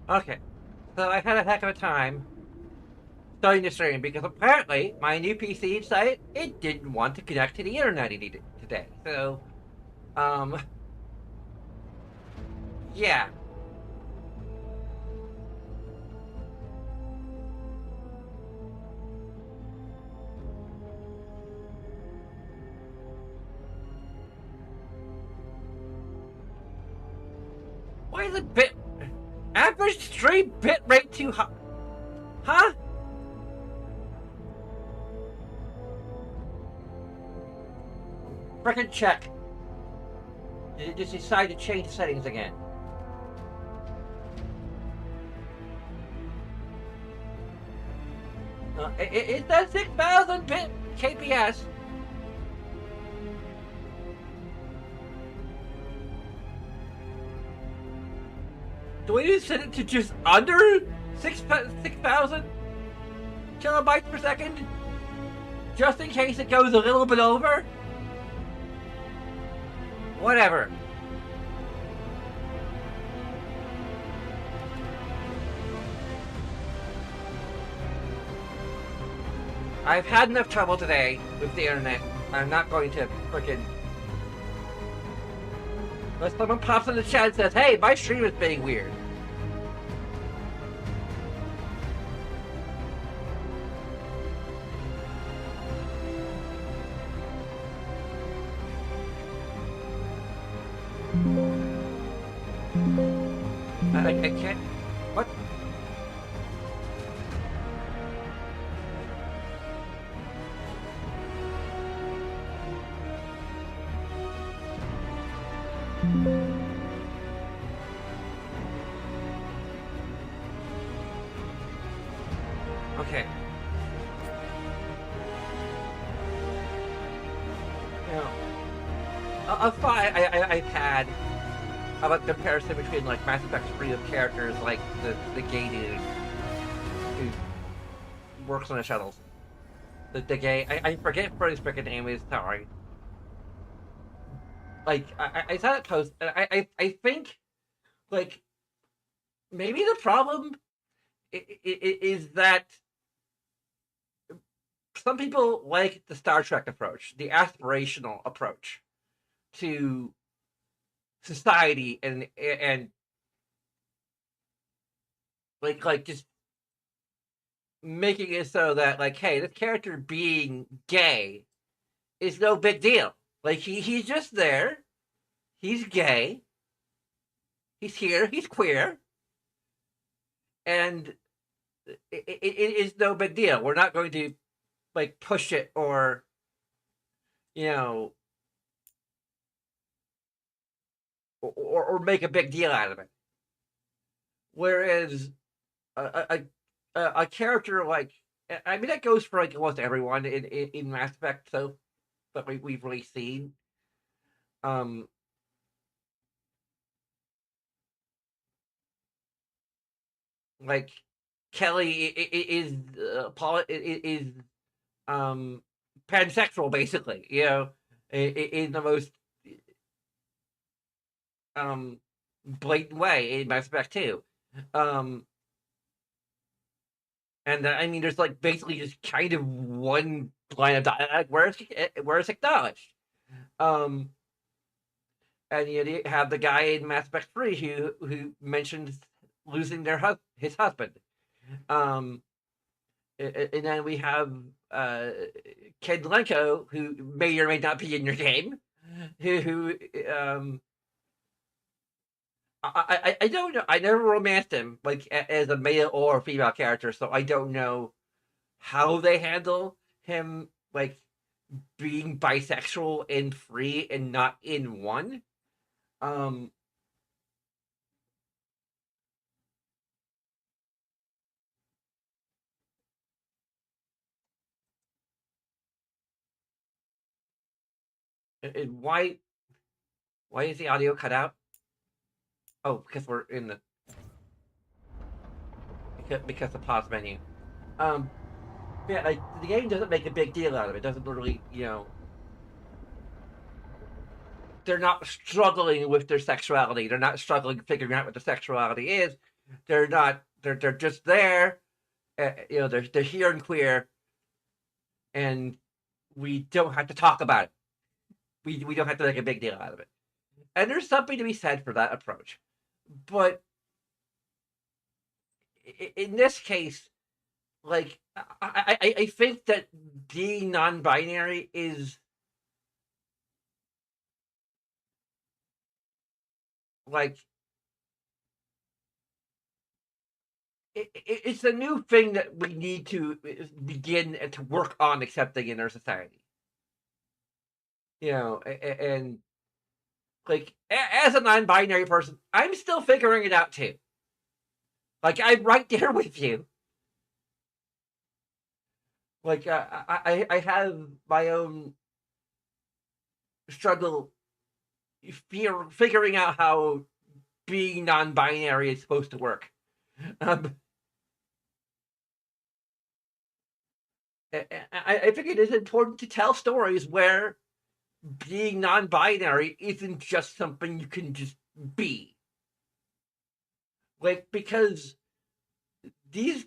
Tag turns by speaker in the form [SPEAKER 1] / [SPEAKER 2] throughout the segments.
[SPEAKER 1] Okay, so I had a heck of a time starting the stream because apparently my new PC site it didn't want to connect to the internet today. So, um, yeah. Why is the average stream bit rate too high? Huh? Frickin' check. Did it just decide to change settings again? It says 6,000 bit KPS. Do we just set it to just under 6,000 kilobytes per second? Just in case it goes a little bit over? Whatever. I've had enough trouble today with the internet. I'm not going to frickin'... Unless someone pops in the chat and says, hey, my stream is being weird. I can't... What? Okay. You know, a fight I've had about the comparison between like Mass Effect's freedom characters like the gay dude who works on the shuttles. The gay I forget what his freaking name is, sorry. Like I saw that post and I think like maybe the problem is that some people like the Star Trek approach, the aspirational approach to society and like just making it so that like, hey, this character being gay is no big deal. Like he's just there. He's gay. He's here. He's queer, and it is no big deal. We're not going to like push it or you know or make a big deal out of it. Whereas a a character like I mean that goes for like almost everyone in Mass Effect so that we've really seen. Um, like Kelly is is pansexual basically, you know, in the most blatant way in Mass Effect 2. Um, and I mean, there's like basically just kind of one line of dialogue where it's acknowledged. Um, and you have the guy in Mass Effect 3 who mentions losing his husband. Um, and then we have Ken Lenko, who may or may not be in your game, who I don't know. I never romanced him like as a male or female character, so I don't know how they handle him like being bisexual and free and not in one. Um, and why is the audio cut out? Oh, because we're in the because the pause menu. Um, yeah, like the game doesn't make a big deal out of it. Doesn't really, they're not struggling with their sexuality. They're not struggling figuring out what their sexuality is. They're not. They're just there. They're here and queer, and we don't have to talk about it. We don't have to make a big deal out of it. And there's something to be said for that approach. But in this case, like I think that being non-binary is like it's a new thing that we need to begin to work on accepting in our society. And like as a non-binary person, I'm still figuring it out too. Like I'm right there with you. Like I have my own struggle figuring out how being non-binary is supposed to work. Um, I think it is important to tell stories where being non-binary isn't just something you can just be. Like because these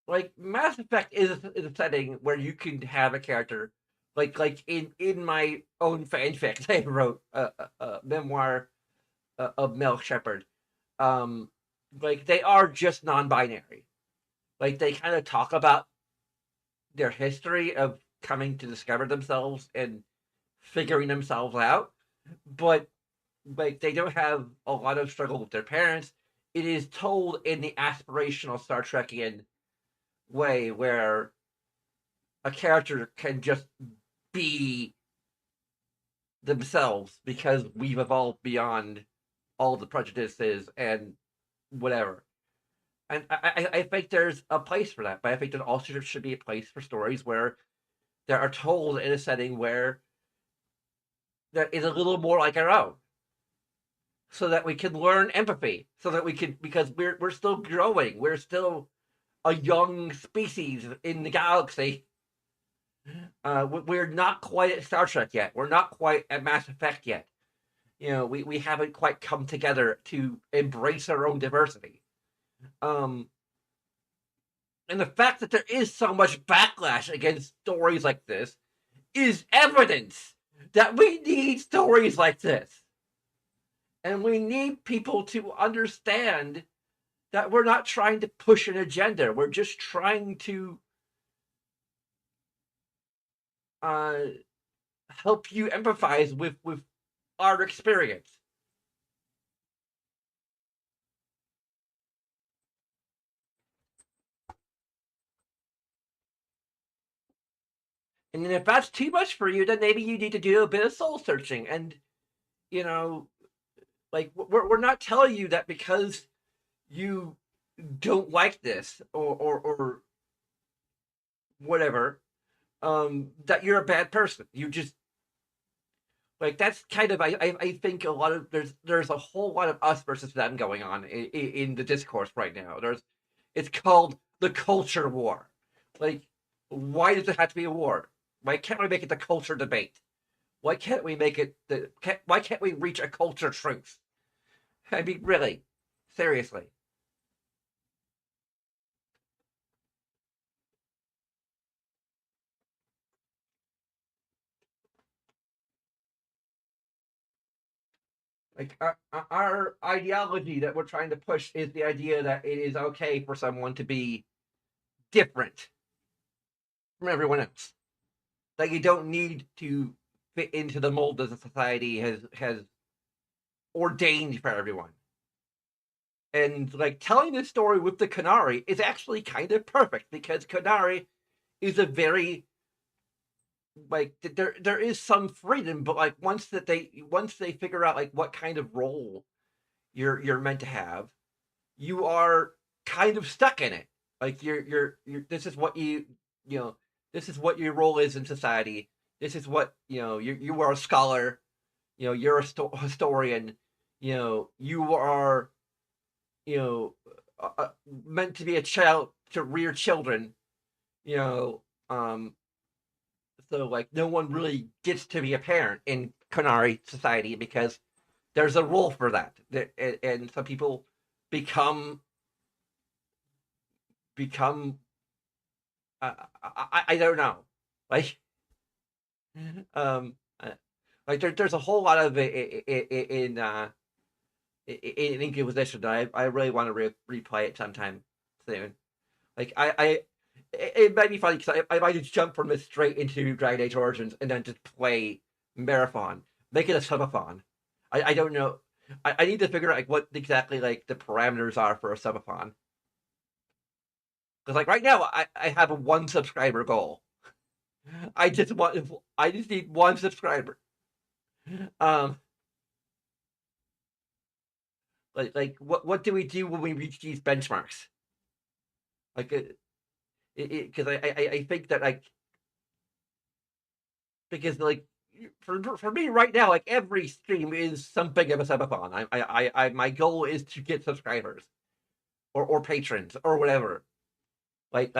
[SPEAKER 1] like Mass Effect is a setting where you can have a character like in my own fanfic I wrote a memoir of Mel Shepherd. Um, like they are just non-binary. Like they kind of talk about their history of coming to discover themselves and figuring themselves out, but like they don't have a lot of struggle with their parents. It is told in the aspirational Star Trekian way where a character can just be themselves because we've evolved beyond all the prejudices and whatever. And I think there's a place for that, but I think there also should be a place for stories where they are told in a setting where that is a little more like our own, so that we can learn empathy, so that we can because we're still growing, we're still a young species in the galaxy. We're not quite at Star Trek yet. We're not quite at Mass Effect yet. We haven't quite come together to embrace our own diversity. Um, and the fact that there is so much backlash against stories like this is evidence that we need stories like this. And we need people to understand that we're not trying to push an agenda. We're just trying to uh, help you empathize with our experience. And then if that's too much for you, then maybe you need to do a bit of soul searching. And, you know, like we're not telling you that because you don't like this or whatever, that you're a bad person. You just like that's kind of I think a lot of there's a whole lot of us versus them going on in the discourse right now. It's called the culture war. Like, why does it have to be a war? Why can't we make it the culture debate? Why can't we make it why can't we reach a culture truth? I mean, really, seriously. Like our ideology that we're trying to push is the idea that it is okay for someone to be different from everyone else. That you don't need to fit into the mold that the society has ordained for everyone. And like telling this story with the Canary is actually kind of perfect because Canary is a very like there is some freedom, but like once they figure out like what kind of role you're meant to have, you are kind of stuck in it. Like you're this is what you know this is what your role is in society. This is what you are a scholar. You're a historian. You are you know meant to be a child to rear children. You know, so like no one really gets to be a parent in Canary society because there's a role for that, and some people become become I don't know, like um uh, like there's a whole lot of it in Inquisition that I really want to replay it sometime soon. Like it might be funny because I might just jump from this straight into Dragon Age Origins and then just play Marathon, make it a subathon. I don't know. I need to figure out like what exactly like the parameters are for a subathon. Because like right now I have a 1 subscriber goal. I just need 1 subscriber. Um like what do we do when we reach these benchmarks? Like because I think that like because like for me right now like every stream is something of a subathon. I my goal is to get subscribers or patrons or whatever. Like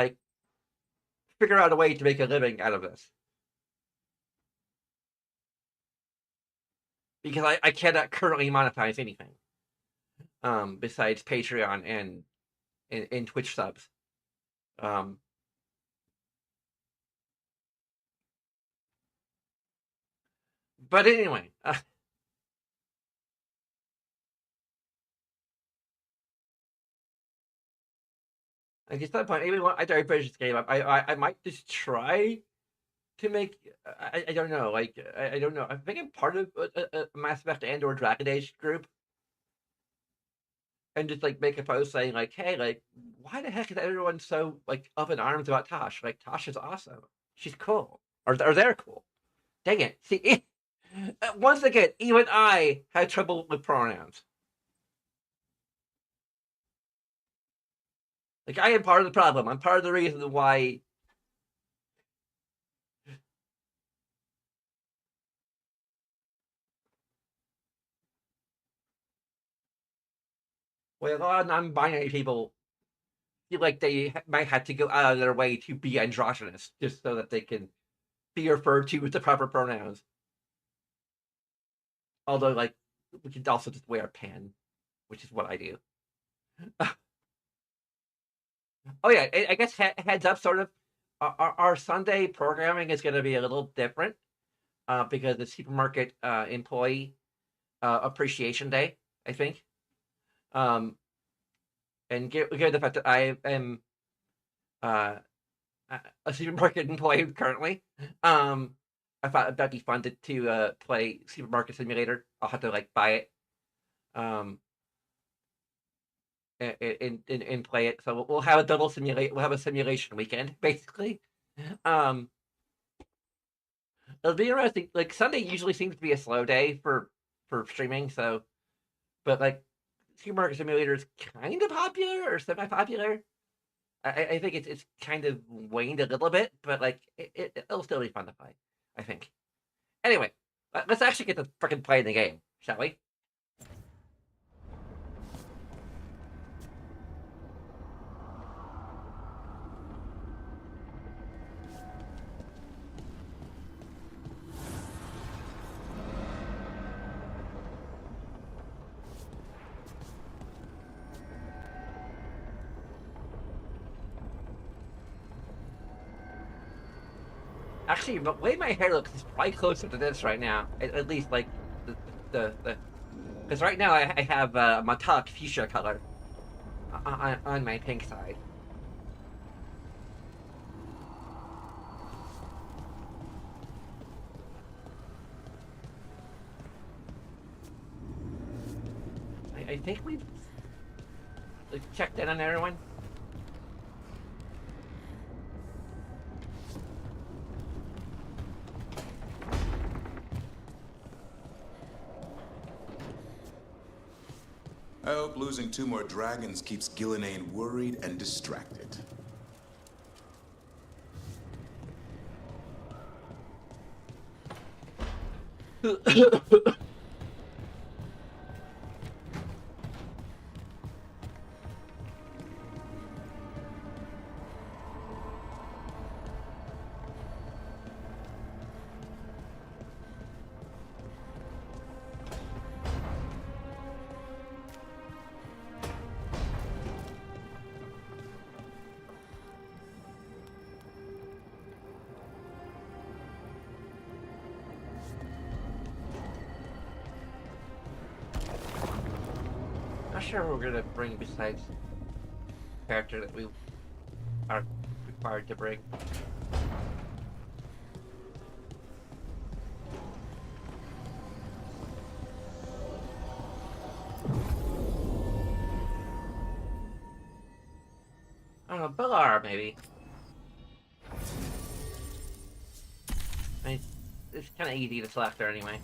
[SPEAKER 1] figure out a way to make a living out of this because I cannot currently monetize anything besides Patreon and Twitch subs. Um, but anyway, I guess that point, even I try to finish this game up. I might just try to make. I don't know. Like I don't know. I think I'm part of a Mass Effect and or Dragon Age group, and just like make a post saying like, "Hey, like, why the heck is everyone so like up in arms about Tosh? Like, Tosh is awesome. She's cool, or they're cool. Dang it! See, once again, even I had trouble with pronouns. Like, I am part of the problem. I'm part of the reason why. Well, a lot of non-binary people feel like they might have to go out of their way to be androgynous just so that they can be referred to with the proper pronouns. Although, like, we could also just wear a pen, which is what I do. Oh yeah, I guess heads up, sort of. Our Sunday programming is going to be a little different because the supermarket employee appreciation day, I think. Um, and given the fact that I am uh, a supermarket employee currently, um, I thought that'd be fun to play Supermarket Simulator. I'll have to like buy it um, and play it. So we'll have a double simulate. We'll have a simulation weekend basically. Um, it'll be interesting. Like Sunday usually seems to be a slow day for streaming. So, but like Supermarket Simulator is kind of popular or semi-popular. I think it's kind of waned a little bit, but like it'll still be fun to play. I think. Anyway, let's actually get to freaking playing the game, shall we? Actually, the way my hair looks is probably closer to this right now. At least like the because right now I have metallic fuchsia color on my pink side. I think we checked in on everyone?
[SPEAKER 2] I hope losing 2 more dragons keeps Gillenane worried and distracted.
[SPEAKER 1] Not sure what we're gonna bring besides character that we are required to bring. I don't know, Bellar maybe. I mean, it's kind of easy to select her anyway.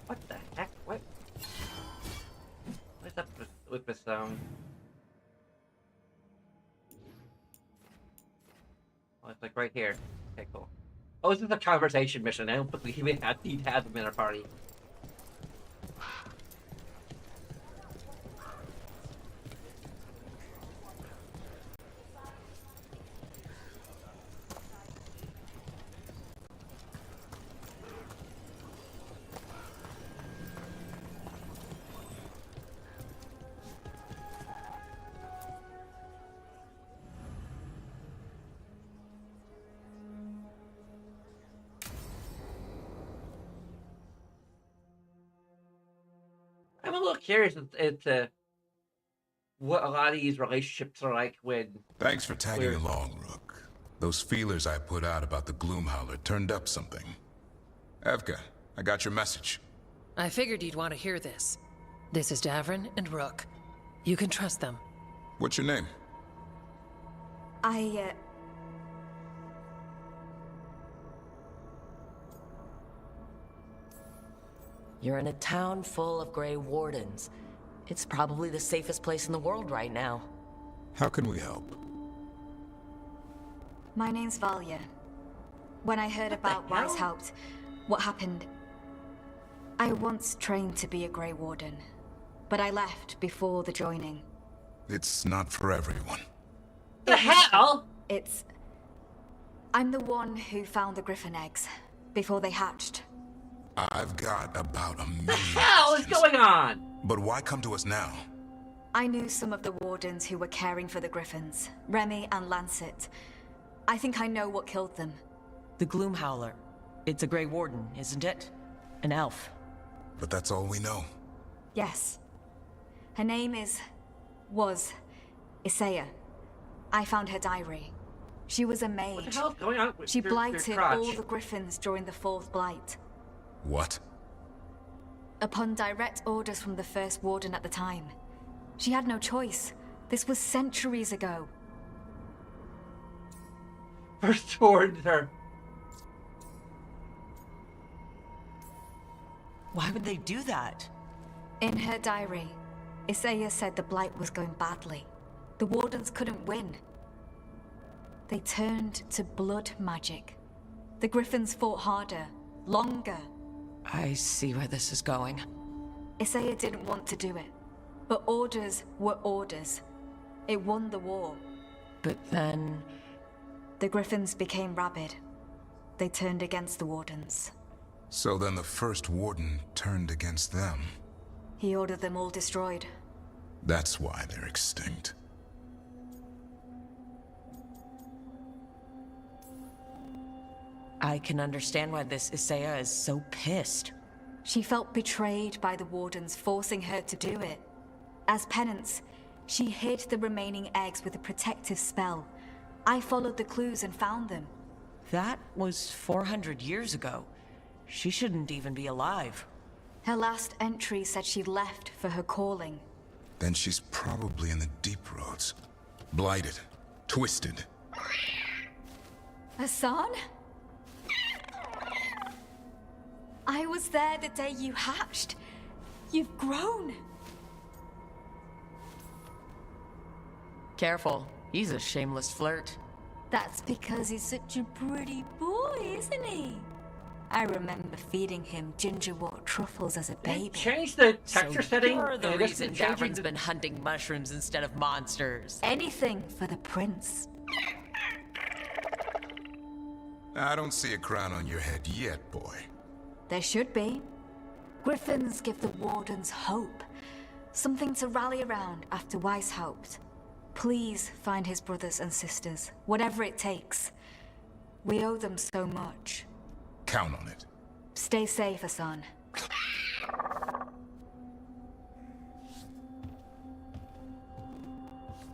[SPEAKER 1] What the heck? What's up with this Oh, it's like right here. Okay, cool. Oh, this is a conversation mission. I don't believe we need to have them in our party. I'm a little curious as to what a lot of these relationships are like when...
[SPEAKER 2] Thanks for tagging along, Rook. Those feelers I put out about the Gloomhowler turned up something. Evka, I got your message.
[SPEAKER 3] I figured you'd want to hear this. This is Davrin and Rook. You can trust them.
[SPEAKER 2] What's your name?
[SPEAKER 4] You're in a town full of Grey Wardens. It's probably the safest place in the world right now.
[SPEAKER 2] How can we help?
[SPEAKER 5] My name's Valya. When I heard about Weishaupt, what happened... I once trained to be a Grey Warden, but I left before the joining.
[SPEAKER 2] It's not for everyone.
[SPEAKER 1] The hell?
[SPEAKER 5] I'm the one who found the griffin eggs, before they hatched.
[SPEAKER 2] I've got about a million
[SPEAKER 1] The hell is going on?
[SPEAKER 2] But why come to us now?
[SPEAKER 5] I knew some of the wardens who were caring for the griffins, Remy and Lancet. I think I know what killed them.
[SPEAKER 4] The Gloomhowler. It's a Grey Warden, isn't it? An elf.
[SPEAKER 2] But that's all we know.
[SPEAKER 5] Yes. Her name was Isaiah. I found her diary. She was a mage.
[SPEAKER 1] What the hell is going on with
[SPEAKER 5] She
[SPEAKER 1] your
[SPEAKER 5] blighted
[SPEAKER 1] crotch?
[SPEAKER 5] all the griffins during the fourth blight.
[SPEAKER 2] What?
[SPEAKER 5] Upon direct orders from the first warden at the time. She had no choice. This was centuries ago.
[SPEAKER 1] First towards her.
[SPEAKER 4] Why would they do that?
[SPEAKER 5] In her diary, Isaiah said the blight was going badly. The wardens couldn't win. They turned to blood magic. The griffins fought harder, longer.
[SPEAKER 4] I see where this is going.
[SPEAKER 5] Isaiah didn't want to do it, but orders were orders. It won the war.
[SPEAKER 4] But then...
[SPEAKER 5] The griffins became rabid. They turned against the wardens.
[SPEAKER 2] So then the first warden turned against them.
[SPEAKER 5] He ordered them all destroyed.
[SPEAKER 2] That's why they're extinct.
[SPEAKER 4] I can understand why this Isaiah is so pissed.
[SPEAKER 5] She felt betrayed by the wardens forcing her to do it. As penance, she hid the remaining eggs with a protective spell. I followed the clues and found them.
[SPEAKER 4] That was 400 years ago. She shouldn't even be alive.
[SPEAKER 5] Her last entry said she left for her calling.
[SPEAKER 2] Then she's probably in the deep roads. Blighted. Twisted.
[SPEAKER 5] Hassan? I was there the day you hatched. You've grown.
[SPEAKER 4] Careful, he's a shameless flirt.
[SPEAKER 5] That's because he's such a pretty boy, isn't he? I remember feeding him gingerwort truffles as a baby.
[SPEAKER 1] Change the texture setting.
[SPEAKER 4] You're the
[SPEAKER 1] and this
[SPEAKER 4] reason
[SPEAKER 1] changing
[SPEAKER 4] Davrin's
[SPEAKER 1] the-
[SPEAKER 4] been hunting mushrooms instead of monsters.
[SPEAKER 5] Anything for the prince.
[SPEAKER 2] I don't see a crown on your head yet, boy.
[SPEAKER 5] There should be. Griffins give the wardens hope. Something to rally around after Weishaupt. Please find his brothers and sisters, whatever it takes. We owe them so much.
[SPEAKER 2] Count on it.
[SPEAKER 5] Stay safe, Hassan.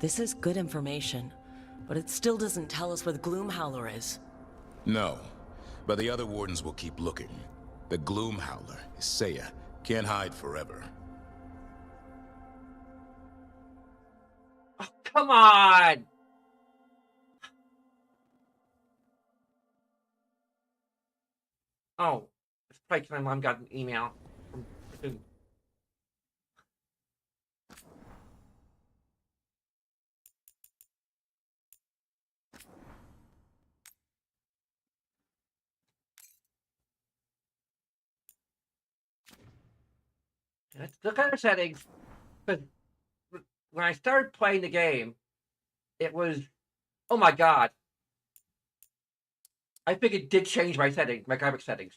[SPEAKER 4] This is good information, but it still doesn't tell us where the Gloomhowler is.
[SPEAKER 2] No, but the other wardens will keep looking. The Gloomhowler, Isaiah, can't hide forever.
[SPEAKER 1] Oh, come on! Oh, it's probably 'cause my mom got an email from. Let's look at our settings. But when I started playing the game, it was, oh my god. I think it did change my settings, my graphics settings.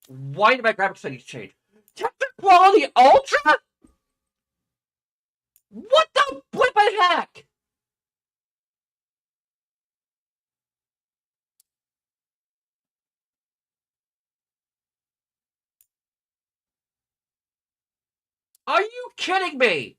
[SPEAKER 1] Why did my graphics settings change? Texture quality ultra? What the flippin' heck? Are you kidding me?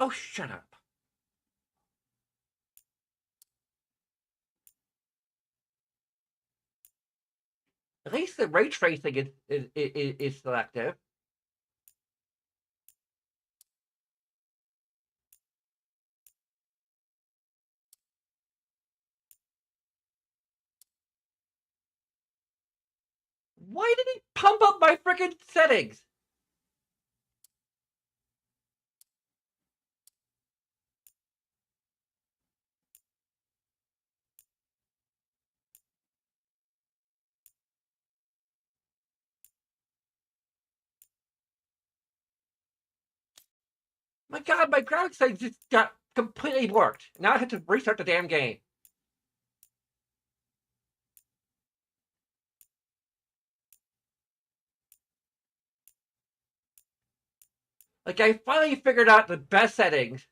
[SPEAKER 1] Oh, shut up. At least the ray tracing is selective. Why did he pump up my freaking settings? My god, my graphics settings just got completely warped. Now I have to restart the damn game. Like, I finally figured out the best settings.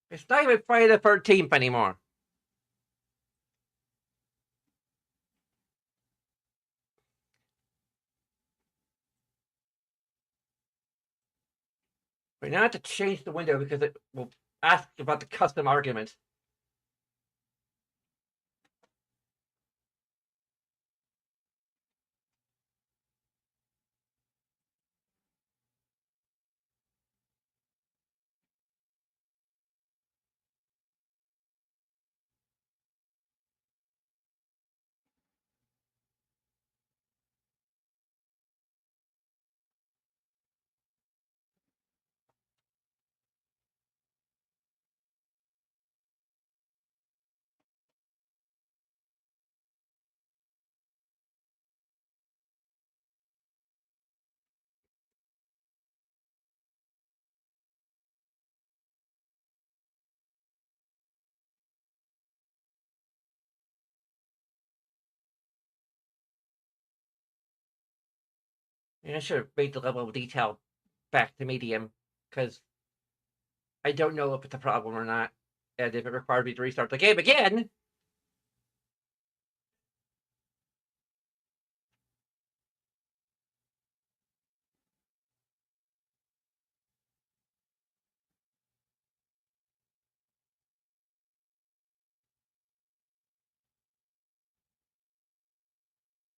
[SPEAKER 1] It's not even Friday the 13th anymore. We now have to change the window because it will ask about the custom arguments. I should have made the level of detail back to medium, because I don't know if it's a problem or not, and if it required me to restart the game again.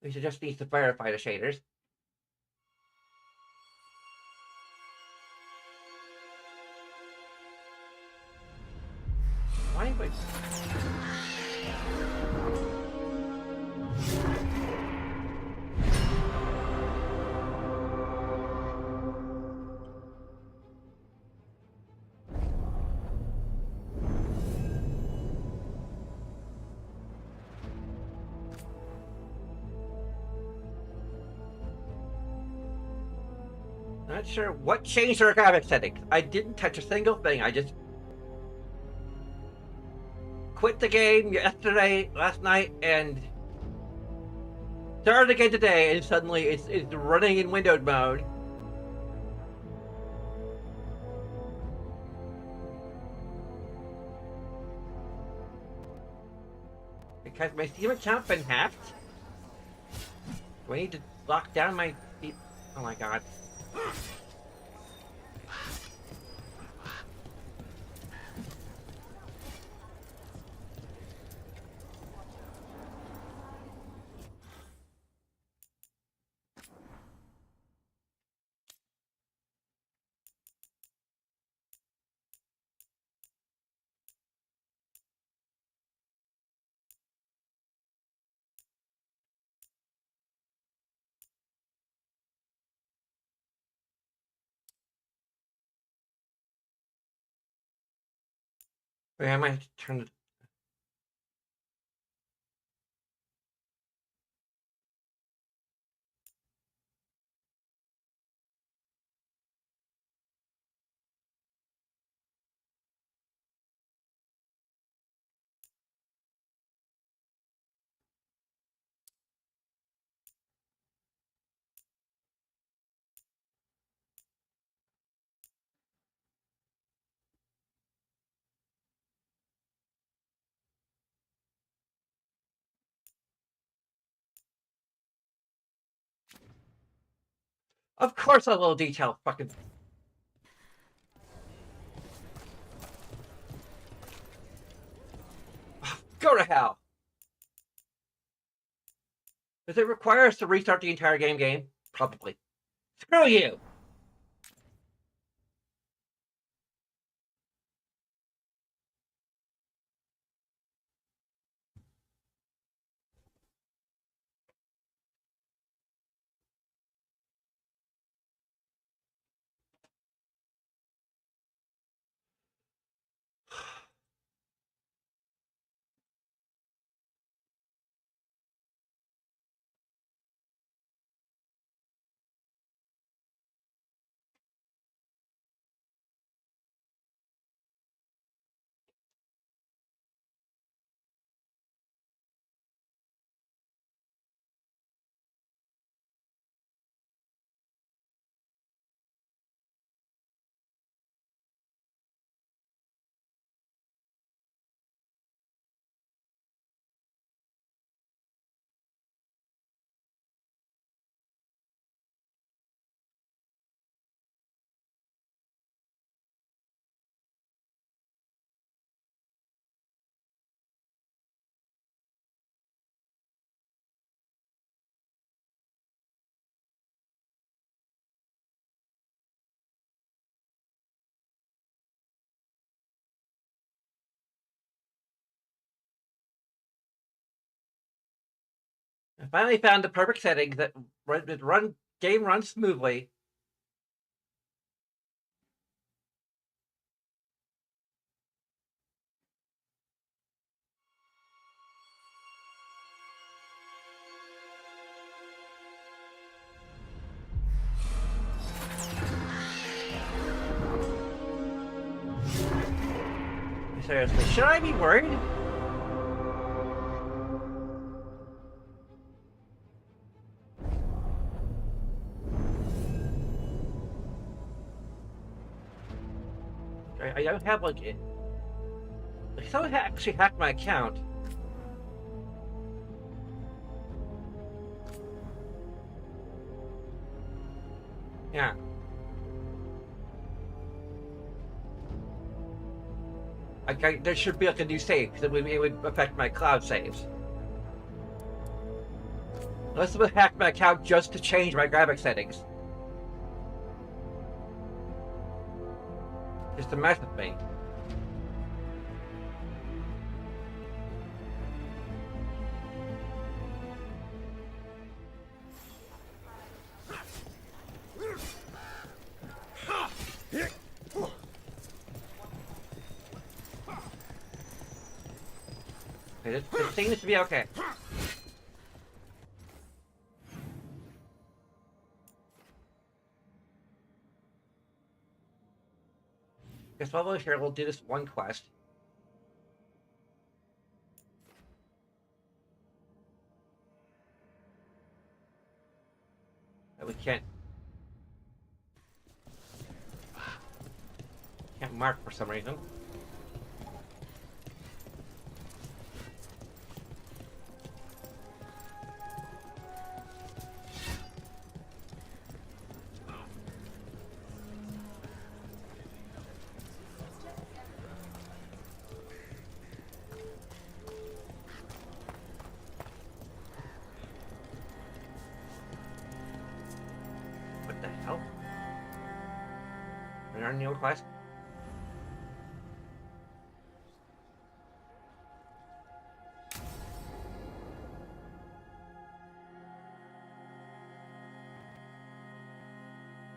[SPEAKER 1] We should just need to verify the shaders. Why would... Not sure what changed our graphics settings. I didn't touch a single thing. I just quit the game last night, and started again today, and suddenly it's running in windowed mode. Because my Steam account been hacked? Do I need to lock down my... Oh my god. Wait, I might have to turn it... Of course a little detail fucking... Go to hell! Does it require us to restart the entire game? Probably. Screw you! I finally found the perfect setting that game runs smoothly. Seriously, should I be worried? I don't have like it. Someone actually hacked my account. Yeah. There should be like a new save because it would affect my cloud saves. Unless someone hacked my account just to change my graphics settings. Just to mess with me. Okay, this seems to be okay. Guess while we're here, we'll do this one quest. That we can't mark for some reason. What the hell? Are there new quests?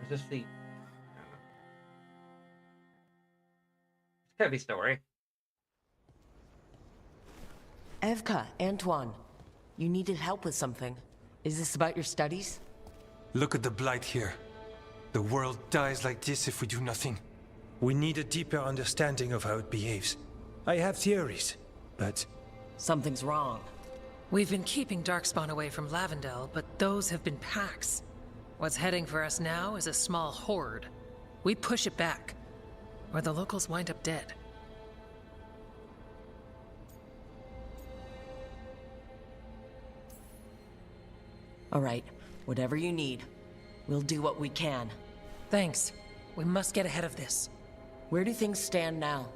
[SPEAKER 1] Is this the... I don't know. It's heavy story.
[SPEAKER 4] Evka, Antoine, you needed help with something. Is this about your studies?
[SPEAKER 6] Look at the blight here. The world dies like this if we do nothing. We need a deeper understanding of how it behaves. I have theories, but...
[SPEAKER 4] Something's wrong.
[SPEAKER 3] We've been keeping Darkspawn away from Lavendel, but those have been packs. What's heading for us now is a small horde. We push it back, or the locals wind up dead.
[SPEAKER 4] All right, whatever you need. We'll do what we can.
[SPEAKER 3] Thanks. We must get ahead of this.
[SPEAKER 4] Where do things stand now?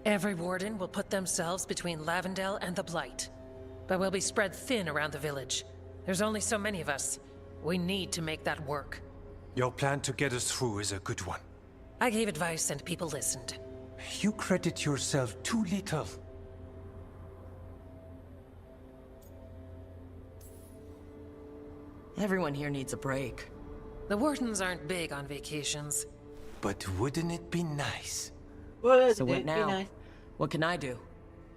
[SPEAKER 3] Every warden will put themselves between Lavendel and the Blight. But we'll be spread thin around the village. There's only so many of us. We need to make that work.
[SPEAKER 6] Your plan to get us through is a good one.
[SPEAKER 3] I gave advice and people listened.
[SPEAKER 6] You credit yourself too little.
[SPEAKER 4] Everyone here needs a break.
[SPEAKER 3] The wardens aren't big on vacations.
[SPEAKER 6] But wouldn't it be nice?
[SPEAKER 4] So what now? What can I do?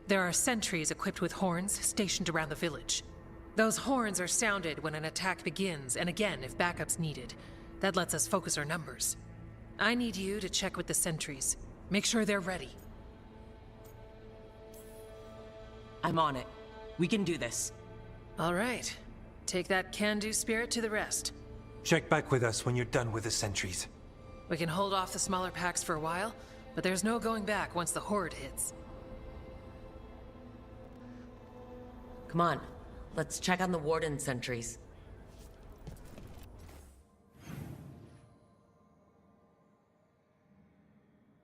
[SPEAKER 3] There are sentries equipped with horns stationed around the village. Those horns are sounded when an attack begins, and again if backup's needed. That lets us focus our numbers. I need you to check with the sentries. Make sure they're ready.
[SPEAKER 4] I'm on it. We can do this.
[SPEAKER 3] All right. Take that can-do spirit to the rest.
[SPEAKER 6] Check back with us when you're done with the sentries.
[SPEAKER 3] We can hold off the smaller packs for a while, but there's no going back once the horde hits.
[SPEAKER 4] Come on. Let's check on the warden sentries.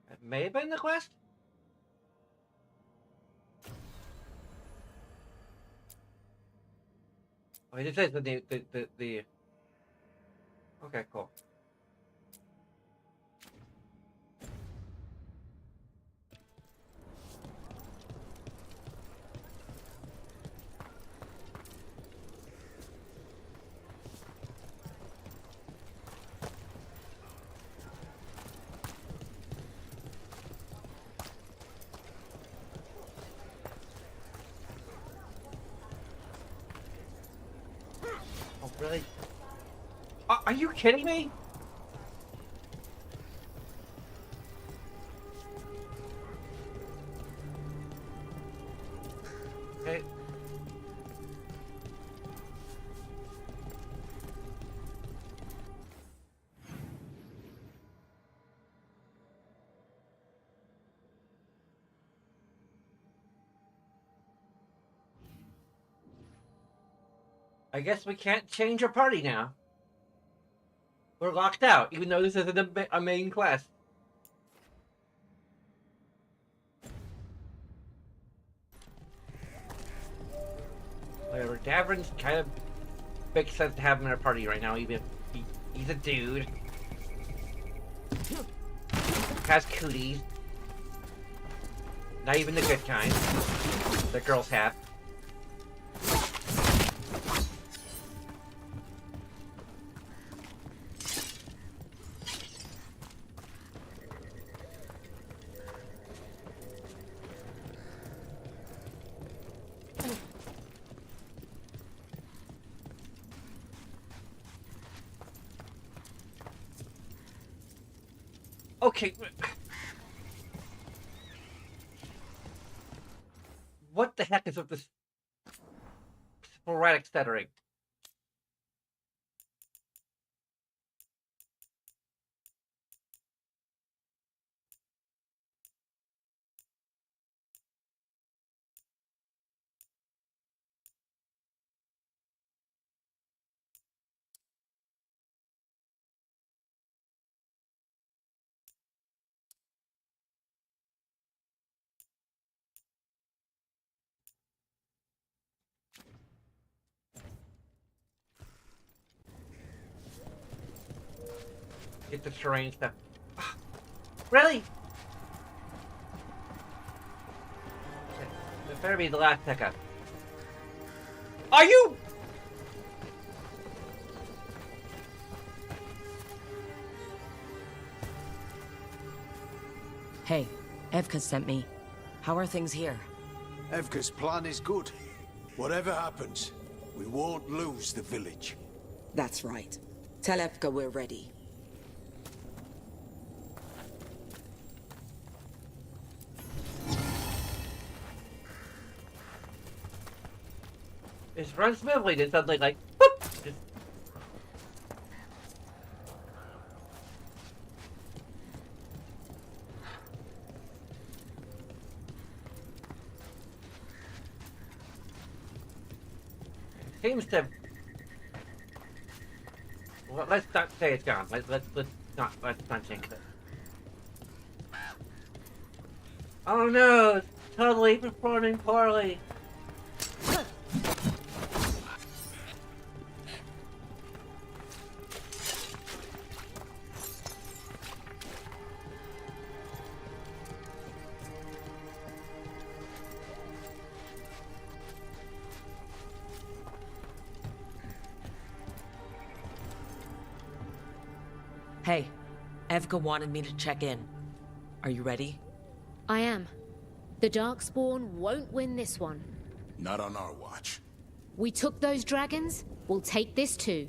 [SPEAKER 1] That may have been the quest? Oh, it says the... Okay, cool. Oh, really? Are you kidding me? Okay. I guess we can't change our party now. We're locked out, even though this isn't a main quest. Whatever, Davrin's kind of makes sense to have him in our party right now, even if he's a dude. Has cooties. Not even the good kind that girls have. Okay. What the heck is with this sporadic stuttering? Get the terrain stuff. Really? It better be the last pickup. Are you?
[SPEAKER 4] Hey, Evka sent me. How are things here?
[SPEAKER 7] Evka's plan is good. Whatever happens, we won't lose the village.
[SPEAKER 8] That's right. Tell Evka we're ready.
[SPEAKER 1] It's run smoothly, then suddenly like, boop! Just... Seems to... Well, let's not say it's gone. Let's not jinx it. Oh no! It's totally performing poorly.
[SPEAKER 4] Hey, Evka wanted me to check in. Are you ready?
[SPEAKER 9] I am. The Darkspawn won't win this one.
[SPEAKER 2] Not on our watch.
[SPEAKER 9] We took those dragons, we'll take this too.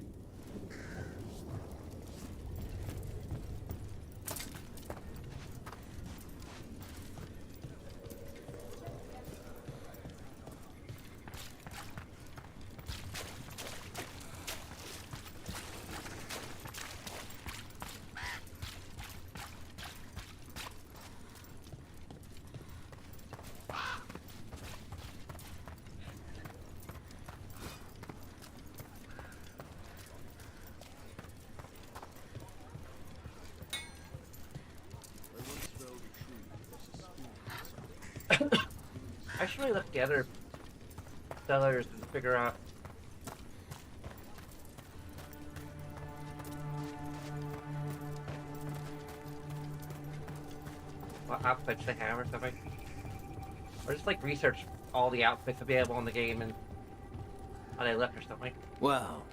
[SPEAKER 1] I should really look at the other sellers and figure out what outfits they have or something. Or just like research all the outfits available in the game and how they look or something.
[SPEAKER 10] Wow.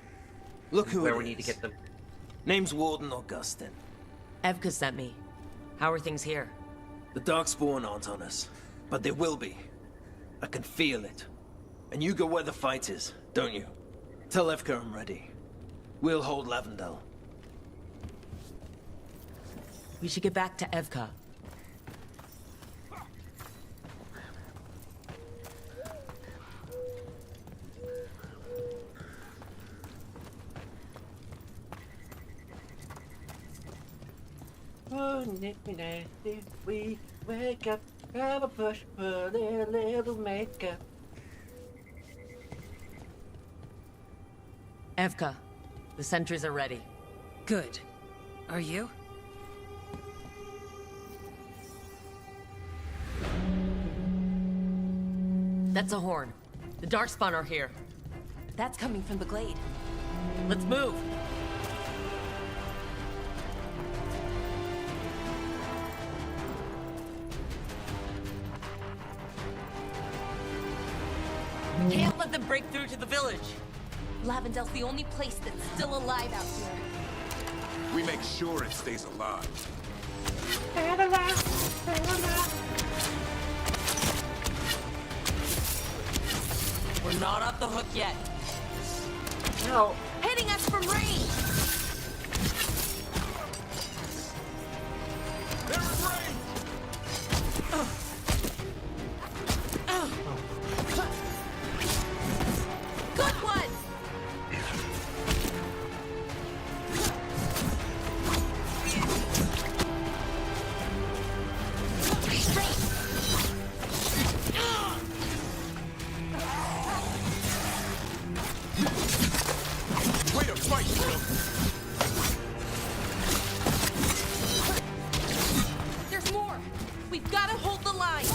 [SPEAKER 10] Look who
[SPEAKER 1] Where
[SPEAKER 10] it
[SPEAKER 1] we need to
[SPEAKER 10] is.
[SPEAKER 1] get them.
[SPEAKER 10] Name's Warden Augustin.
[SPEAKER 4] Evka sent me. How are things here?
[SPEAKER 10] The Darkspawn aren't on us, but they will be. I can feel it. And you go where the fight is, don't you? Tell Evka I'm ready. We'll hold Lavendel.
[SPEAKER 4] We should get back to Evka.
[SPEAKER 1] Oh, nippy nasty, we wake up, have a push, put a little makeup.
[SPEAKER 4] Evka, the sentries are ready.
[SPEAKER 3] Good. Are you?
[SPEAKER 4] That's a horn. The Darkspawn are here. That's coming from the glade. Let's move! Can't let them break through to the village. Lavendel's the only place that's still alive out here.
[SPEAKER 2] We make sure it stays alive.
[SPEAKER 4] We're not off the hook yet.
[SPEAKER 1] No.
[SPEAKER 4] Hitting us from range!
[SPEAKER 2] They're in range!
[SPEAKER 4] Good one!
[SPEAKER 2] Way to fight, Will!
[SPEAKER 4] There's more! We've got to hold the line!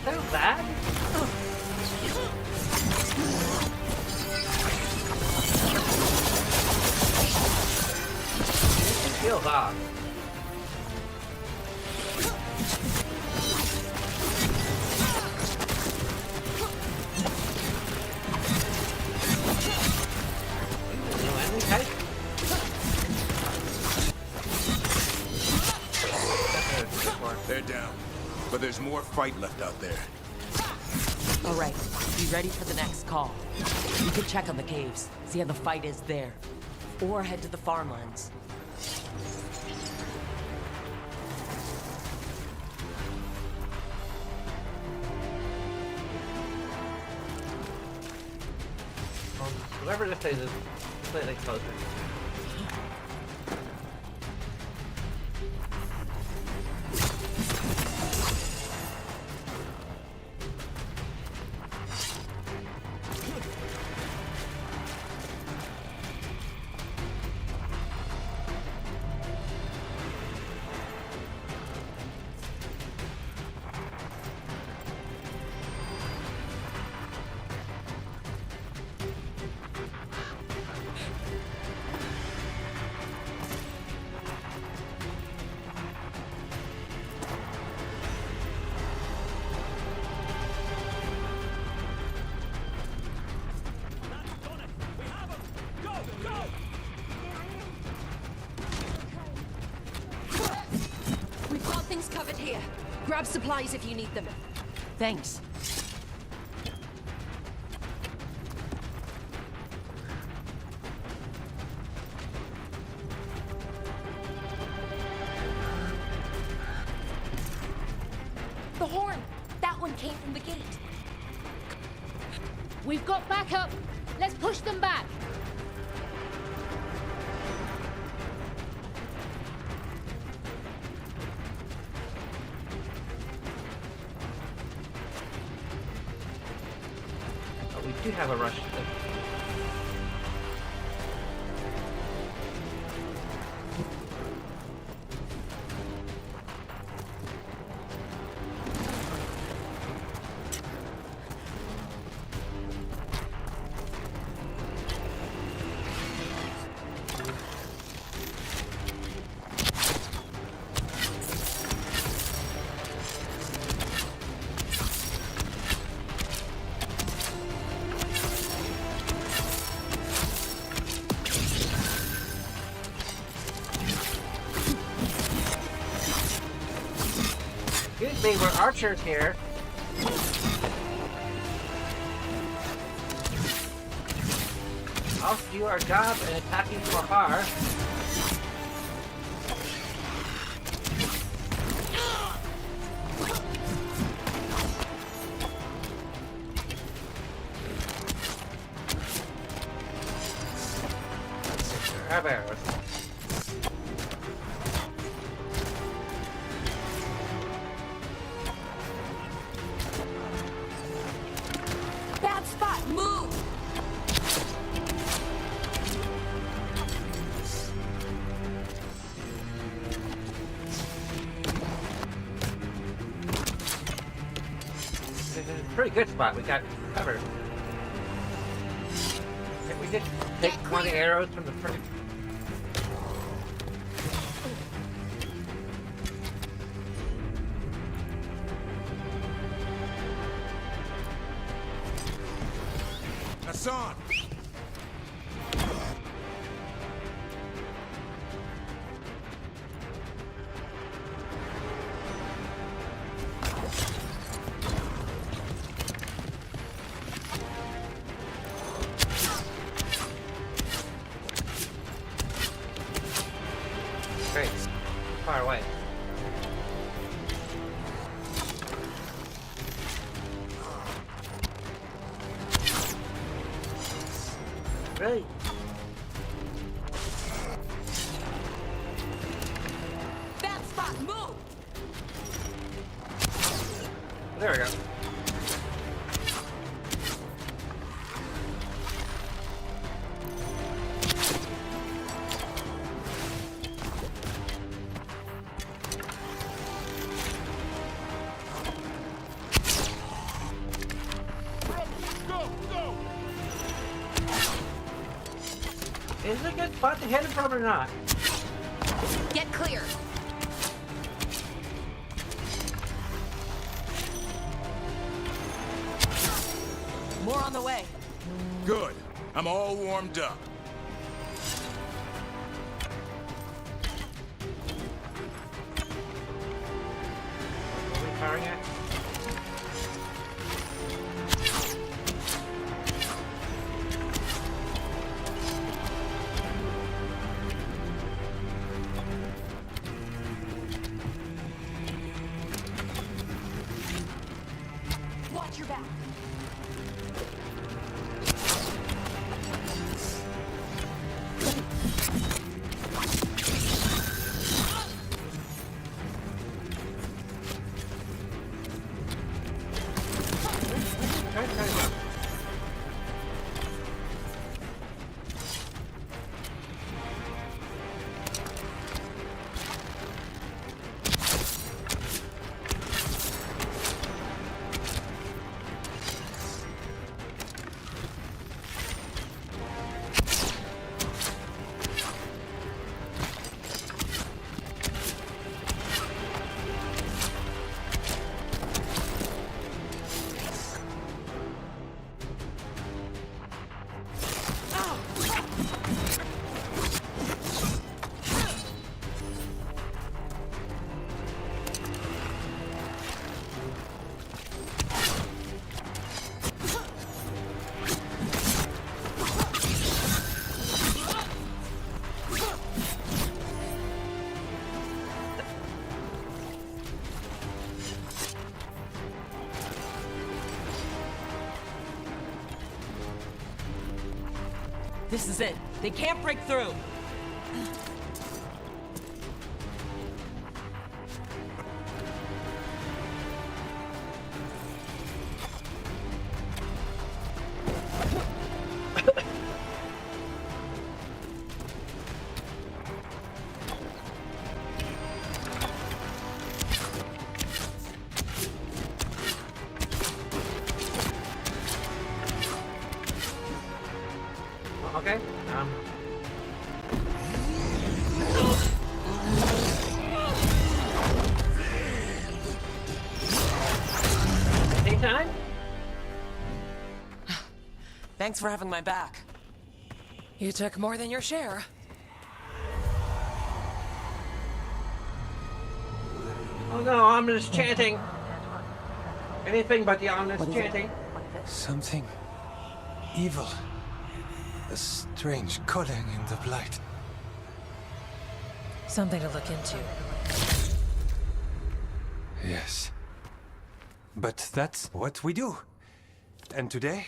[SPEAKER 1] So bad? Feels off. New enemy type?
[SPEAKER 2] They're down. But there's more fight left out there.
[SPEAKER 4] All right, be ready for the next call. We could check on the caves, see how the fight is there. Or head to the farmlands.
[SPEAKER 1] Whoever this is slightly closer.
[SPEAKER 11] We've got things covered here. Grab supplies if you need them.
[SPEAKER 4] Thanks.
[SPEAKER 11] The horn! That one came from the gate. We've got backup. Let's push them back.
[SPEAKER 1] Oh, we do have a rush. Excuse me, we're archers here. I'll do our job in attacking for her. Have arrows. in a pretty good spot. We got covered. If we just take one of the arrows from the first.
[SPEAKER 2] Hassan!
[SPEAKER 1] Great. Far away. Really?
[SPEAKER 4] That spot, move!
[SPEAKER 1] There we go. Is it a good spot to hit him from or not?
[SPEAKER 11] Get clear.
[SPEAKER 4] More on the way.
[SPEAKER 2] Good. I'm all warmed up.
[SPEAKER 1] What are we firing at?
[SPEAKER 11] Watch your back.
[SPEAKER 4] This is it. They can't break through.
[SPEAKER 1] Okay. Take time.
[SPEAKER 4] Thanks for having my back.
[SPEAKER 3] You took more than your share.
[SPEAKER 1] Oh no, ominous chanting. Anything but the ominous chanting.
[SPEAKER 6] Something evil. A strange calling in the blight.
[SPEAKER 3] Something to look into.
[SPEAKER 6] Yes. But that's what we do. And today,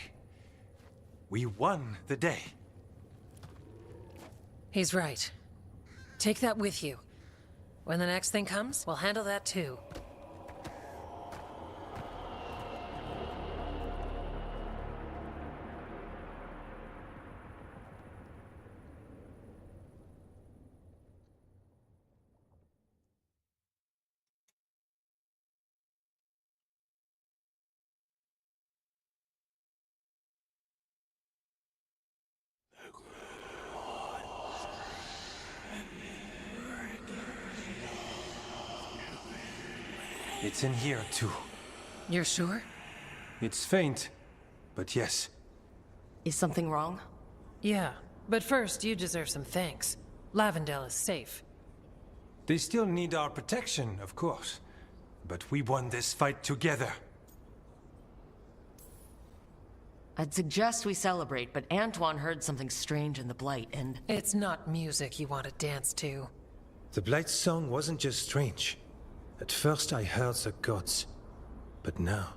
[SPEAKER 6] we won the day.
[SPEAKER 3] He's right. Take that with you. When the next thing comes, we'll handle that too.
[SPEAKER 6] It's in here, too.
[SPEAKER 3] You're sure?
[SPEAKER 6] It's faint, but yes.
[SPEAKER 4] Is something wrong?
[SPEAKER 3] Yeah, but first you deserve some thanks. Lavendale is safe.
[SPEAKER 6] They still need our protection, of course. But we won this fight together.
[SPEAKER 4] I'd suggest we celebrate, but Antoine heard something strange in the Blight, and...
[SPEAKER 3] It's not music you want to dance to.
[SPEAKER 6] The Blight's song wasn't just strange. At first I heard the gods. But now...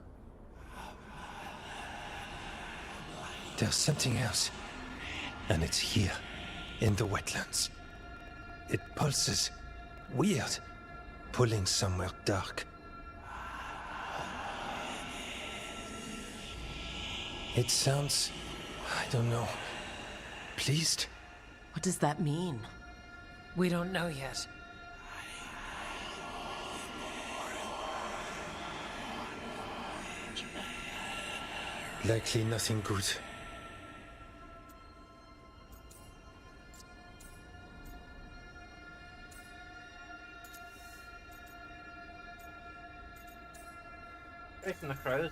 [SPEAKER 6] there's something else. And it's here, in the wetlands. It pulses. Weird. Pulling somewhere dark. It sounds... I don't know... pleased?
[SPEAKER 4] What does that mean?
[SPEAKER 3] We don't know yet.
[SPEAKER 6] Likely nothing good.
[SPEAKER 1] Right from the crows.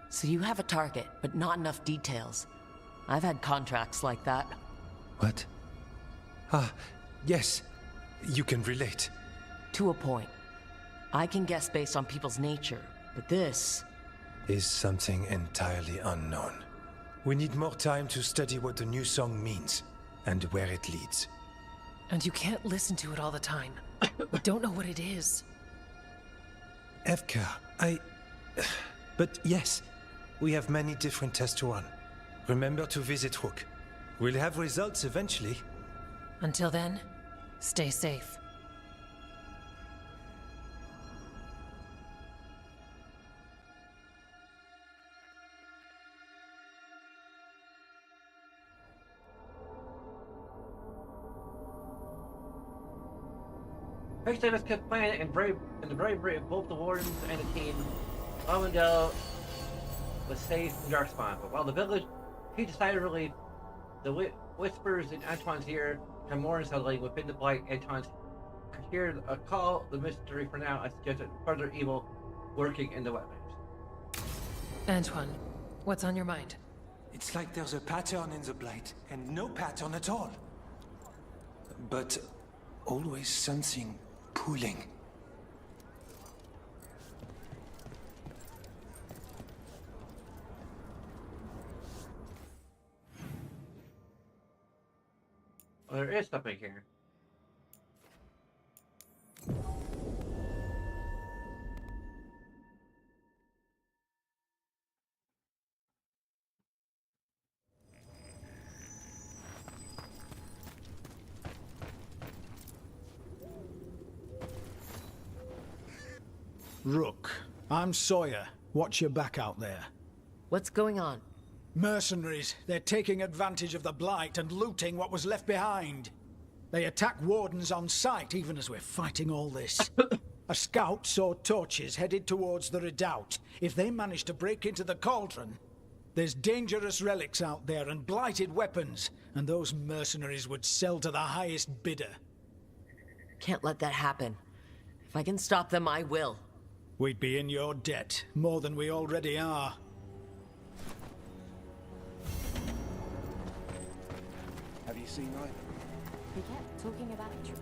[SPEAKER 4] So you have a target, but not enough details. I've had contracts like that.
[SPEAKER 6] What? Ah, yes. You can relate.
[SPEAKER 4] To a point. I can guess based on people's nature, but this...
[SPEAKER 6] is something entirely unknown. We need more time to study what the new song means, and where it leads.
[SPEAKER 3] And you can't listen to it all the time. We don't know what it is.
[SPEAKER 6] Evka, But yes, we have many different tests to run. Remember to visit Rook. We'll have results eventually.
[SPEAKER 3] Until then, stay safe.
[SPEAKER 1] Thanks to this plan and the bravery of both the wardens and the team, Lavendale was safe from Darkspawn. But while the village, he decided to leave. The whispers in Antoine's ear and more unsettling within the Blight. Antoine could hear a call. The mystery for now, I suggested further evil lurking in the wetlands.
[SPEAKER 3] Antoine, what's on your mind?
[SPEAKER 6] It's like there's a pattern in the Blight, and no pattern at all. But always something pulling.
[SPEAKER 1] Well, there is something here.
[SPEAKER 12] Rook, I'm Sawyer. Watch your back out there.
[SPEAKER 4] What's going on?
[SPEAKER 12] Mercenaries. They're taking advantage of the Blight and looting what was left behind. They attack wardens on sight even as we're fighting all this. A scout saw torches headed towards the redoubt. If they manage to break into the cauldron, there's dangerous relics out there and blighted weapons, and those mercenaries would sell to the highest bidder.
[SPEAKER 4] Can't let that happen. If I can stop them, I will.
[SPEAKER 12] We'd be in your debt, more than we already are.
[SPEAKER 7] Have you seen either?
[SPEAKER 9] He kept talking about a tree.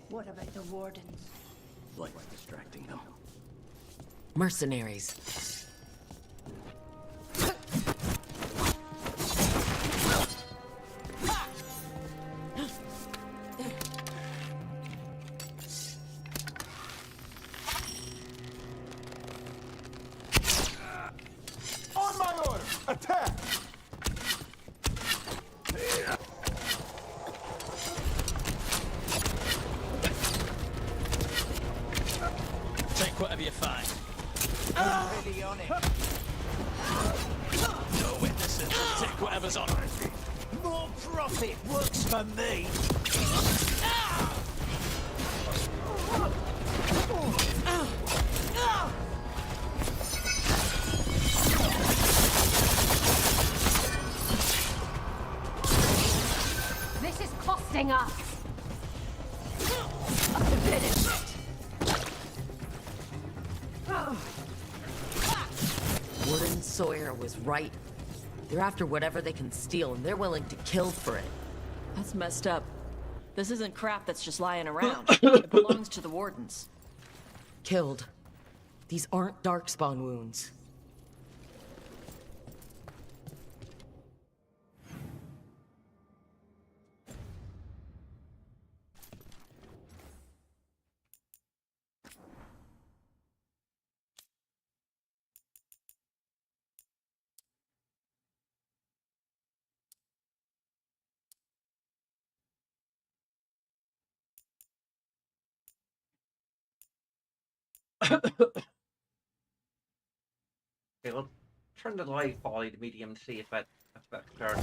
[SPEAKER 11] What about the wardens?
[SPEAKER 10] Blight's distracting them.
[SPEAKER 4] Mercenaries.
[SPEAKER 12] on it.
[SPEAKER 13] No witnesses. Take whatever's on.
[SPEAKER 12] More profit works for me.
[SPEAKER 11] This is costing us.
[SPEAKER 4] Warden Sawyer was right. They're after whatever they can steal, and they're willing to kill for it.
[SPEAKER 14] That's messed up. This isn't crap that's just lying around. It belongs to the Wardens.
[SPEAKER 4] Killed. These aren't Darkspawn wounds.
[SPEAKER 1] Okay, let's turn the light quality to medium and see if that affects her.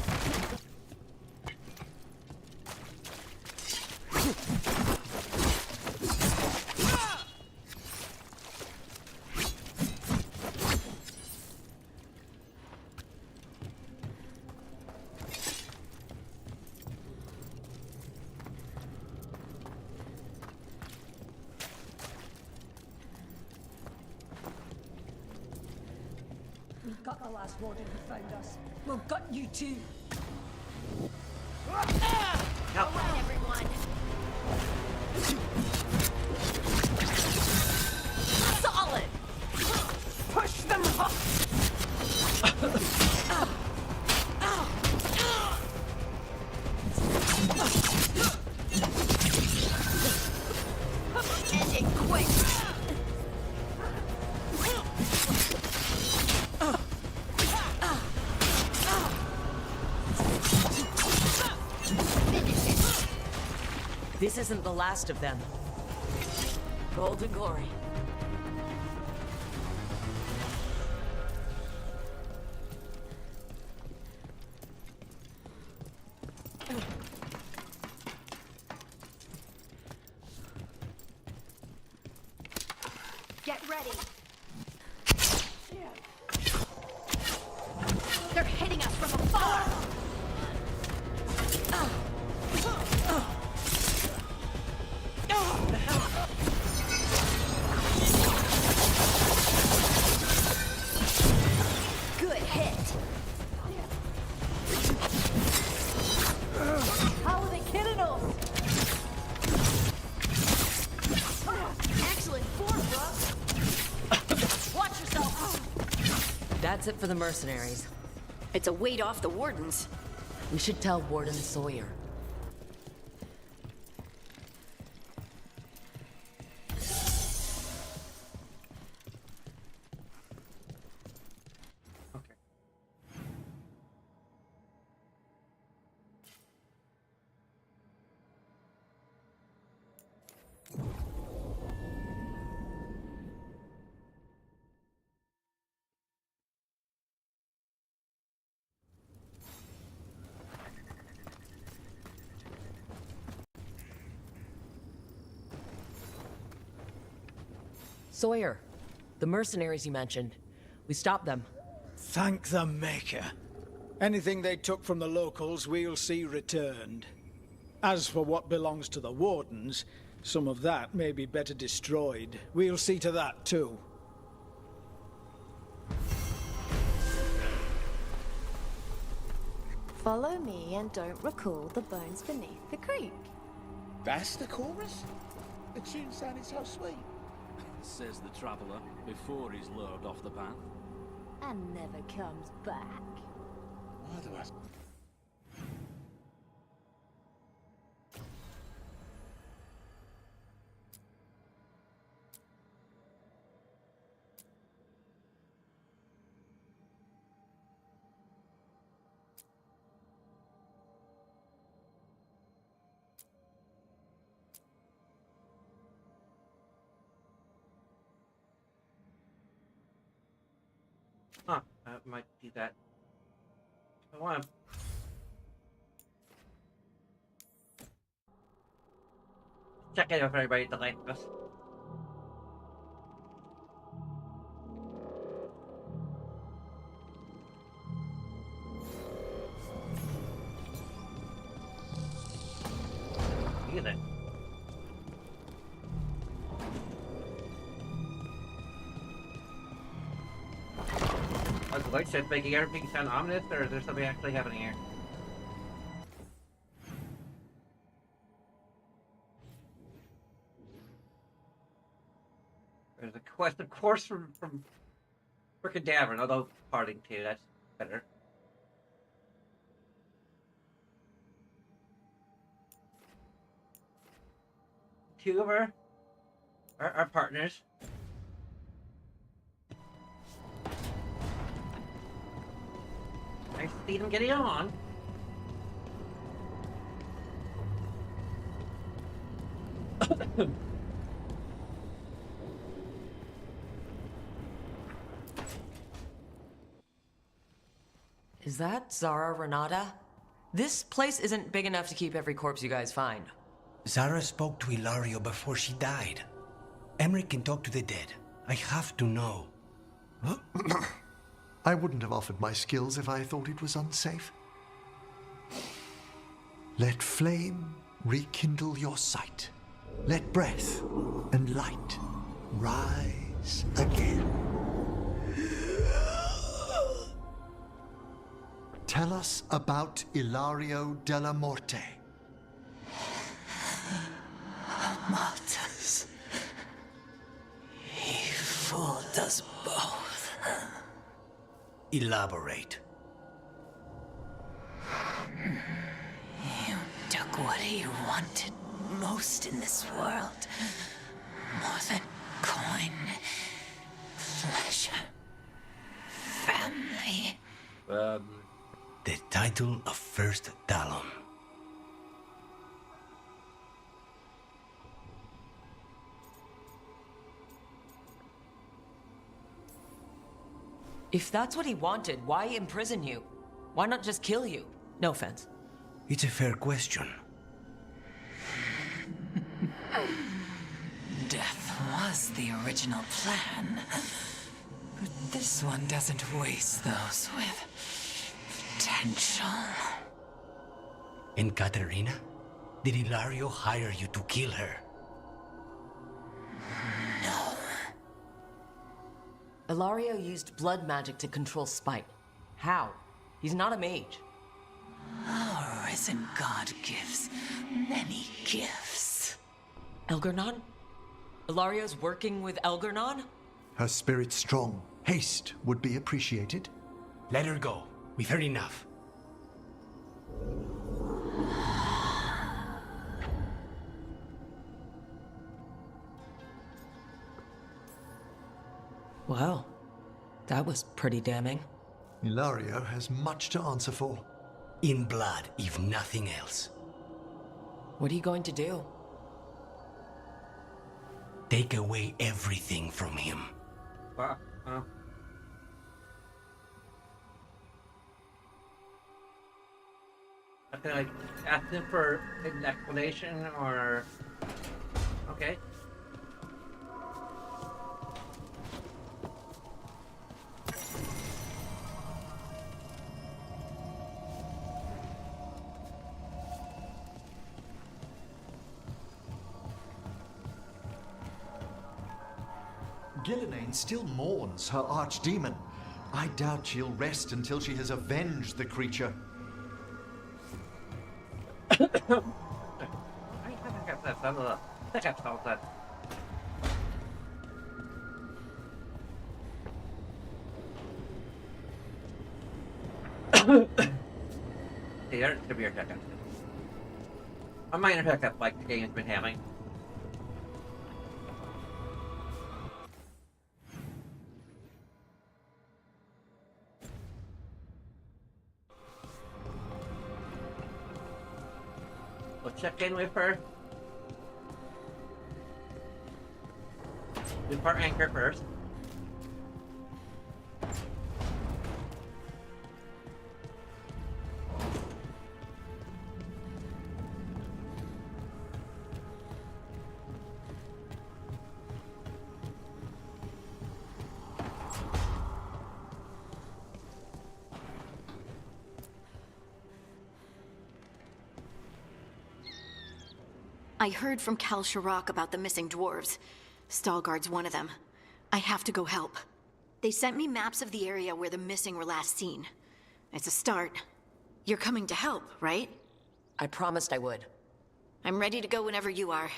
[SPEAKER 11] We've got the last warden who found us. We've got you too.
[SPEAKER 1] Yep.
[SPEAKER 11] All right, everyone.
[SPEAKER 14] Solid!
[SPEAKER 11] Push them up.
[SPEAKER 14] End it quick!
[SPEAKER 4] This isn't the last of them.
[SPEAKER 14] Golden glory.
[SPEAKER 11] Get ready. They're hitting us from afar. Good hit. How are they killing us? Excellent form, bro. Watch yourself.
[SPEAKER 4] That's it for the mercenaries.
[SPEAKER 11] It's a weight off the wardens.
[SPEAKER 4] We should tell Warden Sawyer. Sawyer, the mercenaries you mentioned. We stopped them.
[SPEAKER 12] Thank the Maker. Anything they took from the locals, we'll see returned. As for what belongs to the Wardens, some of that may be better destroyed. We'll see to that, too.
[SPEAKER 15] Follow me and don't recall the bones beneath the creek.
[SPEAKER 13] That's the chorus? The tune sounded so sweet.
[SPEAKER 16] Says the traveller before he's lured off the path.
[SPEAKER 15] And never comes back.
[SPEAKER 13] Why do I...
[SPEAKER 1] Huh, I might do that. I want to... check it out for everybody to like us. Look at that. Are the light sets making everything sound ominous, or is there something actually happening here? There's a quest, of course, from frickin' Davern, although parting too, that's better. Two of our partners. Nice to see them getting on.
[SPEAKER 4] Is that Zara Renata? This place isn't big enough to keep every corpse you guys find.
[SPEAKER 17] Zara spoke to Ilario before she died. Emmerich can talk to the dead. I have to know.
[SPEAKER 18] I wouldn't have offered my skills if I thought it was unsafe. Let flame rekindle your sight. Let breath and light rise again. Tell us about Ilario della Morte.
[SPEAKER 19] Martyrs. He fooled us both.
[SPEAKER 17] Elaborate.
[SPEAKER 19] You took what he wanted most in this world. More than coin, pleasure, family.
[SPEAKER 17] The title of First Talon.
[SPEAKER 4] If that's what he wanted, why imprison you? Why not just kill you? No offense.
[SPEAKER 17] It's a fair question.
[SPEAKER 19] Death was the original plan. But this one doesn't waste those with potential.
[SPEAKER 17] And Katerina? Did Ilario hire you to kill her?
[SPEAKER 19] No.
[SPEAKER 4] Ilario used blood magic to control Spite. How? He's not a mage.
[SPEAKER 19] Our risen god gives many gifts.
[SPEAKER 4] Elgernon? Ilario's working with Elgernon?
[SPEAKER 18] Her spirit strong. Haste would be appreciated.
[SPEAKER 17] Let her go. We've heard enough.
[SPEAKER 4] Wow. That was pretty damning.
[SPEAKER 18] Ilario has much to answer for.
[SPEAKER 17] In blood, if nothing else.
[SPEAKER 4] What are you going to do?
[SPEAKER 17] Take away everything from him.
[SPEAKER 1] Can I ask him for an explanation, or... Okay.
[SPEAKER 18] Gillenane still mourns her archdemon. I doubt she'll rest until she has avenged the creature.
[SPEAKER 1] Hey, there's severe hiccups. A minor hiccup like the game's been having. We'll check in with her. With our anchor first.
[SPEAKER 11] I heard from Cal Chirac about the missing dwarves. Stalguard's one of them. I have to go help. They sent me maps of the area where the missing were last seen. It's a start. You're coming to help, right?
[SPEAKER 4] I promised I would.
[SPEAKER 11] I'm ready to go whenever you are.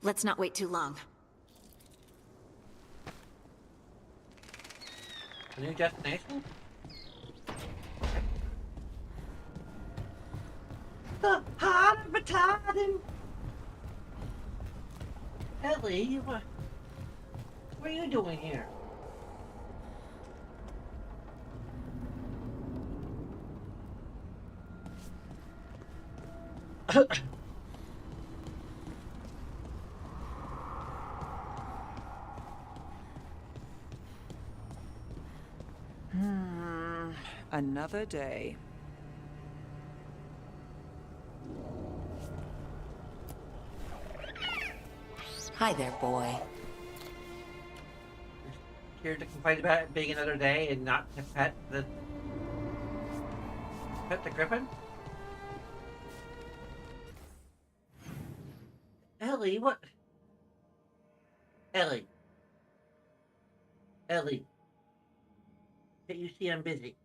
[SPEAKER 11] Let's not wait too long.
[SPEAKER 1] A new destination? The heart of retarding. Ellie, what are you doing here?
[SPEAKER 20] Another day.
[SPEAKER 4] Hi there, boy.
[SPEAKER 1] Here to complain about it being another day and not to pet the griffin? Ellie, what? Ellie. Ellie. Can't you see I'm busy?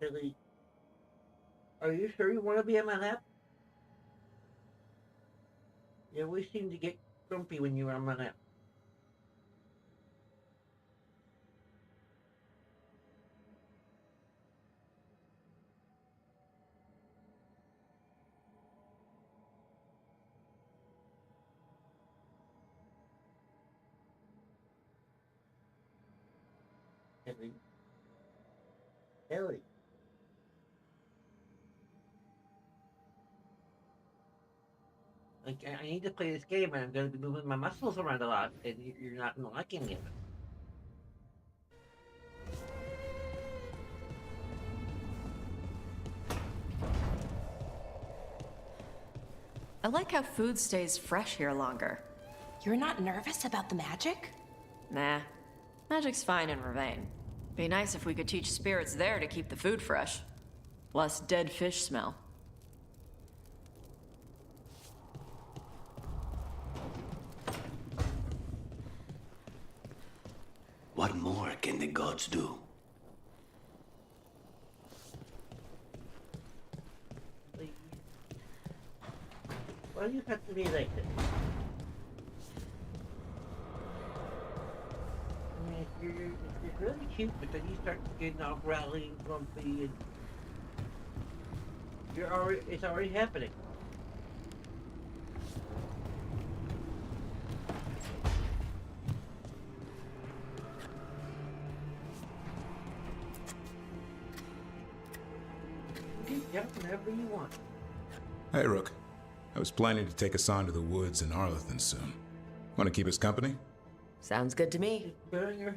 [SPEAKER 1] Ellie, are you sure you want to be on my lap? You always seem to get grumpy when you're on my lap. Ellie. Ellie. Like, I need to play this game and I'm going to be moving my muscles around a lot and you're not liking it.
[SPEAKER 14] I like how food stays fresh here longer.
[SPEAKER 11] You're not nervous about the magic?
[SPEAKER 14] Nah. Magic's fine in Ravane. Be nice if we could teach spirits there to keep the food fresh. Less dead fish smell.
[SPEAKER 13] What more can the gods do?
[SPEAKER 1] Why do you have to be like this? I mean, you're really cute, but then you start getting all growly and grumpy, and it's already happening. You can jump whenever you want.
[SPEAKER 2] Hey, Rook. I was planning to take us on to the woods in Arlington soon. Want to keep us company?
[SPEAKER 4] Sounds good to me.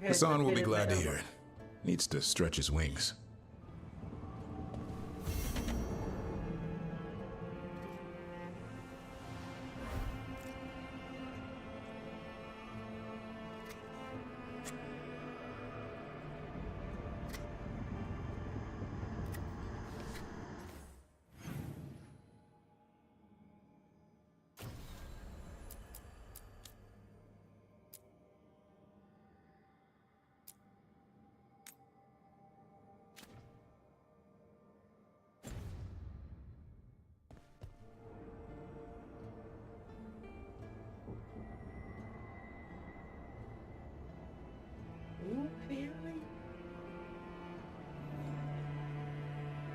[SPEAKER 2] Hassan will be glad to hear it. Needs to stretch his wings.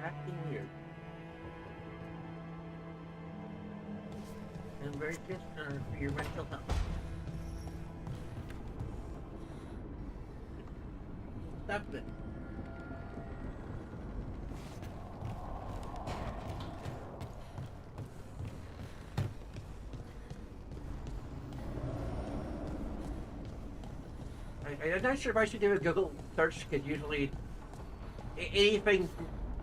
[SPEAKER 1] Acting weird. And very concerned for your mental health. Stop it. I'm not sure if I should do a Google search, because usually anything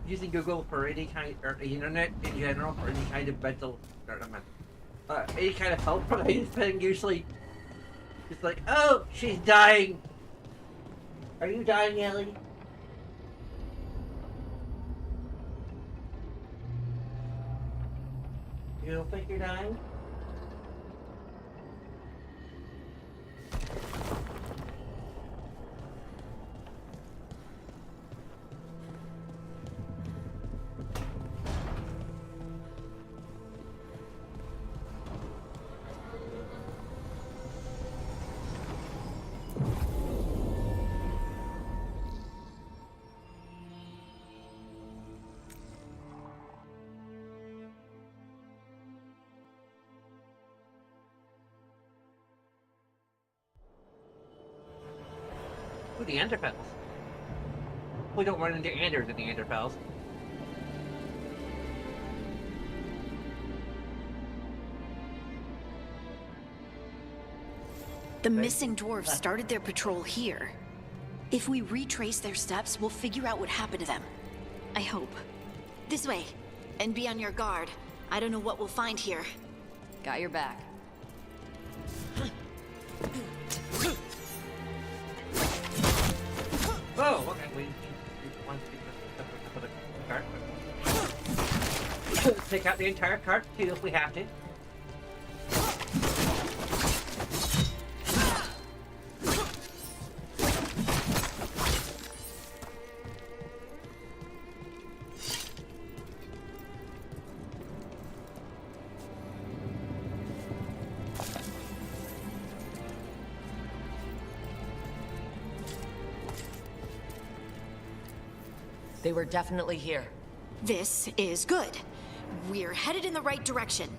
[SPEAKER 1] using Google for any kind, or the internet in general, for any kind of mental, or not any kind of help from anything. Usually, it's like, oh, she's dying. Are you dying, Ellie? You don't think you're dying? Ooh, the Neanderthals. We don't run into Anders in the Neanderthals.
[SPEAKER 11] The missing dwarves started their patrol here. If we retrace their steps, we'll figure out what happened to them. I hope. This way. And be on your guard. I don't know what we'll find here.
[SPEAKER 14] Got your back.
[SPEAKER 1] Whoa, okay, we want to cart. Take out the entire cart too if we have to.
[SPEAKER 4] They were definitely here.
[SPEAKER 11] This is good. We're headed in the right direction.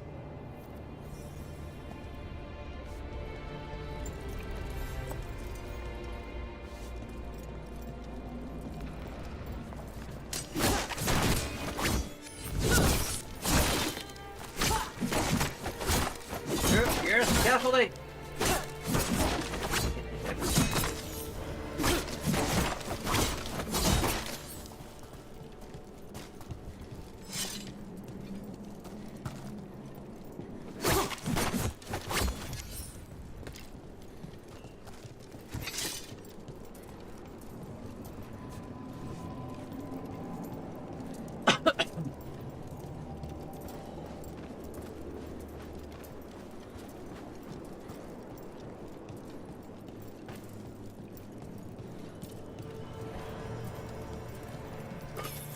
[SPEAKER 1] Yes, carefully.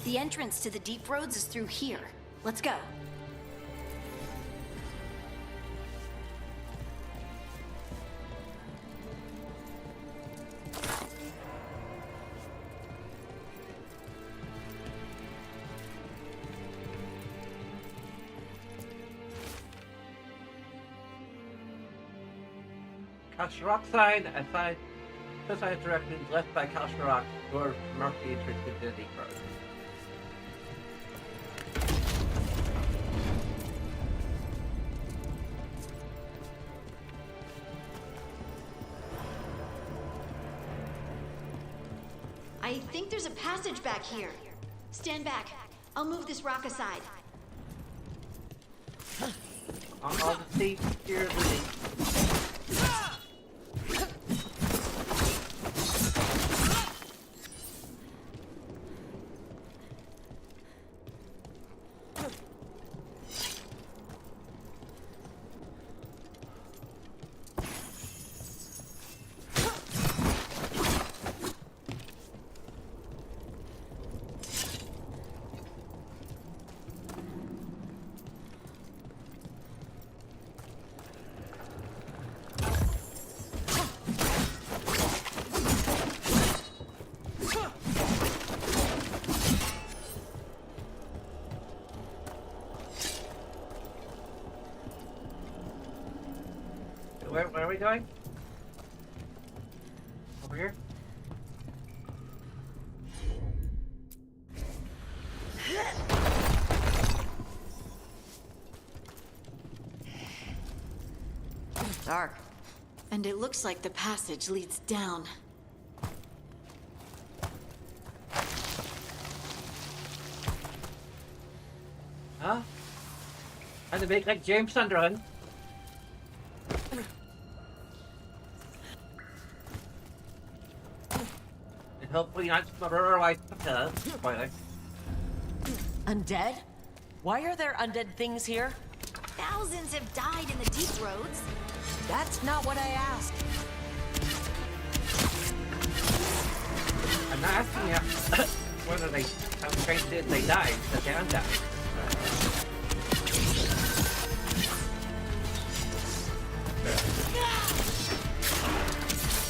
[SPEAKER 11] The entrance to the deep roads is through here. Let's go.
[SPEAKER 1] Rock sign, aside, precise directions left by Rock, or mark the entrance to the deep road.
[SPEAKER 11] I think there's a passage back here. Stand back. I'll move this rock aside.
[SPEAKER 1] On all the seats here, Lily. Where are we going? Over here?
[SPEAKER 11] Dark. And it looks like the passage leads down.
[SPEAKER 1] Huh? Had to make like James Sunderland. Hopefully not otherwise. Spoiler.
[SPEAKER 4] Undead? Why are there undead things here?
[SPEAKER 11] Thousands have died in the deep roads.
[SPEAKER 4] That's not what I asked.
[SPEAKER 1] I'm not asking you whether they how strange did they died, because they undied.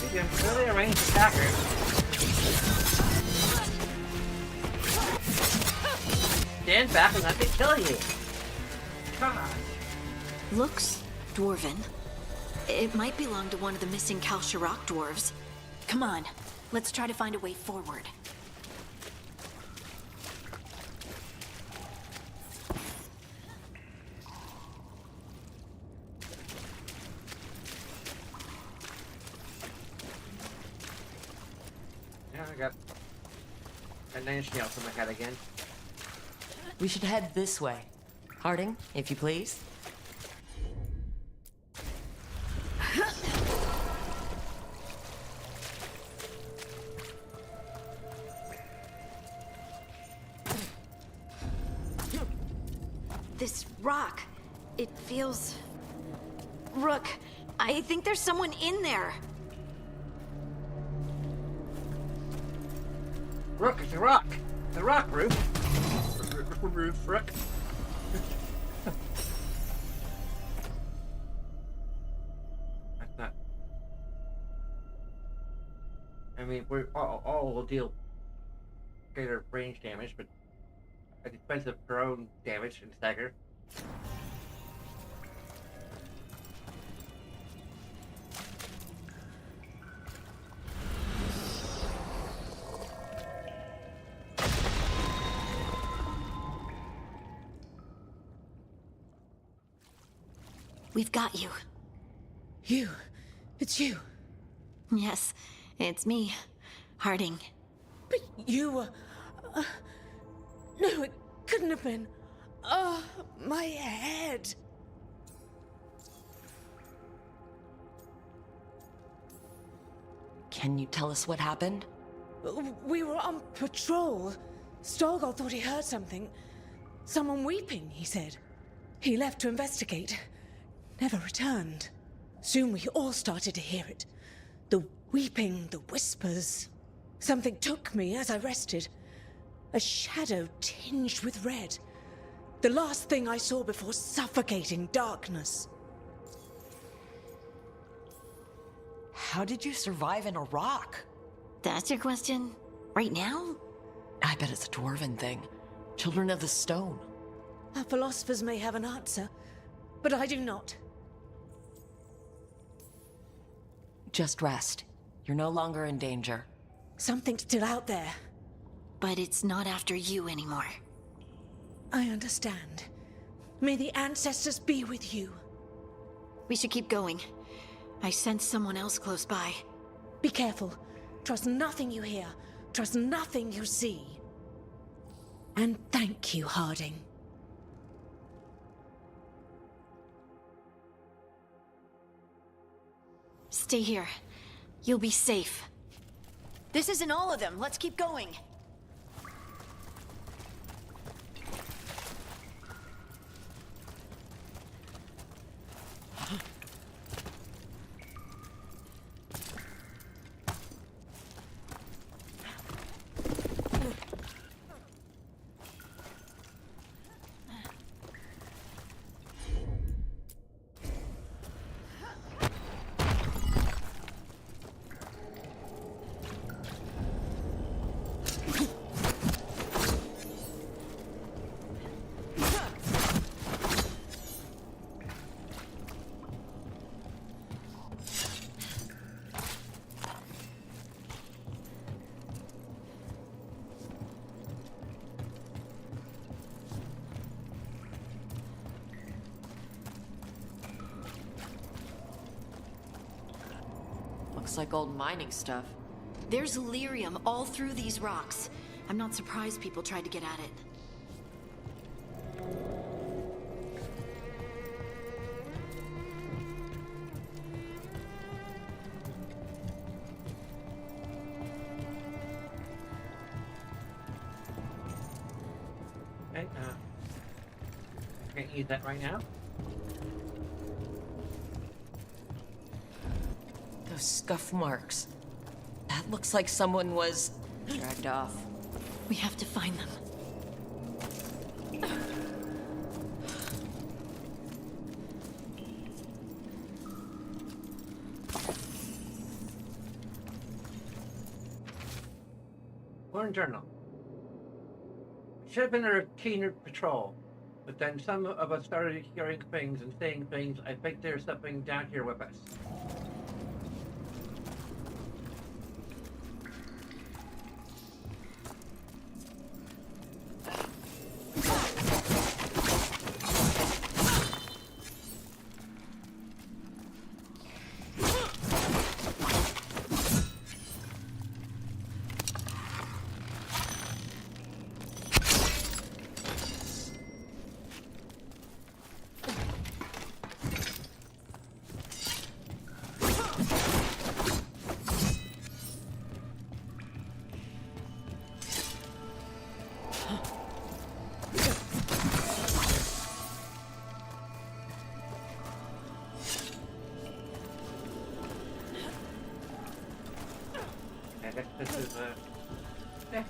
[SPEAKER 1] You can really arrange attackers. Stand back and let me kill you. God.
[SPEAKER 11] Looks dwarven. It might belong to one of the missing Kalsharok dwarves. Come on, let's try to find a way forward.
[SPEAKER 1] Yeah, I got a nine nail from my head again.
[SPEAKER 4] We should head this way. Harding, if you please.
[SPEAKER 11] This rock, it feels... Rook, I think there's someone in there.
[SPEAKER 1] Rook, it's a rock. The rock, Roof. Roof, Rook. That's not... I mean, we're all will deal greater range damage, but at the expense of our own damage and stagger.
[SPEAKER 11] We've got you.
[SPEAKER 9] You. It's you.
[SPEAKER 11] Yes, it's me, Harding.
[SPEAKER 9] But you were... no, it couldn't have been. Oh, my head.
[SPEAKER 4] Can you tell us what happened?
[SPEAKER 9] We were on patrol. Stalgard thought he heard something. Someone weeping, he said. He left to investigate. Never returned. Soon we all started to hear it. The weeping, the whispers. Something took me as I rested. A shadow tinged with red. The last thing I saw before suffocating darkness.
[SPEAKER 4] How did you survive in a rock?
[SPEAKER 11] That's your question? Right now?
[SPEAKER 4] I bet it's a dwarven thing. Children of the Stone.
[SPEAKER 9] Our philosophers may have an answer, but I do not.
[SPEAKER 4] Just rest. You're no longer in danger.
[SPEAKER 9] Something's still out there.
[SPEAKER 11] But it's not after you anymore.
[SPEAKER 9] I understand. May the ancestors be with you.
[SPEAKER 11] We should keep going. I sense someone else close by.
[SPEAKER 9] Be careful. Trust nothing you hear. Trust nothing you see. And thank you, Harding.
[SPEAKER 11] Stay here. You'll be safe. This isn't all of them. Let's keep going.
[SPEAKER 14] Looks like old mining stuff.
[SPEAKER 11] There's lyrium all through these rocks. I'm not surprised people tried to get at it.
[SPEAKER 1] Okay, can't use that right now.
[SPEAKER 4] Those scuff marks. That looks like someone was dragged off.
[SPEAKER 11] We have to find them.
[SPEAKER 1] Warren Journal. Should have been a routine patrol, but then some of us started hearing things and saying things. I think there's something down here with us. This is yeah.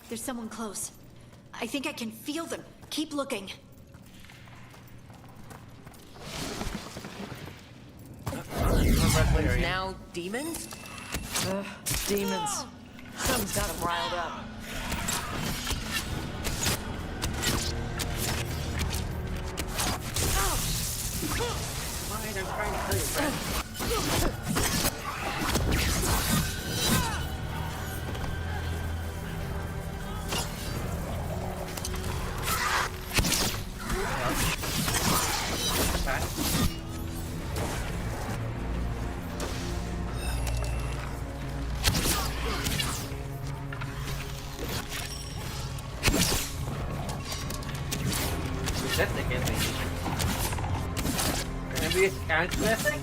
[SPEAKER 11] There's someone close. I think I can feel them. Keep looking.
[SPEAKER 4] Now demons? Demons. Something's got them riled up.
[SPEAKER 1] Fine, I'm trying to kill you, friend. That's again, can we cancel that thing?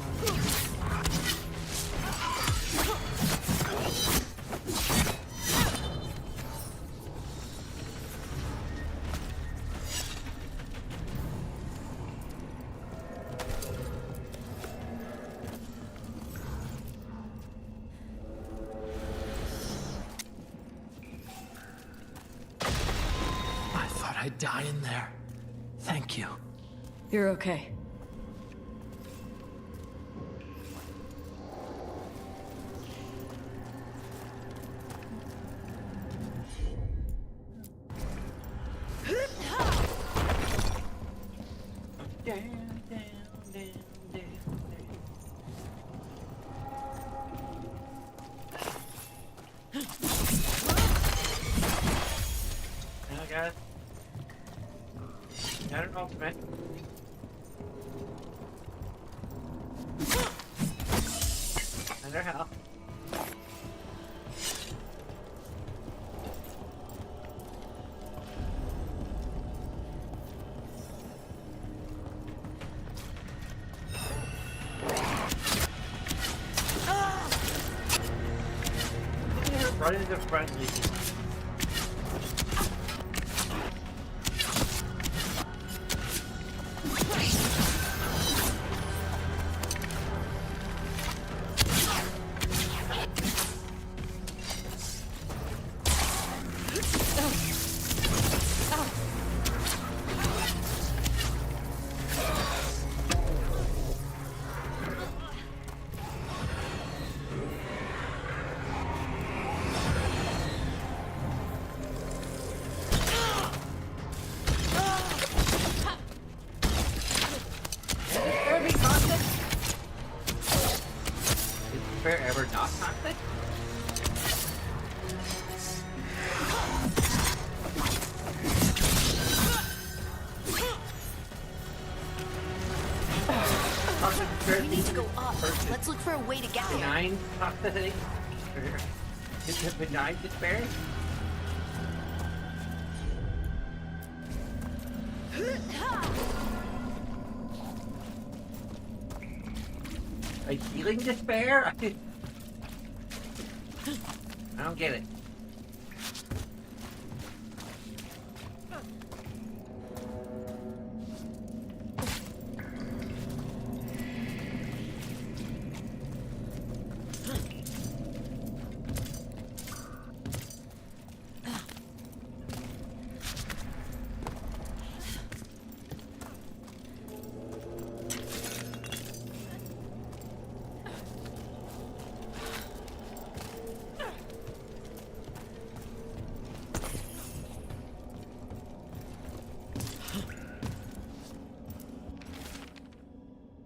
[SPEAKER 10] I thought I'd die in there. Thank you.
[SPEAKER 4] You're okay.
[SPEAKER 1] Guys. Got an ultimate. Another health. Right into friendly. versus
[SPEAKER 11] Let's look for a way to get there.
[SPEAKER 1] benign toxicity. Is it benign despair? Like healing despair? I don't get it.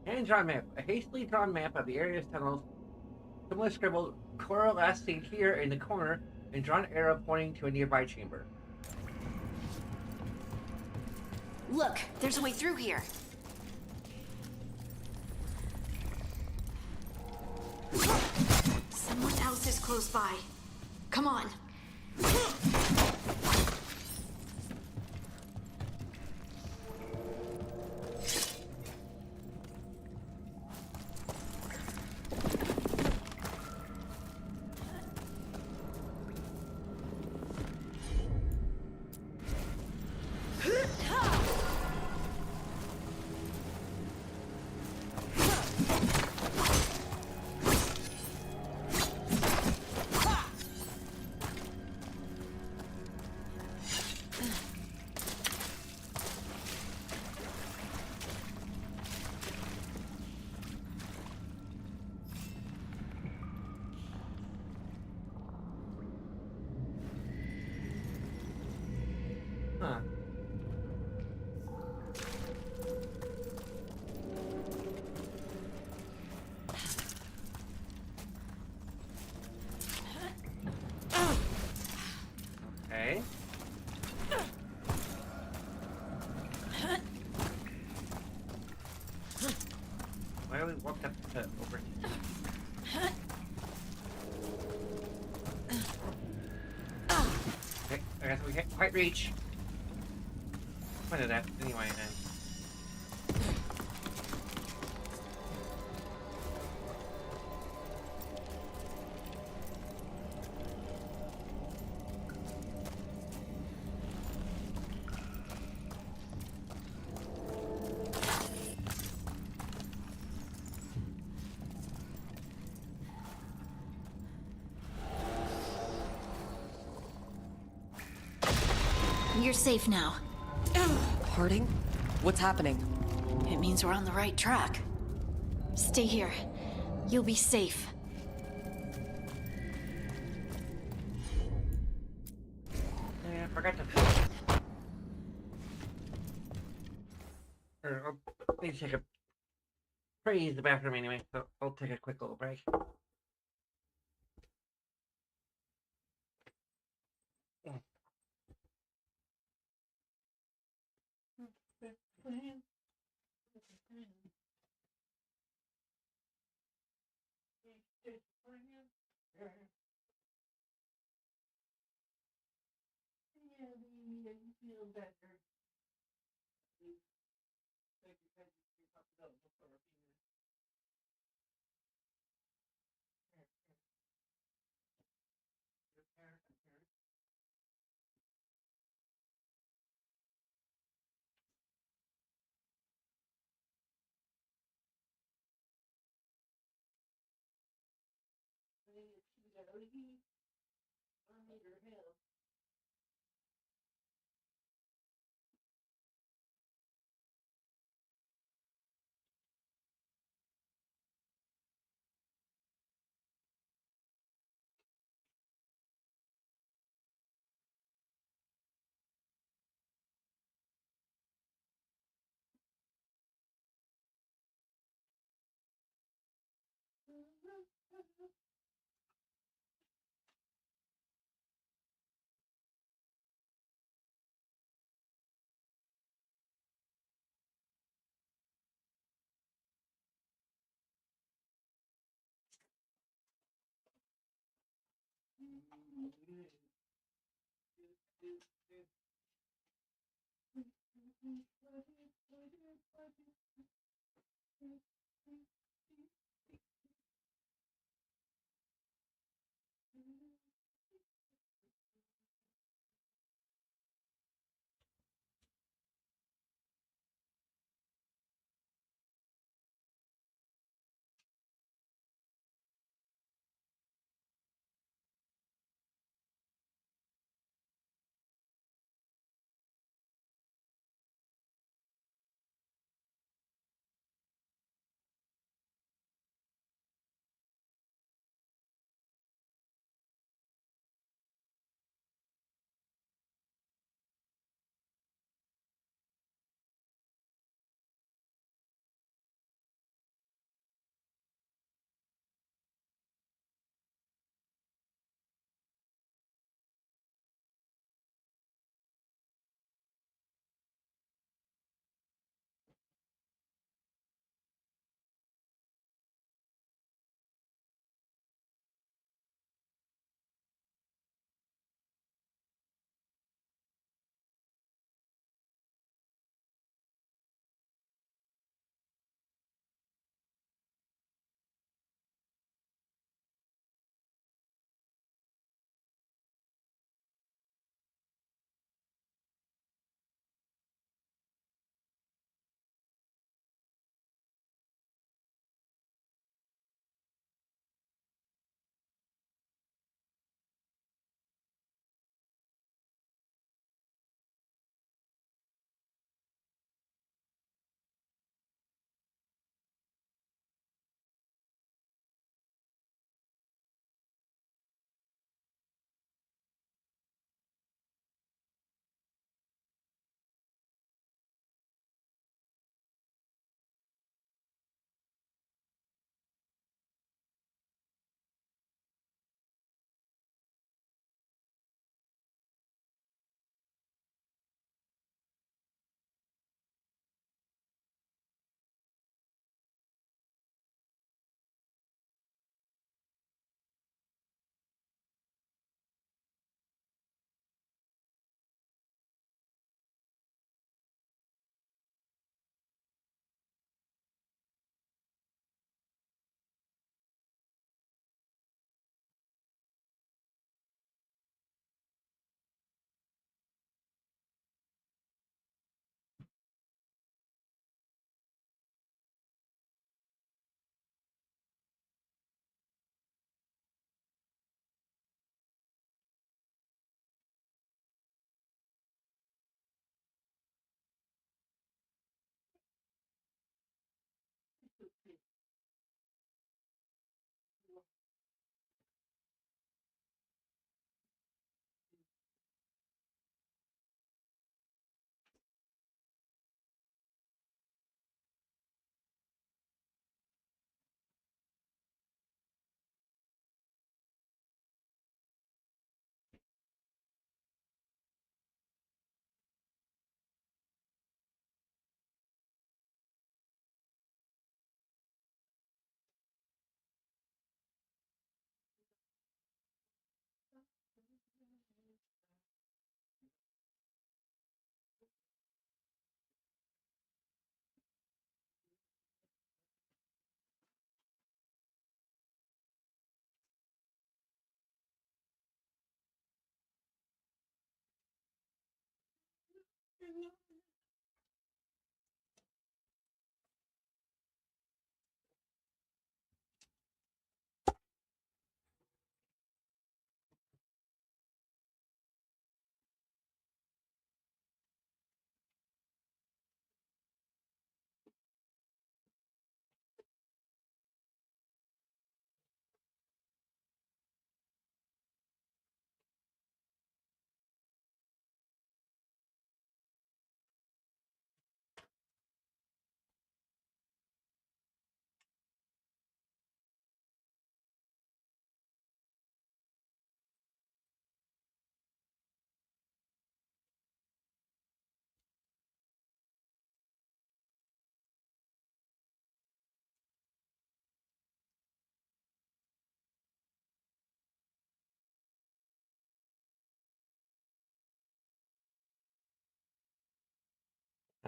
[SPEAKER 1] Hand-drawn map. A hastily drawn map of the area's tunnels. Someone scribbled Cora last seen here in the corner and drawn an arrow pointing to a nearby chamber.
[SPEAKER 11] Look, there's a way through here. Someone else is close by. Come on. Huh. Okay. Why do we walk up to over here? Okay, I guess we can't quite reach. What did that anyway then? You're safe now.
[SPEAKER 4] Harding? What's happening?
[SPEAKER 11] It means we're on the right track. Stay here. You'll be safe.
[SPEAKER 1] Yeah, I forgot to. I'll need to take a. Praise the bathroom anyway, so I'll take a quick little break.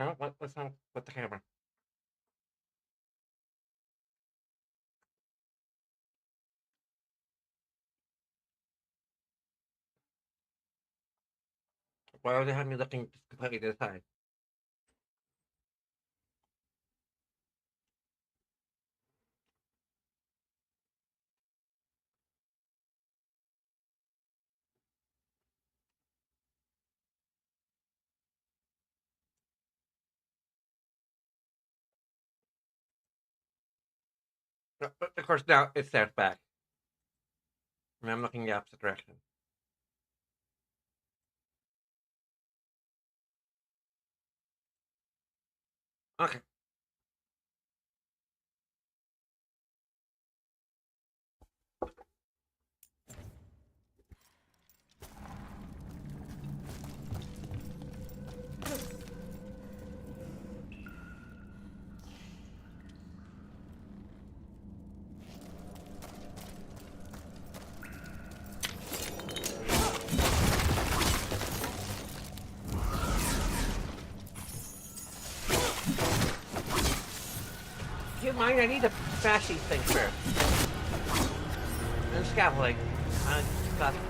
[SPEAKER 1] Oh, what's wrong with the camera? Why do they have me looking completely to the side? Of course, now it starts back. And I'm looking the opposite direction. Okay. Keep in mind, I need to smash these things first. And scaffolding. Scaffolding.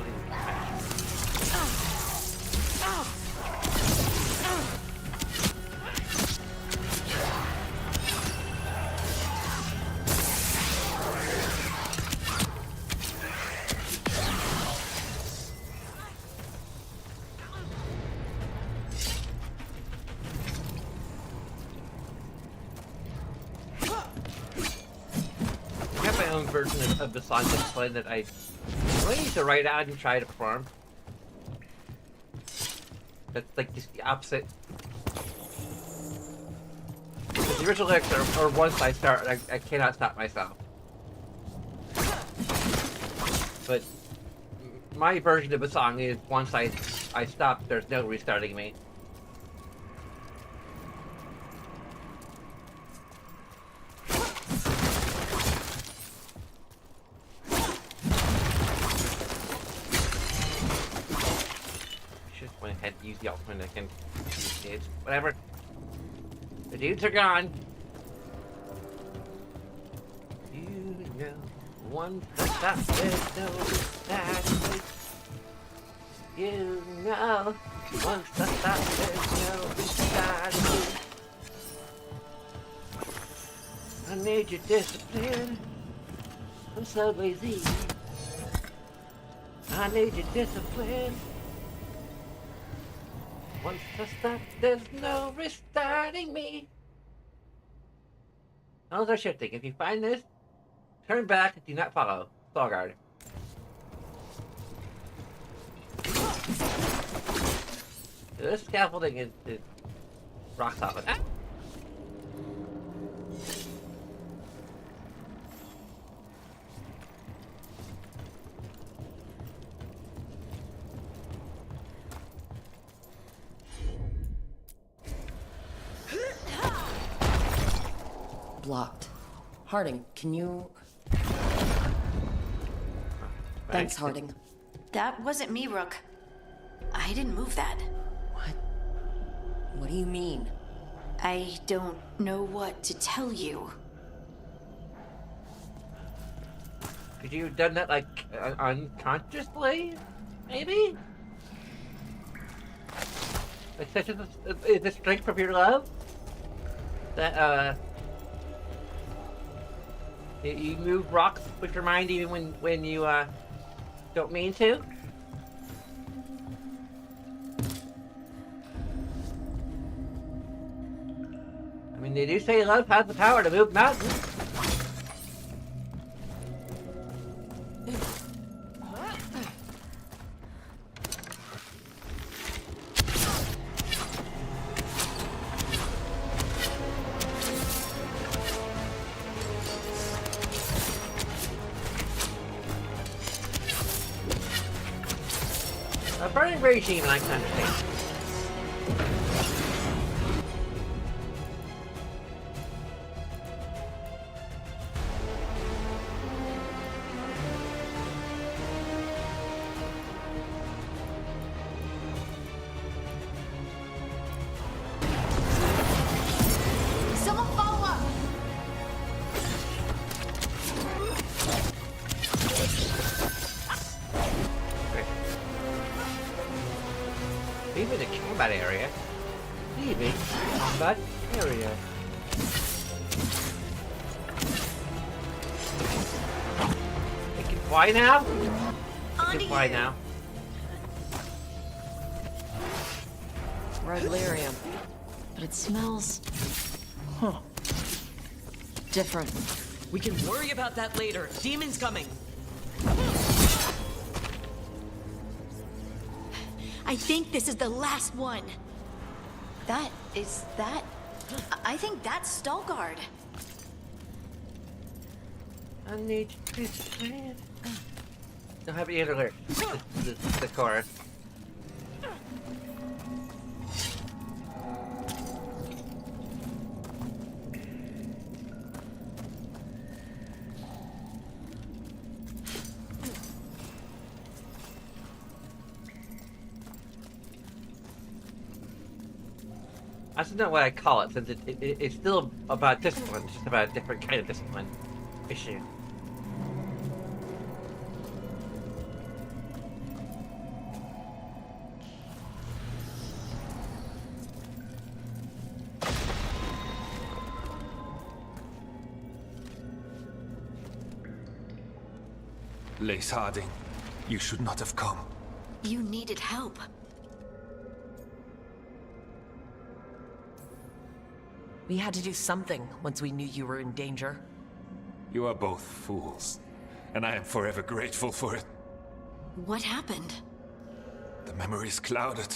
[SPEAKER 1] Version of the song that's playing that I really need to write out and try to perform. That's like just the opposite. The original lyrics are once I start, I cannot stop myself. But my version of a song is once I stop, there's no restarting me. Use the ultimate, I can use it. Whatever. The dudes are gone. You know, once the stop, there's no restarting. You know, once the stop, there's no restarting. I need your discipline. I'm so lazy. I need your discipline. Once I stop, there's no restarting me. Those are shifting. If you find this, turn back and do not follow. Veilguard. This scaffolding is rock solid. Ah!
[SPEAKER 4] Blocked. Harding, can you... Thanks, Harding.
[SPEAKER 11] That wasn't me, Rook. I didn't move that.
[SPEAKER 4] What do you mean?
[SPEAKER 11] I don't know what to tell you.
[SPEAKER 1] Could you have done that, like, unconsciously? Maybe? Like, such as is the strength of your love? That, you move rocks with your mind even when you, don't mean to? I mean, they do say love has the power to move mountains. A burning regime, I can understand. Leaving the combat area. Leaving combat area. It can fly now? It can fly now.
[SPEAKER 4] Red lyrium. But it smells... Huh. Different. We can worry about that later. Demon's coming.
[SPEAKER 11] I think this is the last one. That... I think that's Stalguard.
[SPEAKER 1] I need to stand. Don't have any alert. The car. I don't know what I call it, since it's still about discipline, it's just about a different kind of discipline issue.
[SPEAKER 6] Lace Harding, you should not have come.
[SPEAKER 11] You needed help.
[SPEAKER 4] We had to do something once we knew you were in danger.
[SPEAKER 6] You are both fools, and I am forever grateful for it.
[SPEAKER 11] What happened?
[SPEAKER 6] The memory is clouded.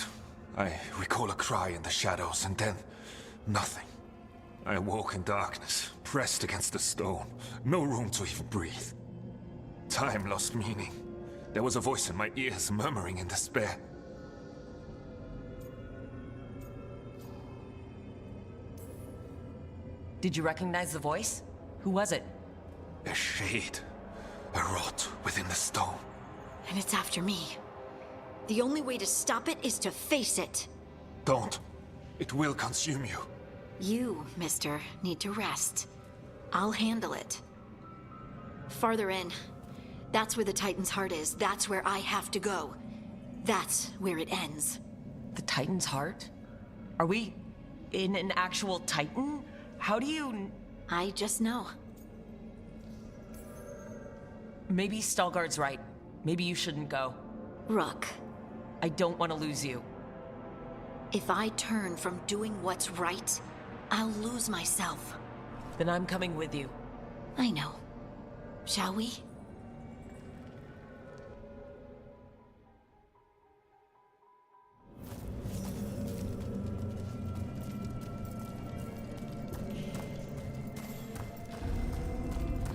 [SPEAKER 6] I recall a cry in the shadows, and then nothing. I awoke in darkness, pressed against the stone. No room to even breathe. Time lost meaning. There was a voice in my ears murmuring in despair.
[SPEAKER 4] Did you recognize the voice? Who was it?
[SPEAKER 6] A shade. A rot within the stone.
[SPEAKER 11] And it's after me. The only way to stop it is to face it.
[SPEAKER 6] Don't. It will consume you.
[SPEAKER 11] You, mister, need to rest. I'll handle it. Farther in. That's where the Titan's heart is. That's where I have to go. That's where it ends.
[SPEAKER 4] The Titan's heart? Are we in an actual Titan? How do you...
[SPEAKER 11] I just know.
[SPEAKER 4] Maybe Stalguard's right. Maybe you shouldn't go.
[SPEAKER 11] Rook.
[SPEAKER 4] I don't want to lose you.
[SPEAKER 11] If I turn from doing what's right, I'll lose myself.
[SPEAKER 4] Then I'm coming with you.
[SPEAKER 11] I know. Shall we?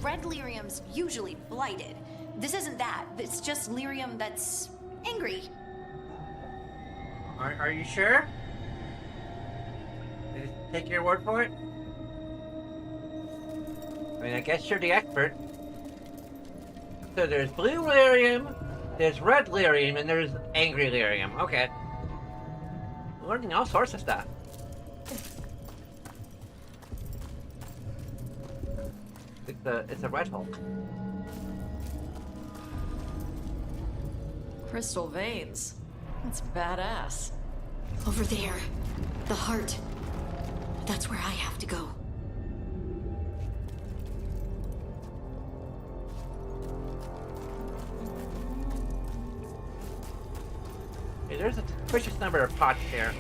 [SPEAKER 11] Red lyrium's usually blighted. This isn't that. It's just lyrium that's angry.
[SPEAKER 1] Are you sure? Just take your word for it? I mean, I guess you're the expert. So there's blue lyrium, there's red lyrium, and there's angry lyrium. Okay. Learning all sorts of stuff. It's a red Hulk.
[SPEAKER 14] Crystal veins. That's badass.
[SPEAKER 11] Over there. The heart. That's where I have to go.
[SPEAKER 1] Hey, there's a precious number of pots here.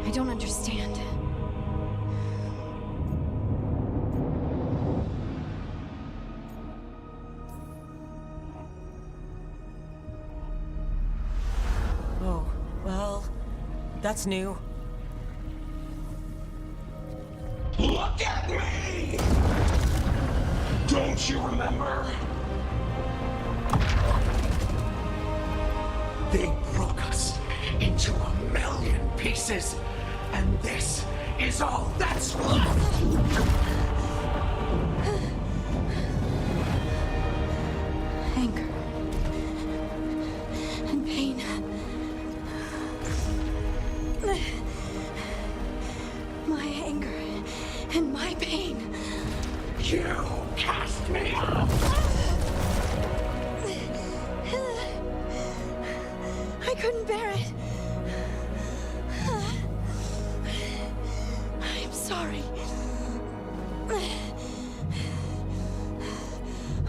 [SPEAKER 11] I don't understand.
[SPEAKER 4] Oh, well, that's new.
[SPEAKER 21] Look at me! Don't you remember?
[SPEAKER 13] They broke us into 1,000,000 pieces, and this is all that's left!
[SPEAKER 11] Anger. And pain. My anger and my pain.
[SPEAKER 13] You cast me out!
[SPEAKER 11] I couldn't bear it. I'm sorry.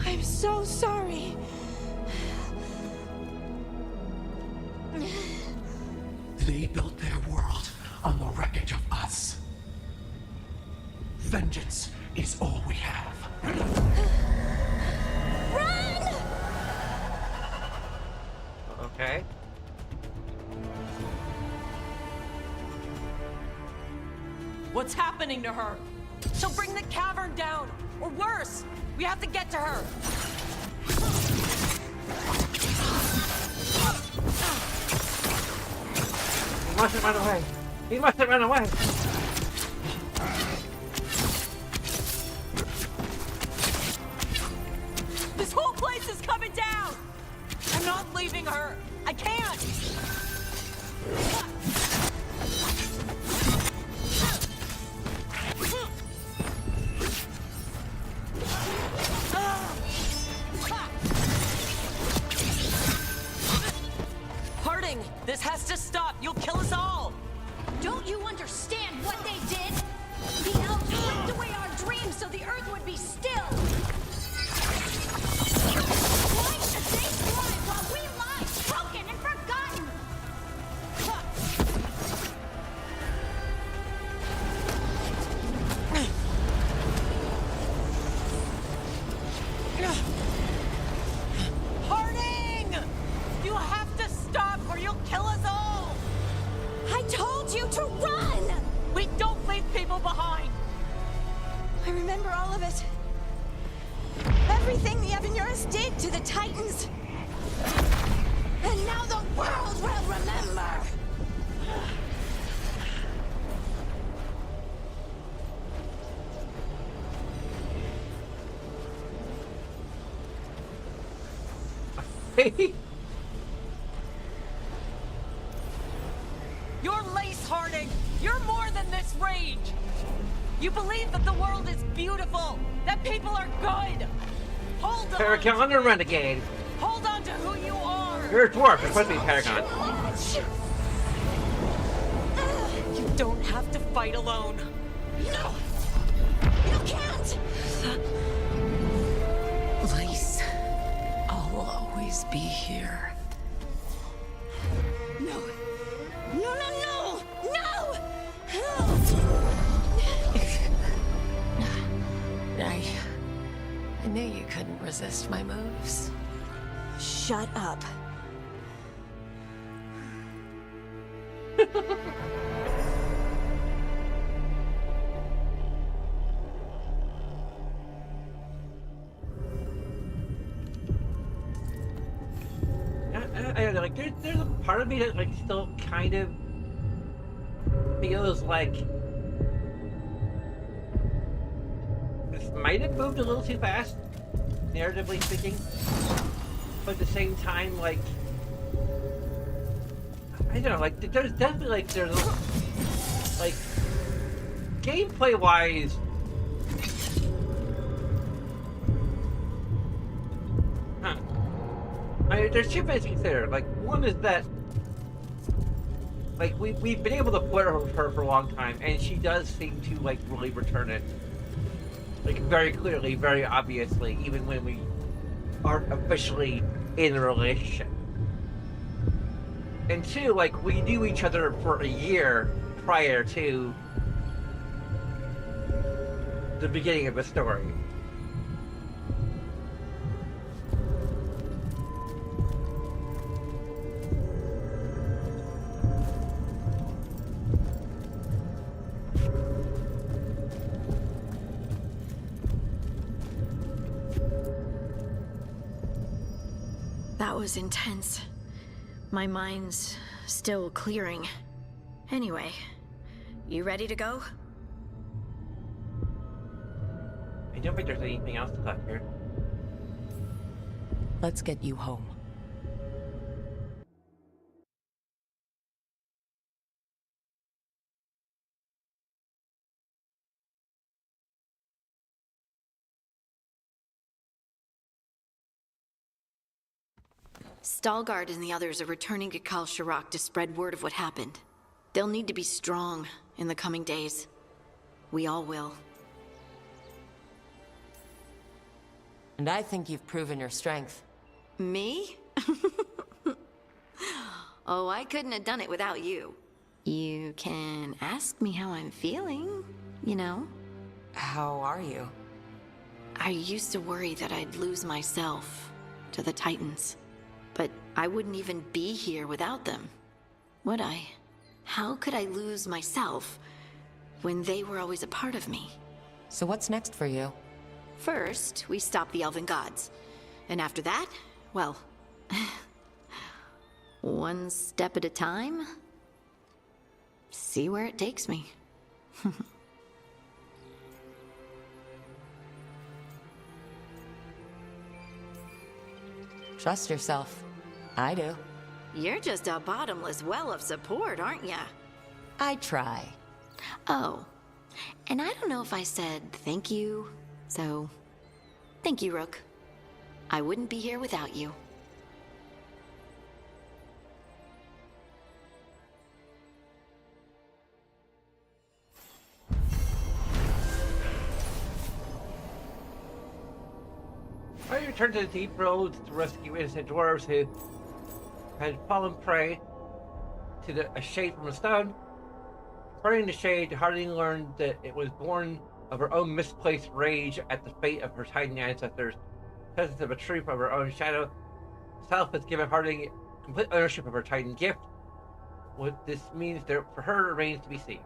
[SPEAKER 11] I'm so sorry.
[SPEAKER 13] They built their world on the wreckage of us. Vengeance is all we have.
[SPEAKER 11] Run!
[SPEAKER 1] Okay.
[SPEAKER 4] What's happening to her? She'll bring the cavern down, or worse. We have to get to her.
[SPEAKER 1] He mustn't run away. He mustn't run away.
[SPEAKER 4] This whole place is coming down! I'm not leaving her! I can't! Harding, this has to stop! You'll kill us all!
[SPEAKER 11] Don't you understand what they did? The elves ripped away our dreams so the earth would be still. Why should they thrive while we lie, broken and forgotten?
[SPEAKER 4] Harding! You have to stop or you'll kill us all!
[SPEAKER 11] I told you to run!
[SPEAKER 4] We don't leave people behind!
[SPEAKER 11] I remember all of it. Everything the Evanurus did to the Titans. And now the world will remember!
[SPEAKER 4] You're lace, Harding! You're more than this rage! You believe that the world is beautiful, that people are good! Hold on!
[SPEAKER 1] Paragon or Renegade?
[SPEAKER 4] Hold on to who you are!
[SPEAKER 1] You're a dwarf. You're supposed to be Paragon.
[SPEAKER 4] You don't have to fight alone.
[SPEAKER 11] No! You can't!
[SPEAKER 19] Lace, I'll always be here.
[SPEAKER 11] No! No, no, no! No!
[SPEAKER 19] I knew you couldn't resist my moves.
[SPEAKER 11] Shut up.
[SPEAKER 1] I don't know, like there's a part of me that like still kind of feels like this might have moved a little too fast, narratively speaking. But at the same time, like I don't know, like there's definitely like like gameplay wise. There's two things to consider. Like, one is that, like, we've been able to flirt with her for a long time, and she does seem to, like, really return it. Like, very clearly, very obviously, even when we aren't officially in a relationship. And two, like, we knew each other for a year prior to the beginning of the story.
[SPEAKER 11] That was intense. My mind's still clearing. Anyway, you ready to go?
[SPEAKER 1] I don't think there's anything else to talk here.
[SPEAKER 4] Let's get you home.
[SPEAKER 11] Stalgard and the others are returning to Kal Shirak to spread word of what happened. They'll need to be strong in the coming days. We all will.
[SPEAKER 4] And I think you've proven your strength.
[SPEAKER 11] Me? Oh, I couldn't have done it without you. You can ask me how I'm feeling, you know?
[SPEAKER 4] How are you?
[SPEAKER 11] I used to worry that I'd lose myself to the Titans. But I wouldn't even be here without them, would I? How could I lose myself when they were always a part of me?
[SPEAKER 4] So what's next for you?
[SPEAKER 11] First, we stop the Elven Gods. And after that, well, one step at a time. See where it takes me.
[SPEAKER 4] Trust yourself. I do.
[SPEAKER 11] You're just a bottomless well of support, aren't ya?
[SPEAKER 4] I try.
[SPEAKER 11] Oh, and I don't know if I said thank you, so thank you, Rook. I wouldn't be here without you.
[SPEAKER 1] I returned to the deep roads to rescue innocent dwarves who had fallen prey to a shade from a stone. According to Shade, Harding learned that it was born of her own misplaced rage at the fate of her Titan ancestors, presence of a troop of her own shadow. Self has given Harding complete ownership of her Titan gift. What this means for her remains to be seen.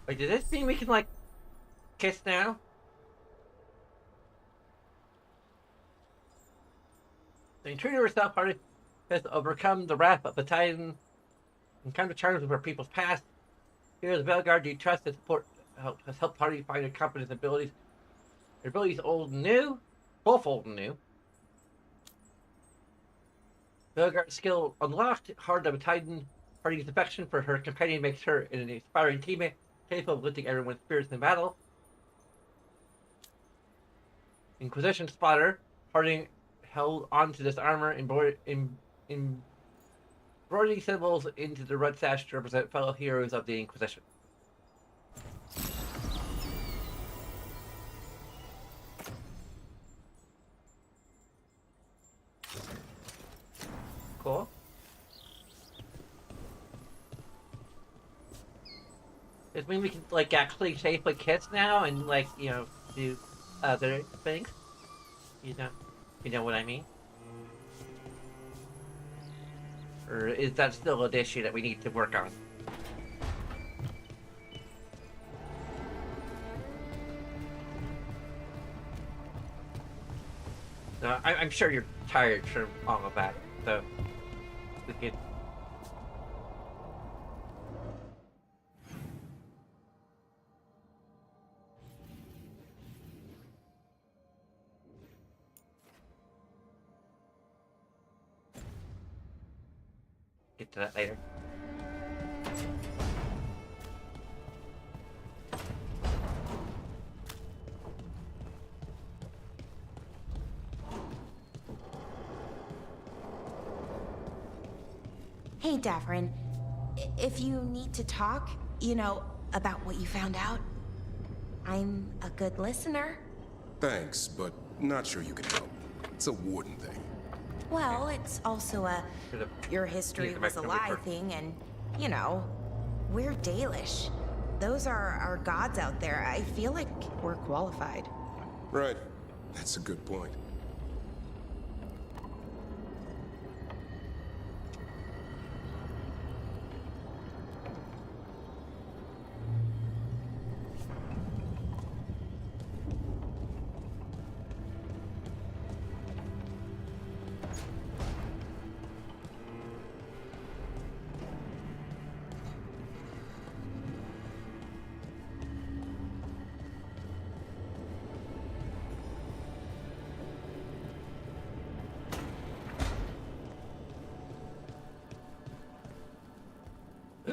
[SPEAKER 1] Wait, does this mean we can, like, kiss now? And true to herself, Harding has overcome the wrath of the Titan and come to terms with her people's past. Here, the Veilguard you trust has helped Harding find her competence and abilities. Her abilities old and new, both old and new. Veilguard skill unlocked, Heart of a Titan. Harding's affection for her companion makes her an inspiring teammate, capable of lifting everyone's spirits in battle. Inquisition spotter, Harding held onto this armor, embroidering symbols into the red sash to represent fellow heroes of the Inquisition. Cool. Does this mean we can, like, actually safely kiss now and, like, you know, do other things? You know what I mean? Or is that still an issue that we need to work on? I'm sure you're tired from all of that, so we could... get to that later.
[SPEAKER 21] Hey, Davrin. If you need to talk, you know, about what you found out, I'm a good listener.
[SPEAKER 2] Thanks, but not sure you can help. It's a warden thing.
[SPEAKER 21] Well, it's also your history was a lie thing, and, you know, we're Dalish. Those are our gods out there. I feel like we're qualified.
[SPEAKER 2] Right. That's a good point.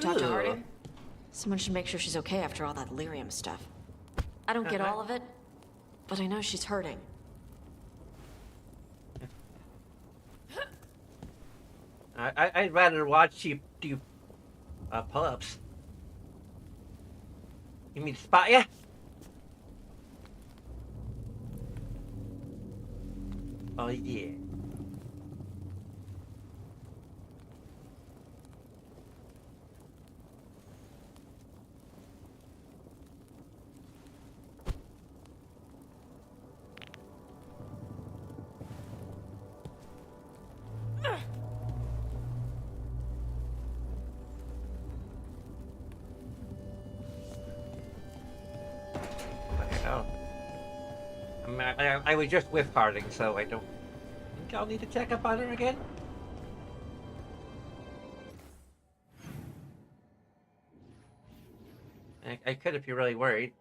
[SPEAKER 14] talk to
[SPEAKER 1] Ooh.
[SPEAKER 14] Harding? Someone should make sure she's okay after all that lyrium stuff. I don't get all of it, but I know she's hurting.
[SPEAKER 1] I'd rather watch you do pull-ups. You mean to spot ya? Oh yeah. I was just with Harding, so I don't think I'll need to check up on her again. I could if you're really worried.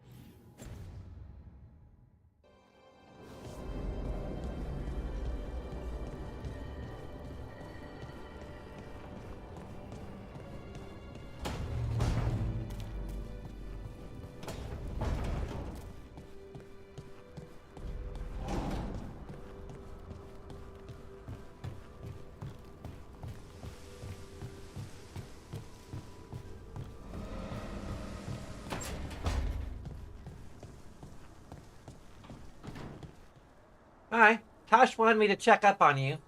[SPEAKER 1] Hi, Tosh wanted me to check up on you.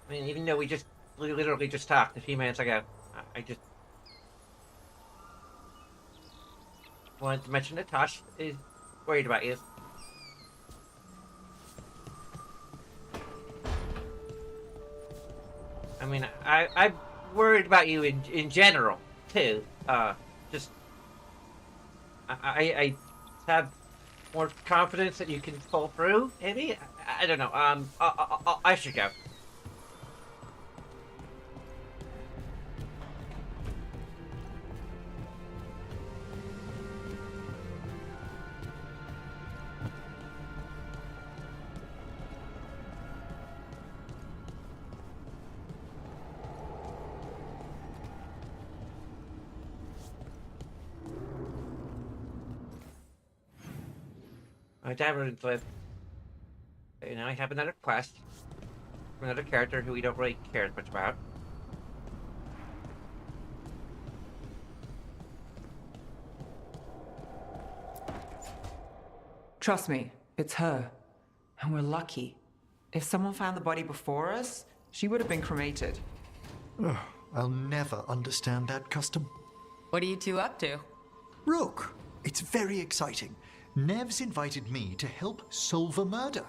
[SPEAKER 1] I mean, even though we literally just talked a few minutes ago, I just wanted to mention that Tosh is worried about you. I mean, I'm worried about you in general too. Just I have more confidence that you can pull through, maybe? I don't know. I should go. My dad wouldn't live. You know, I have another quest from another character who we don't really care as much about.
[SPEAKER 20] Trust me, it's her. And we're lucky. If someone found the body before us, she would have been cremated.
[SPEAKER 18] Ugh, I'll never understand that custom.
[SPEAKER 4] What are you two up to?
[SPEAKER 18] Rook, it's very exciting. Nev's invited me to help solve a murder.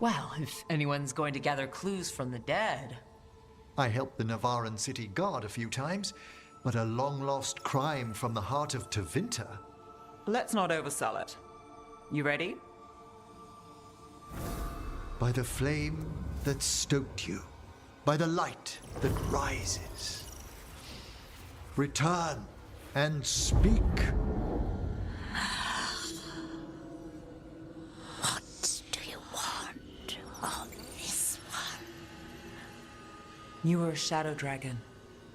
[SPEAKER 4] Well, if anyone's going to gather clues from the dead.
[SPEAKER 18] I helped the Navaran city guard a few times, but a long-lost crime from the heart of Tevinter.
[SPEAKER 20] Let's not oversell it. You ready?
[SPEAKER 18] By the flame that stoked you, by the light that rises. Return and speak.
[SPEAKER 11] What do you want of this one?
[SPEAKER 20] You were a shadow dragon.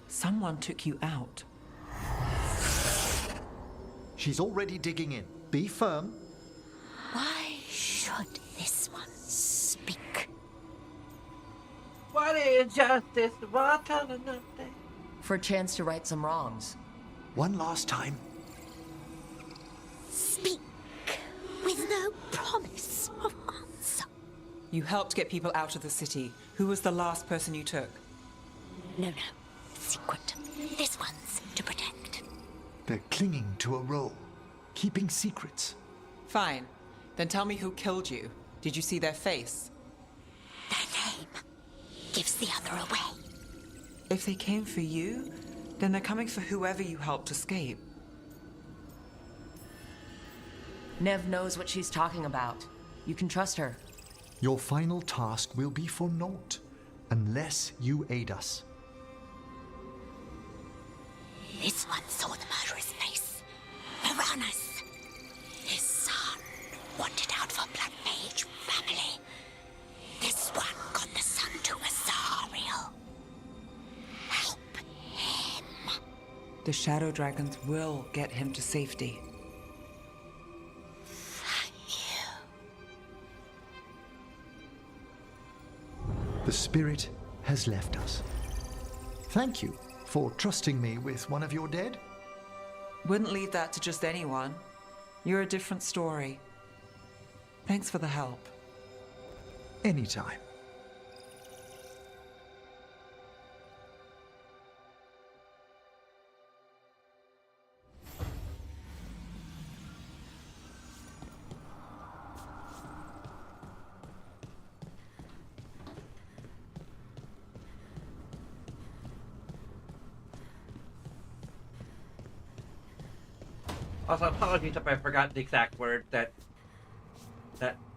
[SPEAKER 20] Someone took you out.
[SPEAKER 18] She's already digging in. Be firm.
[SPEAKER 11] Why should this one speak?
[SPEAKER 1] What is justice? What on nothing?
[SPEAKER 4] For a chance to right some wrongs.
[SPEAKER 18] One last time.
[SPEAKER 11] Speak with no promise of answer.
[SPEAKER 20] You helped get people out of the city. Who was the last person you took?
[SPEAKER 11] No. Secret. This one's to protect.
[SPEAKER 18] They're clinging to a role, keeping secrets.
[SPEAKER 20] Fine. Then tell me who killed you. Did you see their face?
[SPEAKER 11] Their name gives the other away.
[SPEAKER 20] If they came for you, then they're coming for whoever you helped escape.
[SPEAKER 4] Nev knows what she's talking about. You can trust her.
[SPEAKER 18] Your final task will be for naught, unless you aid us.
[SPEAKER 11] This one saw the murderer's face. Piranhas. His son wanted out for Blood Mage family. This one got the son to Azar.
[SPEAKER 20] The Shadow Dragons will get him to safety.
[SPEAKER 18] The spirit has left us. Thank you for trusting me with one of your dead.
[SPEAKER 20] Wouldn't leave that to just anyone. You're a different story. Thanks for the help.
[SPEAKER 18] Anytime.
[SPEAKER 1] Also, apologies if I forgot the exact word the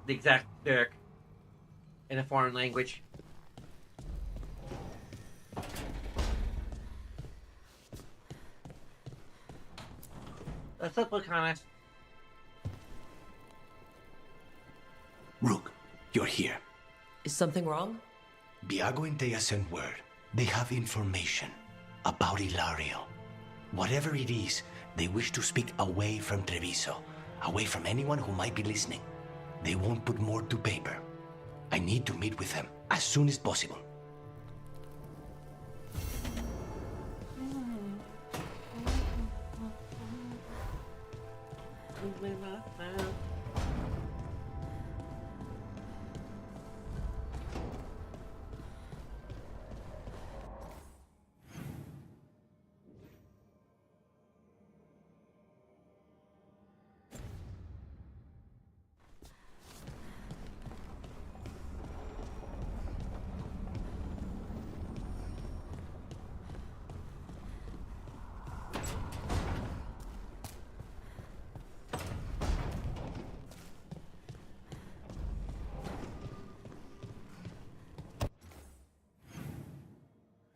[SPEAKER 1] exact lyric in a foreign language. Let's look honest.
[SPEAKER 17] Rook, you're here.
[SPEAKER 4] Is something wrong?
[SPEAKER 17] Biago and Thea sent word. They have information about Ilario. Whatever it is, they wish to speak away from Treviso, away from anyone who might be listening. They won't put more to paper. I need to meet with them as soon as possible.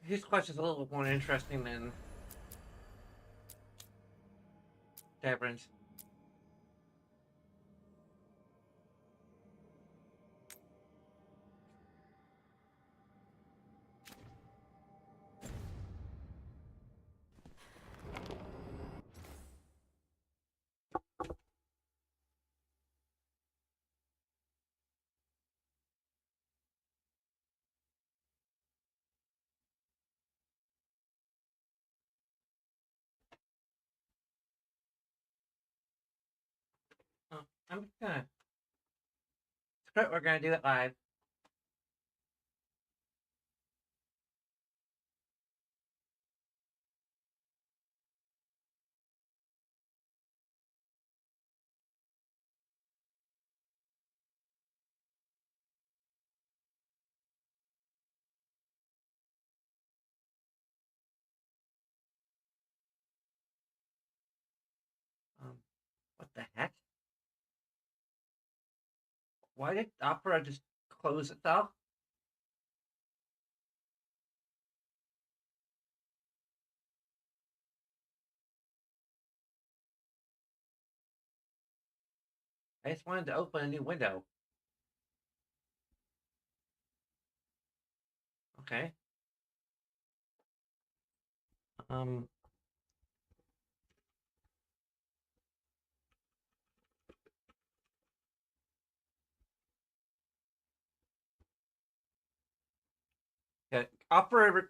[SPEAKER 1] His quest is a little more interesting than Davrin's. I'm just gonna script. We're gonna do it live. What the heck? Why did Opera just close itself? I just wanted to open a new window. Okay. Yeah, Opera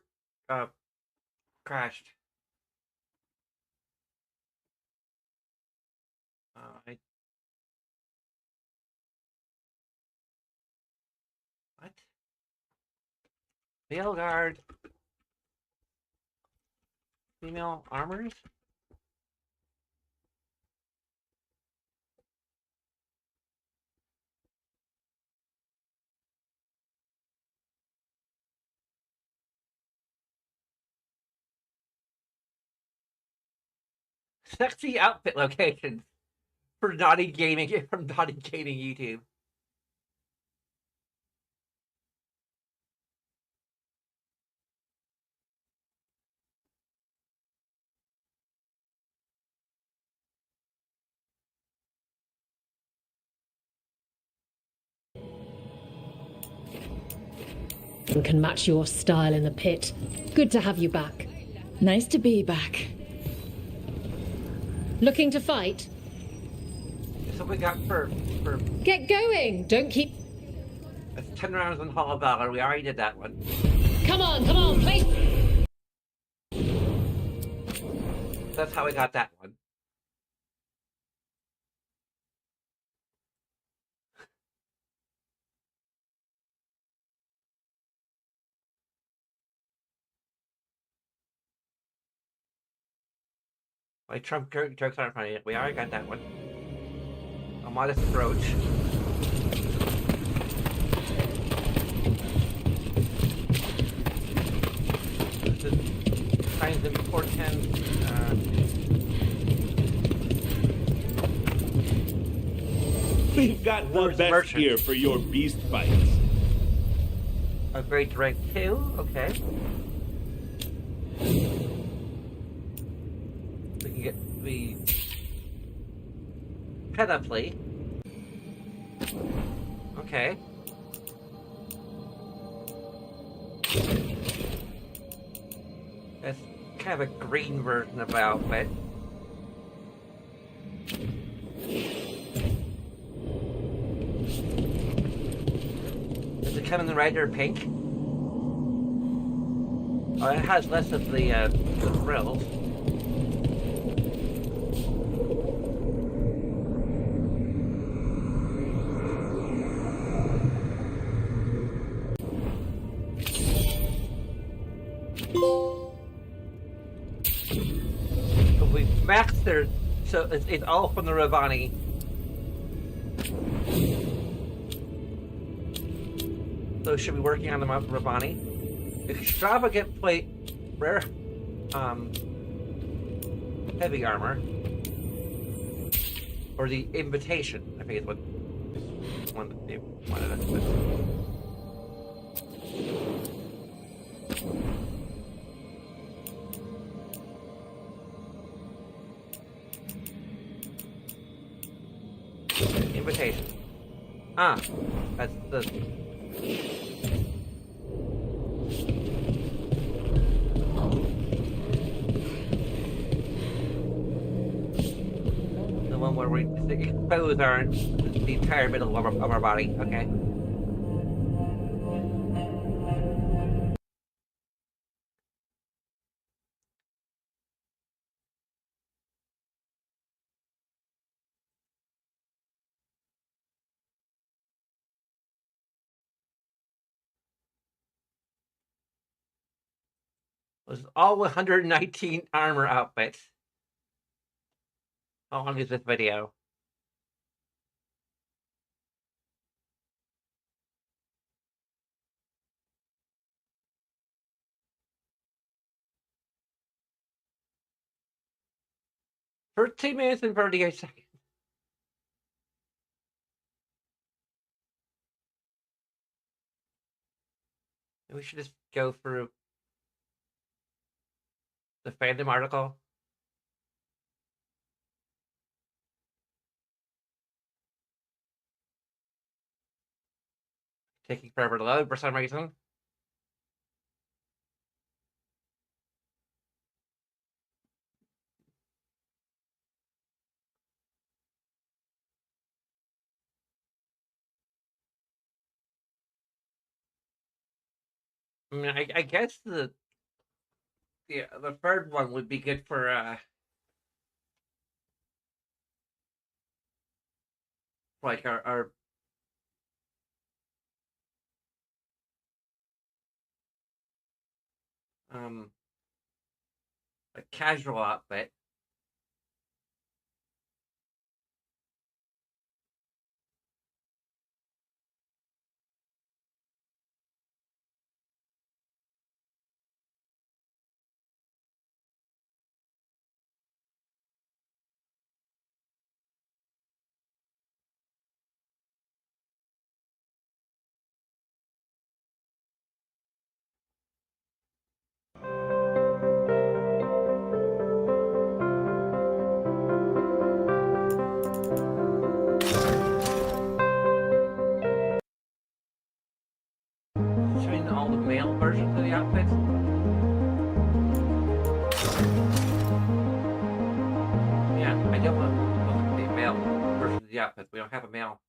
[SPEAKER 1] crashed. I what? Veilguard. Female armors? Sexy outfit locations for naughty gaming from naughty gaming YouTube.
[SPEAKER 5] Can match your style in the pit. Good to have you back.
[SPEAKER 22] Nice to be back.
[SPEAKER 5] Looking to fight?
[SPEAKER 1] So we got for
[SPEAKER 5] Get going! Don't keep...
[SPEAKER 1] That's 10 rounds on Hall of Valor. We already did that one.
[SPEAKER 5] Come on, play!
[SPEAKER 1] That's how we got that one. Like Trump jokes aren't funny. We already got that one. A modest approach. This is signs of importance.
[SPEAKER 22] We've got the best
[SPEAKER 1] merchant.
[SPEAKER 22] here for your beast fights.
[SPEAKER 1] A great rank 2, okay. We can get the panoply. Okay. That's kind of a green version of the outfit. Does it come in the red or pink? Oh, it has less of the frills. But we've maxed their, so it's all from the Ravani. So should be working on the Ravani. Extravagant plate, rare, heavy armor, or the invitation. I think it's what one of them. Invitation. Ah, that's the. The one where we expose the entire middle of our body. Okay. This is all 119 armor outfits. How long is this video? For 2 minutes and 38 seconds. We should just go through the fandom article. Taking forever to load for some reason. I mean, I guess the third one would be good for like our a casual outfit. Showing all the male versions of the outfits. Yeah, I don't want the male version of the outfit. We don't have a male.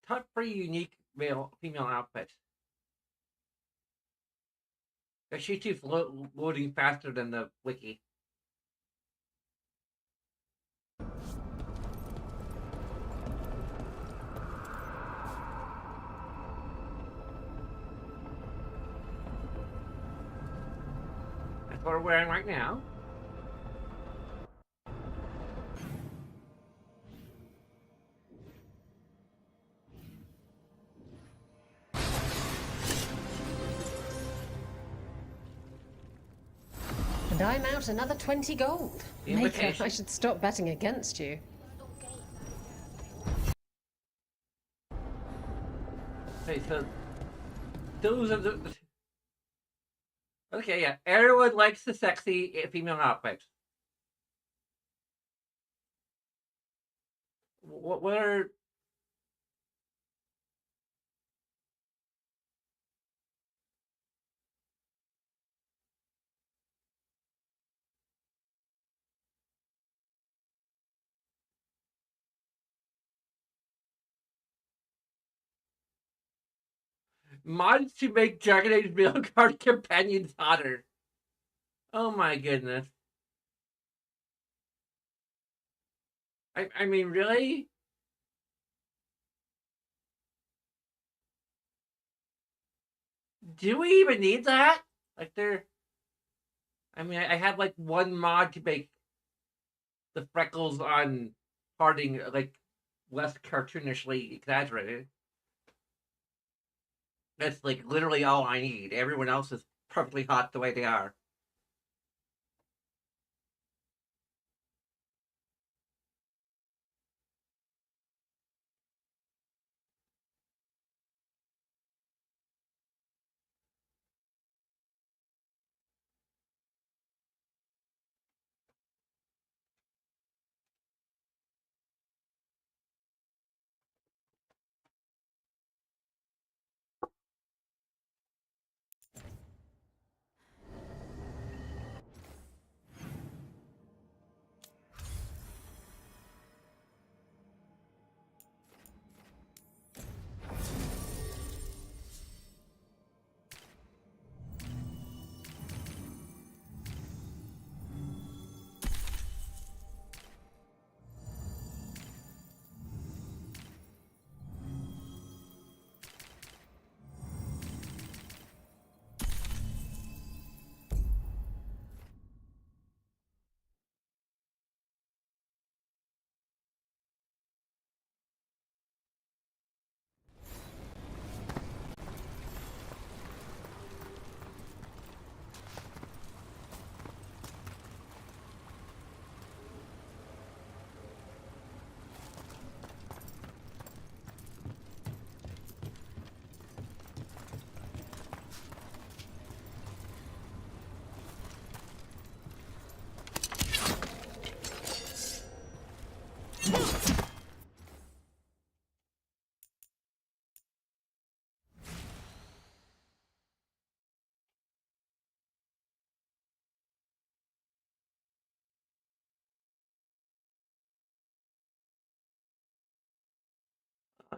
[SPEAKER 1] Top 3 unique female outfits. She keeps loading faster than the wiki. That's what we're wearing right now.
[SPEAKER 5] And I'm out another 20 gold. Maker, I should stop betting against you.
[SPEAKER 1] Okay, so those are the... Okay, yeah. Everyone likes the sexy female outfits. What are... mods to make Dragon Age Veilguard companions hotter. Oh my goodness. I mean, really? Do we even need that? Like, I mean, I have like one mod to make the freckles on Harding like less cartoonishly exaggerated. That's like literally all I need. Everyone else is perfectly hot the way they are.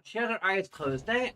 [SPEAKER 1] She had her eyes closed. Dang it.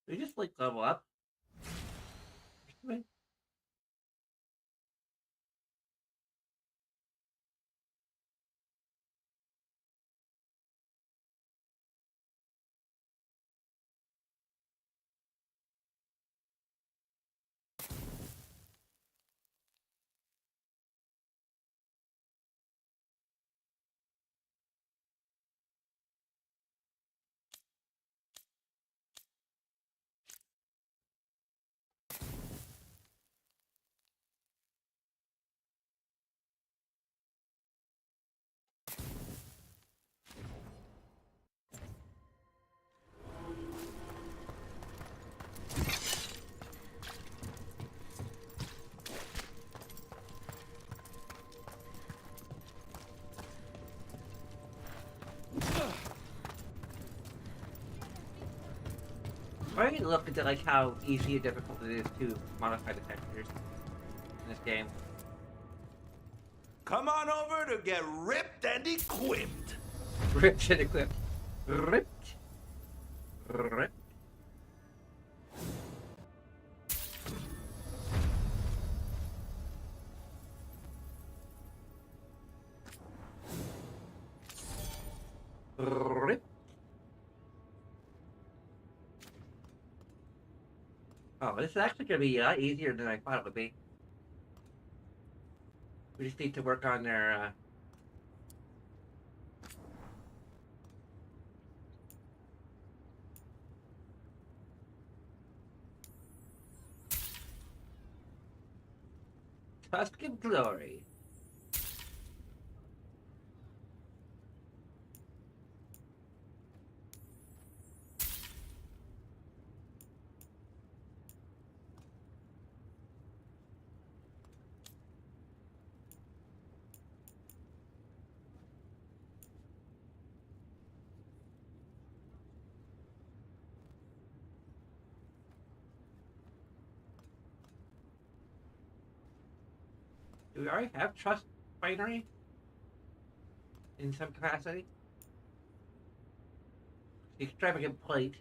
[SPEAKER 1] We just like level up. I need to look into like how easy or difficult it is to modify the textures in this game.
[SPEAKER 13] Come on over to get ripped and equipped.
[SPEAKER 1] Ripped and equipped. Ripped. Ripped. Ripped. Oh, this is actually going to be a lot easier than I thought it would be. We just need to work on their, Tusk of Glory. Do we already have Trust Binary? In some capacity? Extravagant plate.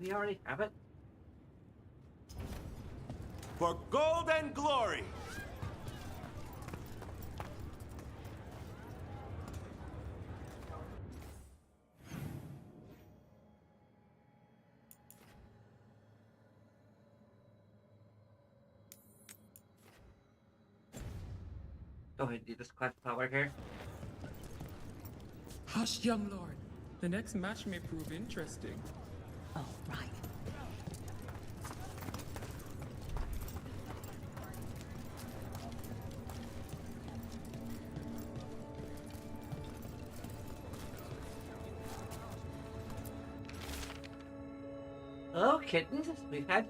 [SPEAKER 1] We already have it?
[SPEAKER 13] For gold and glory.
[SPEAKER 1] Go ahead and do this class power here.
[SPEAKER 3] Hush, young lord. The next match may prove interesting.
[SPEAKER 4] Oh, right.
[SPEAKER 1] Hello, kittens. We've had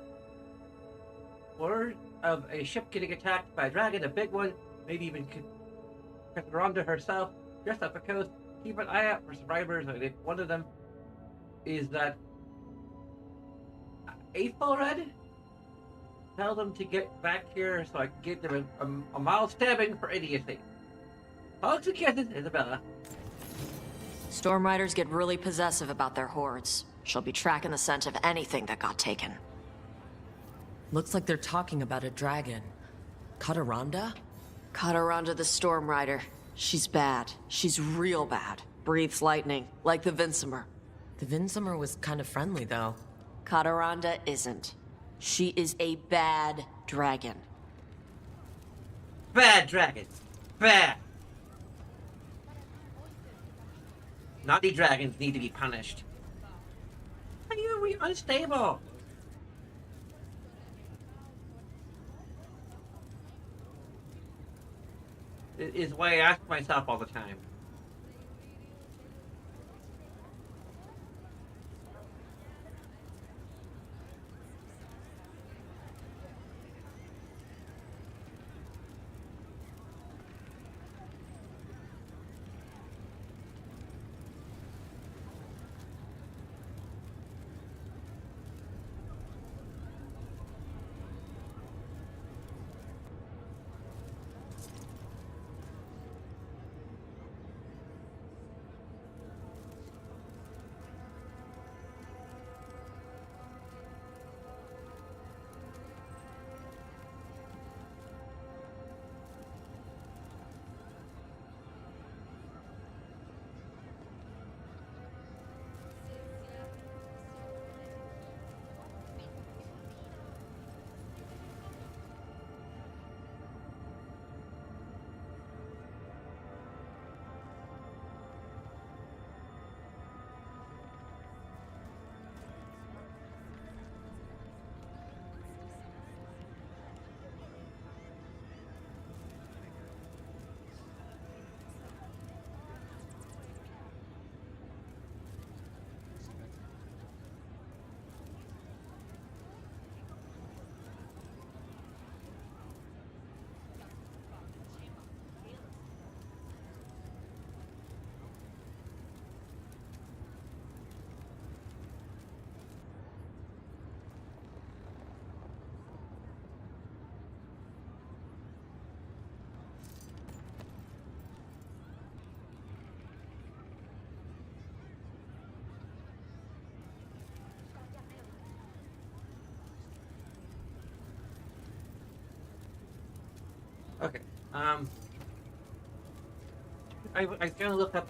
[SPEAKER 1] word of a ship getting attacked by a dragon, a big one, maybe even Cassandra herself, just off the coast. keep an eye out for survivors. I think one of them is that April Red. Tell them to get back here so I can give them a mild stabbing for idiocy. All together, Isabella.
[SPEAKER 14] Storm Riders get really possessive about their hordes. She'll be tracking the scent of anything that got taken.
[SPEAKER 4] Looks like they're talking about a dragon. Kataranda?
[SPEAKER 14] Kataranda the Storm Rider. She's bad. She's real bad. Breathes lightning, like the Vinsimer.
[SPEAKER 4] The Vinsimer was kind of friendly, though.
[SPEAKER 14] Kataranda isn't. She is a bad dragon.
[SPEAKER 1] Bad dragon. Bad. Naughty dragons need to be punished. Why are we unstable? It is why I ask myself all the time. Okay. I was gonna look up.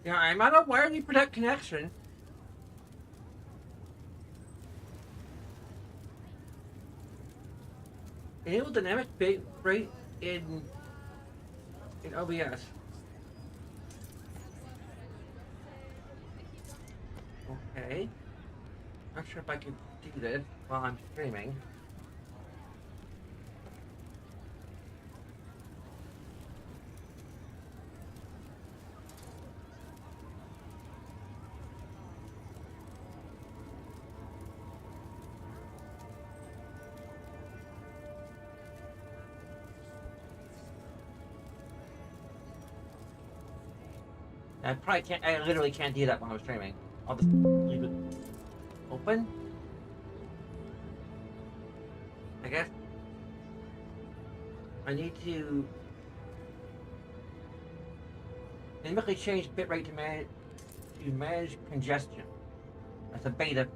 [SPEAKER 1] Yeah, I'm on a wirely protect connection. Enable dynamic bit rate in OBS. Okay. Not sure if I can do this while I'm streaming. I probably can't. I literally can't do that while I'm streaming. I'll just leave it open. I guess I need to dynamically change bitrate to manage congestion. That's a beta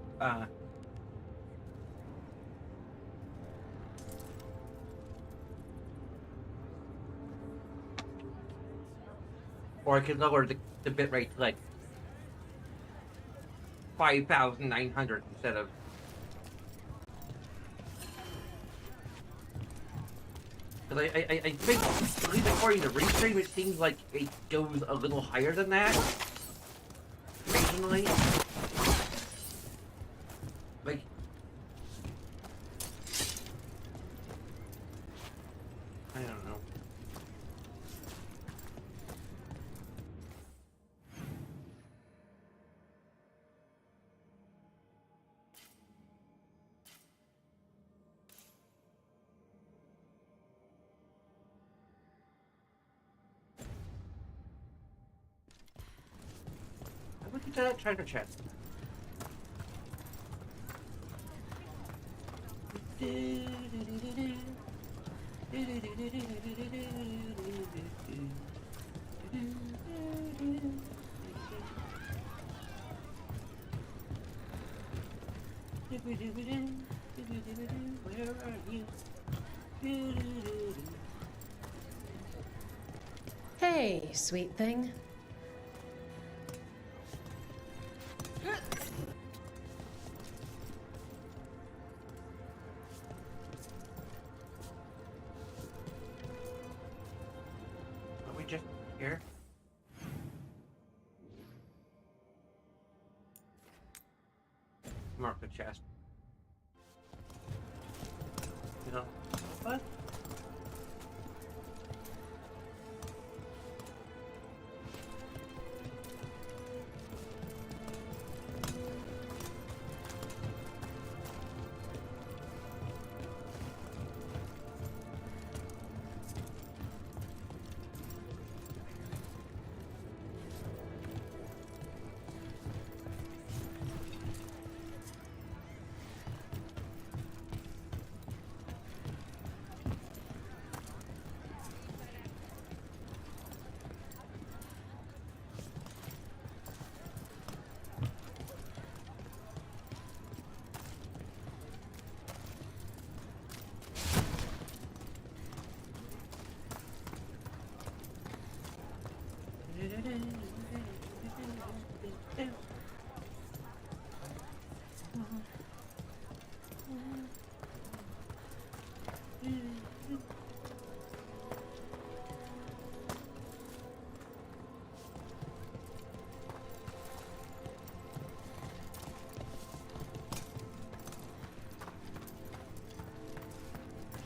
[SPEAKER 1] Or I could lower the bitrate to like 5,900 instead of. Because I think, at least according to Restream, it seems like it goes a little higher than that. Occasionally. Like. I don't know. Look at that treasure chest. Where are you?
[SPEAKER 5] Hey, sweet thing.
[SPEAKER 1] Are we just here? Mark the chest. You know what?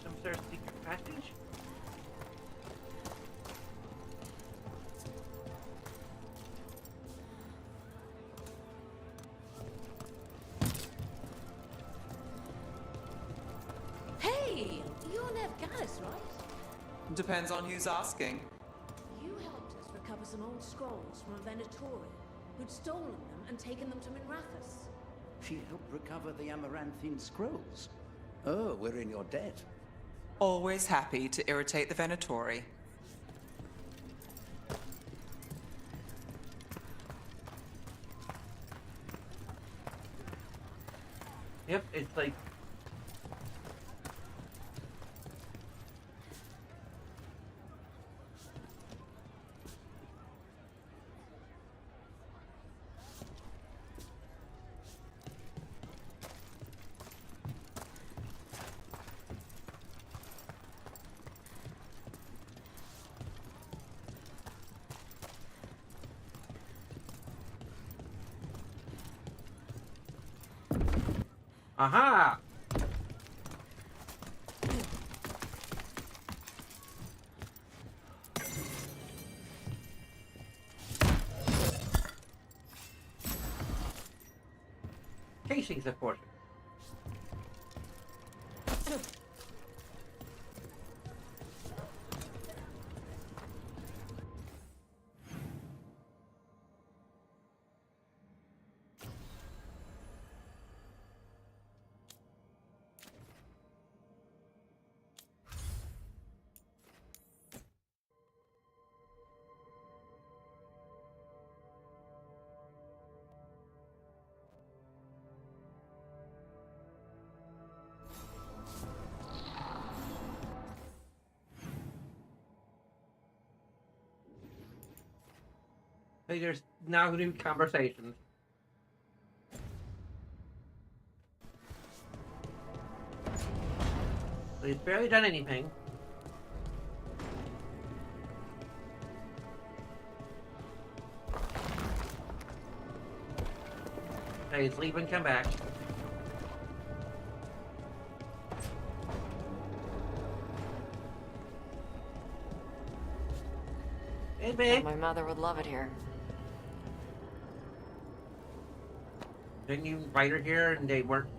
[SPEAKER 1] Some sort of secret passage?
[SPEAKER 9] Hey, you're Nev Gallus, right?
[SPEAKER 20] Depends on who's asking.
[SPEAKER 9] You helped us recover some old scrolls from a Venatori who'd stolen them and taken them to Minrathous.
[SPEAKER 7] She helped recover the Amaranthine scrolls. Oh, we're in your debt.
[SPEAKER 20] Always happy to irritate the Venatori.
[SPEAKER 1] Yep, it's like. Aha! Casing's important. Hey, there's now new conversations. But he's barely done anything. Okay, he's leaving, come back. Hey, babe.
[SPEAKER 14] My mother would love it here.
[SPEAKER 1] Didn't you invite her here and they weren't,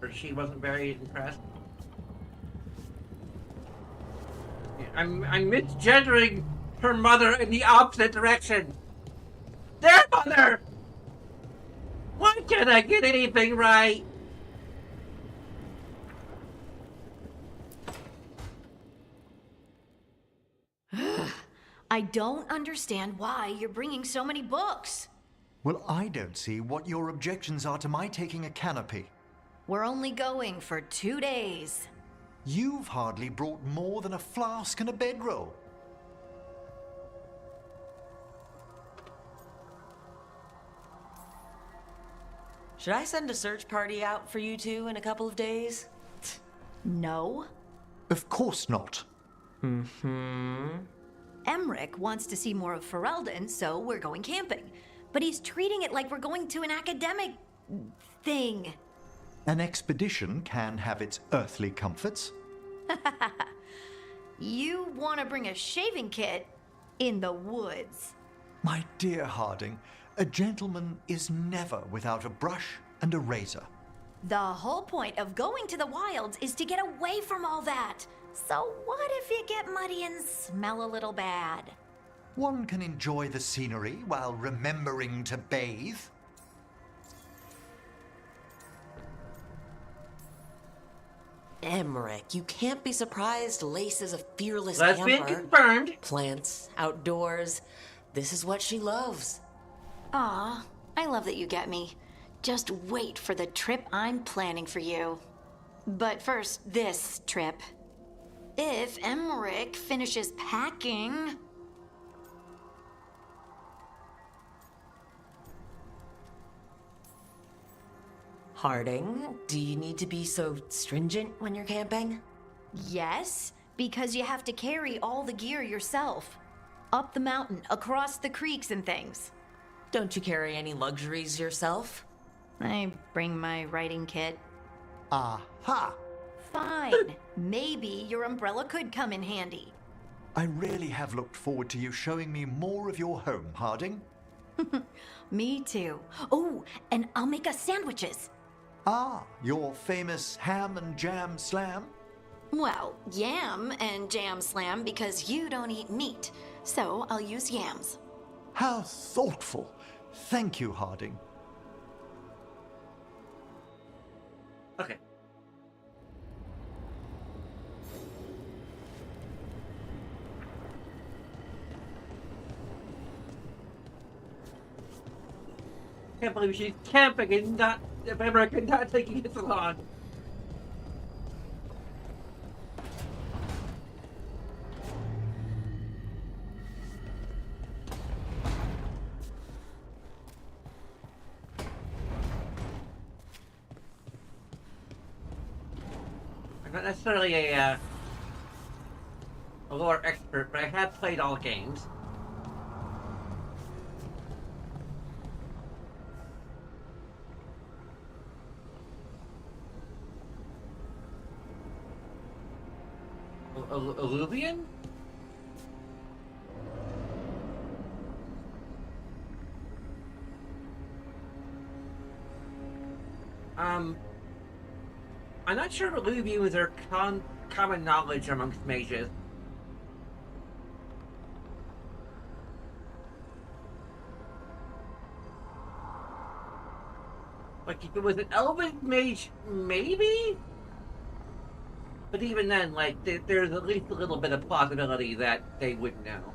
[SPEAKER 1] or she wasn't very impressed? I'm misgendering her mother in the opposite direction. Their mother! Why can't I get anything right?
[SPEAKER 11] I don't understand why you're bringing so many books.
[SPEAKER 18] Well, I don't see what your objections are to my taking a canopy.
[SPEAKER 11] We're only going for 2 days.
[SPEAKER 18] You've hardly brought more than a flask and a bedroll.
[SPEAKER 4] Should I send a search party out for you two in a couple of days?
[SPEAKER 11] No.
[SPEAKER 18] Of course not.
[SPEAKER 11] Emmerich wants to see more of Ferelden, so we're going camping. But he's treating it like we're going to an academic thing.
[SPEAKER 18] An expedition can have its earthly comforts.
[SPEAKER 11] You want to bring a shaving kit in the woods.
[SPEAKER 18] My dear Harding, a gentleman is never without a brush and a razor.
[SPEAKER 11] The whole point of going to the wilds is to get away from all that. So what if you get muddy and smell a little bad?
[SPEAKER 18] One can enjoy the scenery while remembering to bathe.
[SPEAKER 4] Emmerich, you can't be surprised Lace is a fearless
[SPEAKER 1] Lesbian
[SPEAKER 4] camper.
[SPEAKER 1] confirmed.
[SPEAKER 4] Plants, outdoors. This is what she loves.
[SPEAKER 11] Aw, I love that you get me. Just wait for the trip I'm planning for you. But first, this trip. If Emmerich finishes packing...
[SPEAKER 4] Harding, do you need to be so stringent when you're camping?
[SPEAKER 11] Yes, because you have to carry all the gear yourself. Up the mountain, across the creeks and things.
[SPEAKER 4] Don't you carry any luxuries yourself?
[SPEAKER 11] I bring my writing kit.
[SPEAKER 18] Aha!
[SPEAKER 11] Fine. Maybe your umbrella could come in handy.
[SPEAKER 18] I really have looked forward to you showing me more of your home, Harding.
[SPEAKER 11] Me too. Oh, and I'll make us sandwiches.
[SPEAKER 18] Ah, your famous ham and jam slam?
[SPEAKER 11] Well, yam and jam slam because you don't eat meat. So I'll use yams.
[SPEAKER 18] How thoughtful. Thank you, Harding.
[SPEAKER 1] Okay. Can't believe she's camping and not, if America not taking it so long. I'm not necessarily a lore expert, but I have played all games. Alluvian? I'm not sure if Alluvian was their common knowledge amongst mages. Like, if it was an elven mage, maybe? But even then, like, there's at least a little bit of plausibility that they wouldn't know.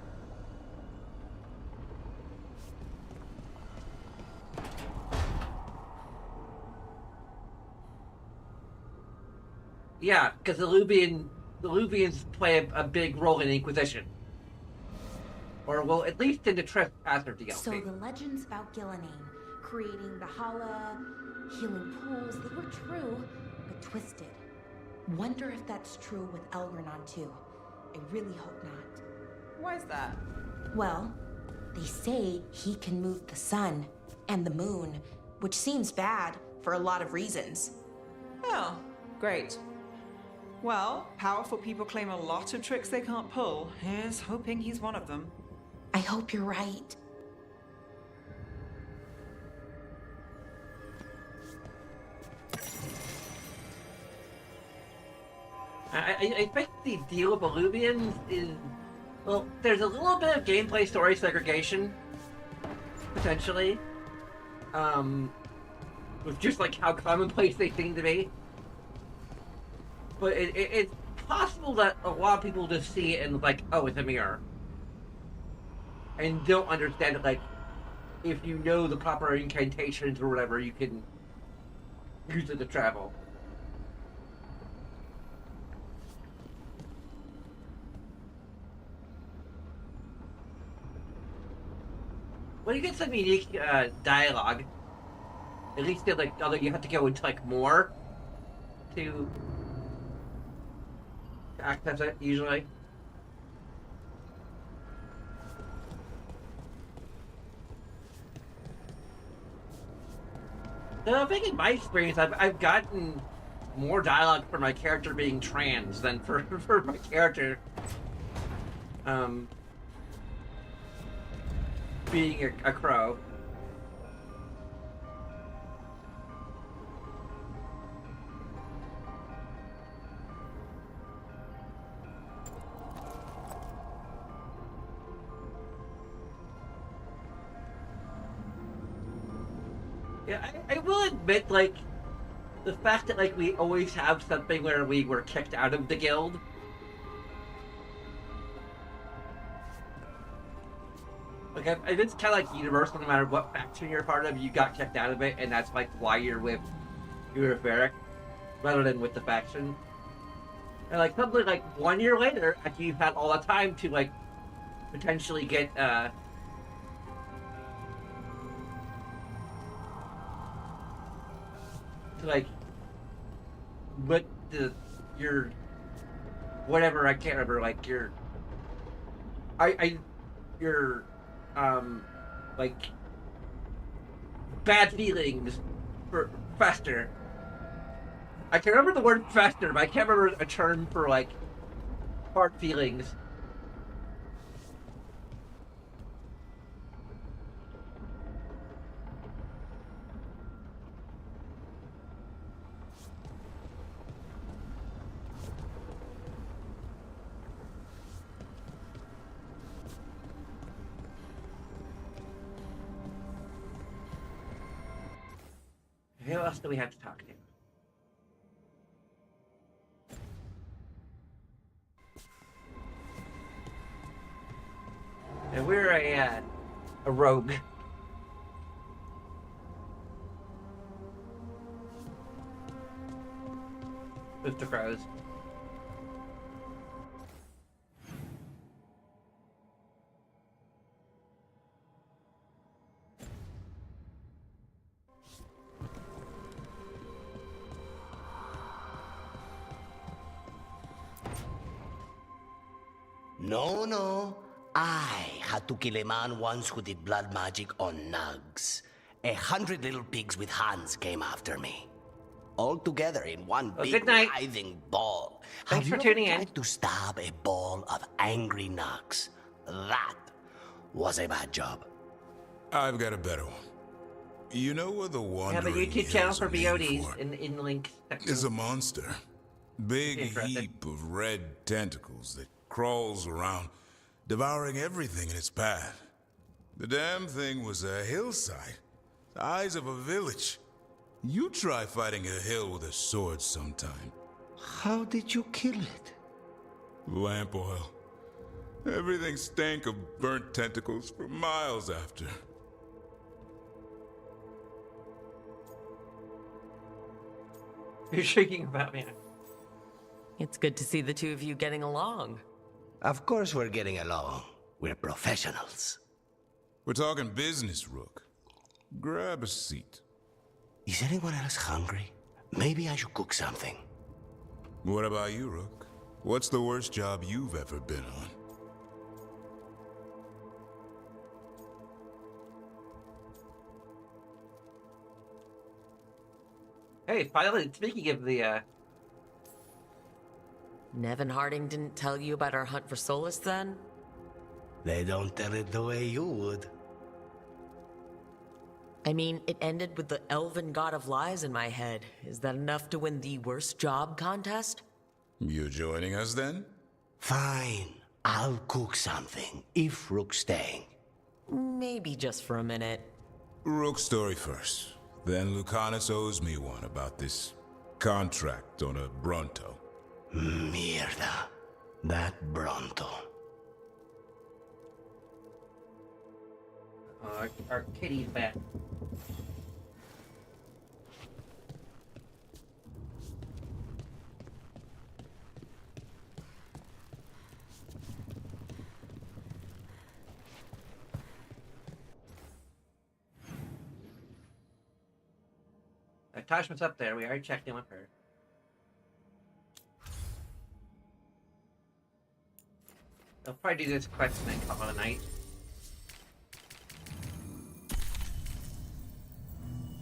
[SPEAKER 1] Yeah, because the Luvians play a big role in Inquisition. Or, well, at least in the Trespasser DLC.
[SPEAKER 21] So the legends about Gillenane, creating the Hala, healing pools, they were true, but twisted. Wonder if that's true with Elgranon too. I really hope not.
[SPEAKER 20] Why is that?
[SPEAKER 21] Well, they say he can move the sun and the moon, which seems bad for a lot of reasons.
[SPEAKER 20] Oh, great. Well, powerful people claim a lot of tricks they can't pull. Here's hoping he's one of them.
[SPEAKER 21] I hope you're right.
[SPEAKER 1] I think the deal with Illuvians is, well, there's a little bit of gameplay story segregation, potentially, with just like how commonplace they seem to be. But it's possible that a lot of people just see it and like, oh, it's a mirror, and don't understand it. Like, if you know the proper incantations or whatever, you can use it to travel. Well, you get some unique dialogue. At least, like, although you have to go into like more to access it usually. So I think in my experience, I've gotten more dialogue for my character being trans than for my character being a crow. Yeah, I will admit, like, the fact that, like, we always have something where we were kicked out of the guild. Like, it's kind of like universal, no matter what faction you're a part of, you got kicked out of it, and that's, like, why you're with Varric, rather than with the faction. And, like, something like 1 year later, after you've had all the time to, like, potentially get, to, like, what your, whatever, I can't remember, like, your, your, like, bad feelings for fester. I can remember the word fester, but I can't remember a term for, like, hard feelings. Who else do we have to talk to? And we're a rogue. With the crows.
[SPEAKER 17] No. I had to kill a man once who did blood magic on nugs. 100 little pigs with hands came after me. All together in one big writhing ball.
[SPEAKER 1] Thanks for tuning in.
[SPEAKER 17] Have you ever tried to stab a ball of angry nugs? That was a bad job.
[SPEAKER 2] I've got a better one. You know what the
[SPEAKER 1] We have a
[SPEAKER 2] Wandering
[SPEAKER 1] YouTube channel
[SPEAKER 2] Hills
[SPEAKER 1] for
[SPEAKER 2] are named
[SPEAKER 1] VODs in the link section.
[SPEAKER 2] is a monster. Big heap of red tentacles that crawls around, devouring everything in its path. The damn thing was a hillside, the size of a village. You try fighting a hill with a sword sometime.
[SPEAKER 17] How did you kill it?
[SPEAKER 2] Lamp oil. Everything stank of burnt tentacles for miles after.
[SPEAKER 1] You're shaking about me.
[SPEAKER 4] It's good to see the two of you getting along.
[SPEAKER 17] Of course we're getting along. We're professionals.
[SPEAKER 2] We're talking business, Rook. Grab a seat.
[SPEAKER 17] Is anyone else hungry? Maybe I should cook something.
[SPEAKER 2] What about you, Rook? What's the worst job you've ever been on?
[SPEAKER 1] Hey, finally, speaking of the,
[SPEAKER 4] Nevin Harding didn't tell you about our hunt for Solus, then?
[SPEAKER 17] They don't tell it the way you would.
[SPEAKER 4] I mean, it ended with the elven god of lies in my head. Is that enough to win the worst job contest?
[SPEAKER 2] You joining us, then?
[SPEAKER 17] Fine. I'll cook something, if Rook's staying.
[SPEAKER 4] Maybe just for a minute.
[SPEAKER 2] Rook's story first. Then Lucanus owes me one about this contract on a Bronto.
[SPEAKER 17] Mierda. That Bronto.
[SPEAKER 1] our kitty's back. Tashma's up there. We already checked in with her. They'll probably do this quest and then call it a night.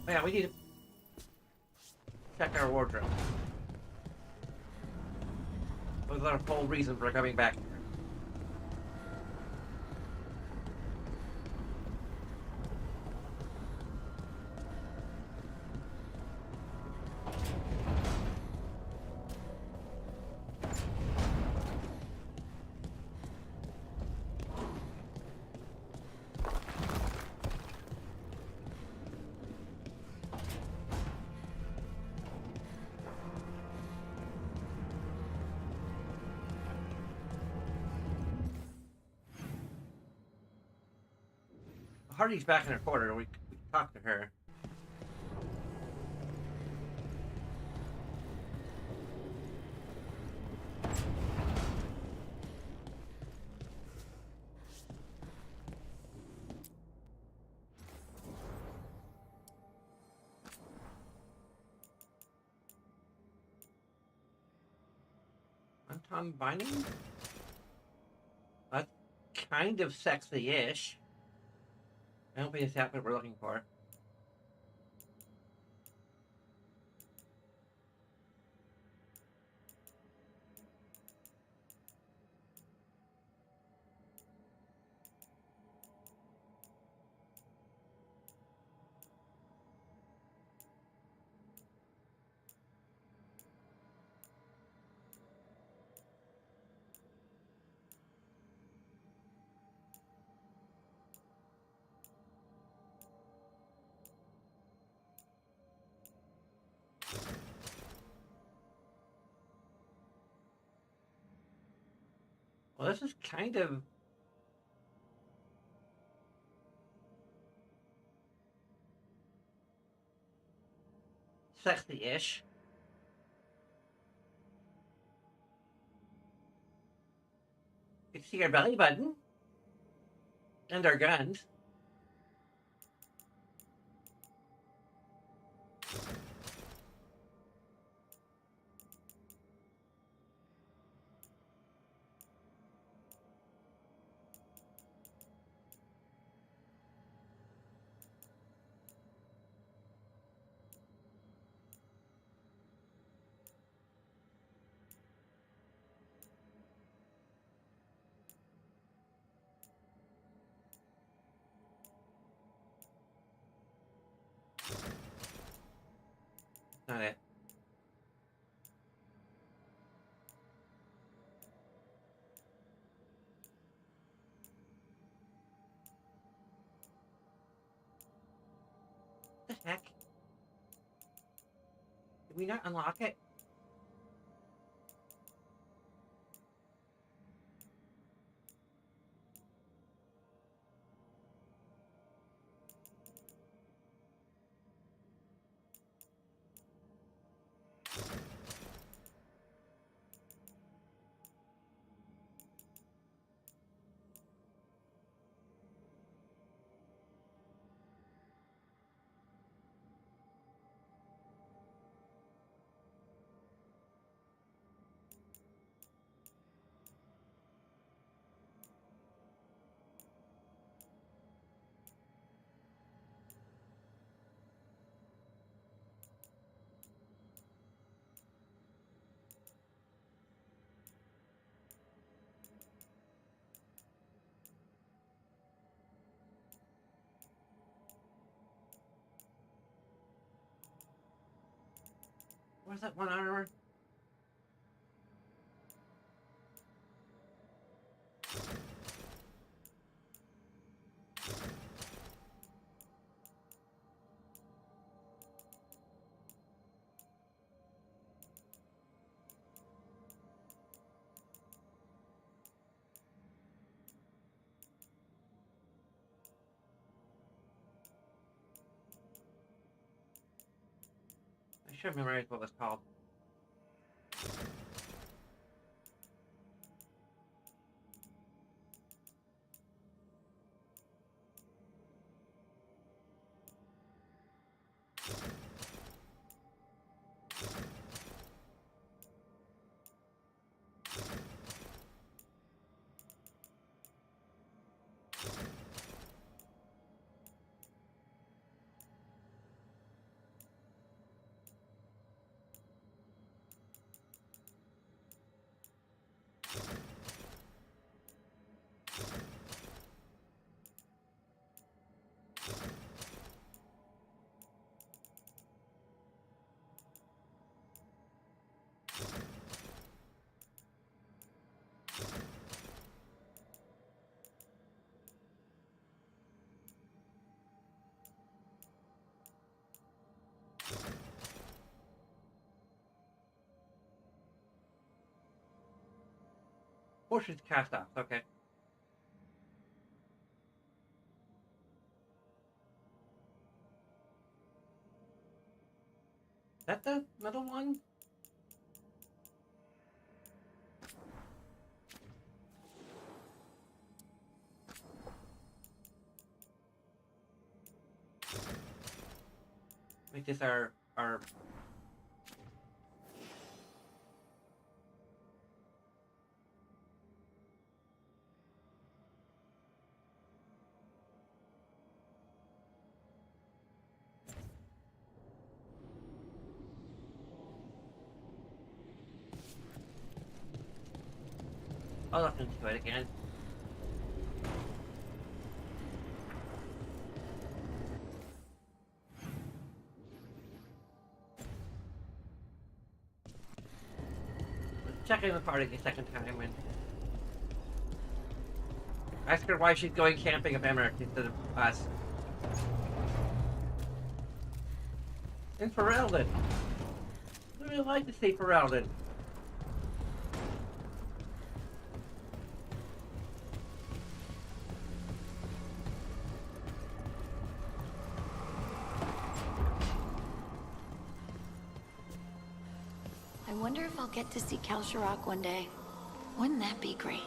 [SPEAKER 1] Oh yeah, we need to check our wardrobe. What was our whole reason for coming back here? Hardy's back in her quarter. We can talk to her. Anton Binding? That's kind of sexy-ish. I don't think it's that what we're looking for. Well, this is kind of sexy-ish. You can see our belly button and our guns. Not it. What the heck? Did we not unlock it? was that one armor? I should have memorized what it was called. Portions cast off, okay. Is that the middle one? Make this our I'll look into it again. Let's check in the party a second time and ask her why she's going camping with Emmerich instead of us. And Ferelden. I really like to see Ferelden.
[SPEAKER 11] I wonder if I'll get to see Kalsharok one day. Wouldn't that be great?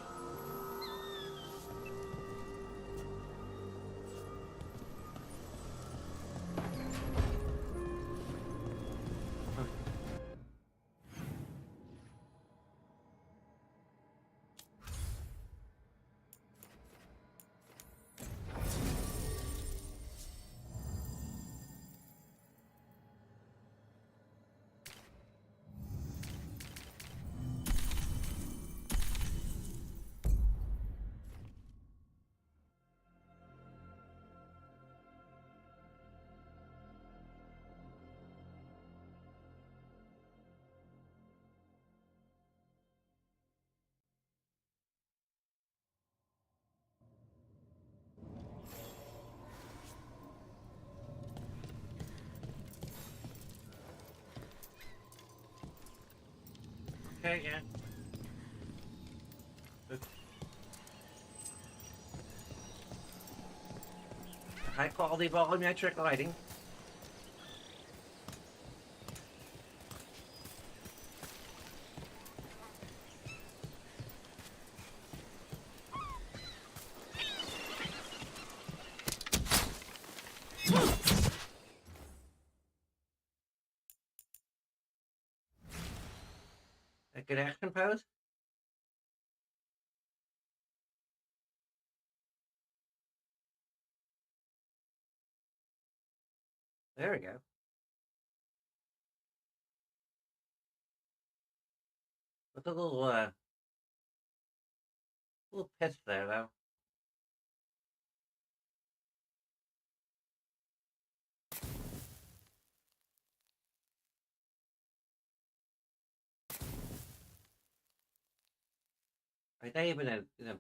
[SPEAKER 11] Okay, yeah. High quality volumetric lighting. A good action pose. There we go. With a little pitch there though.
[SPEAKER 1] Like, not even a, you know...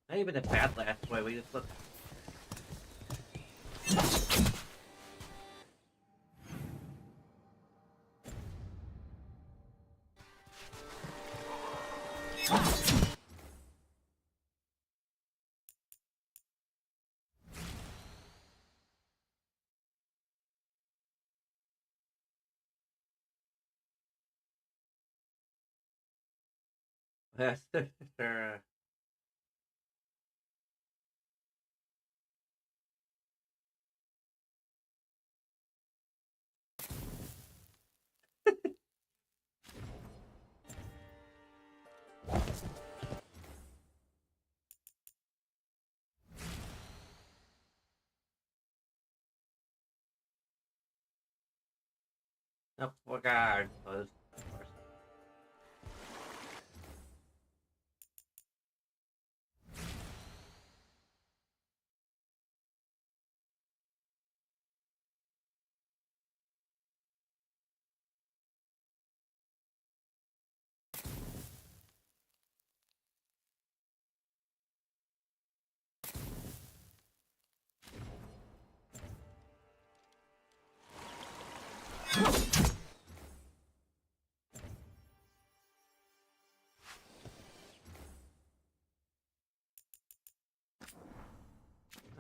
[SPEAKER 1] Not even a bad last way, we just look... That's their, Nope, Veilguard was, of course.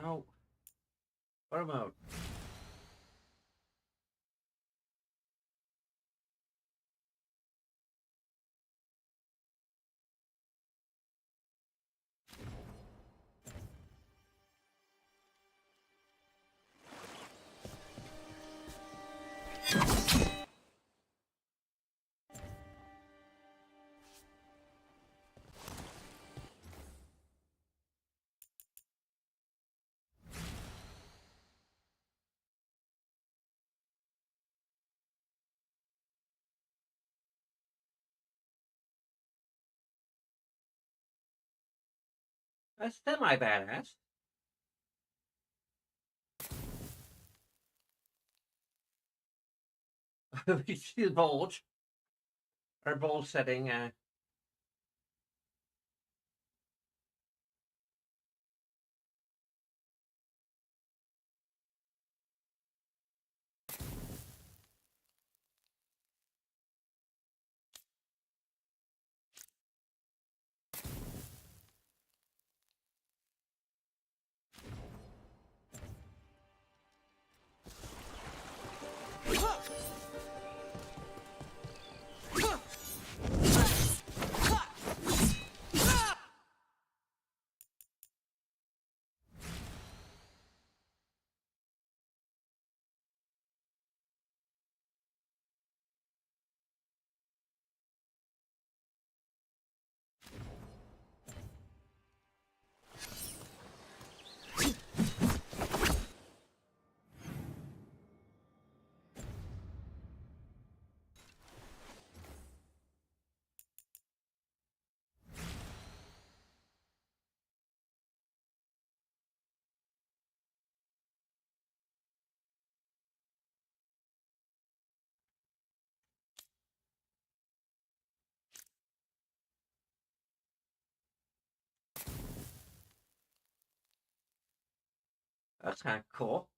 [SPEAKER 1] No. What mode? That's semi-badass. We see the bulge. Our bulge setting, that's kind of cool.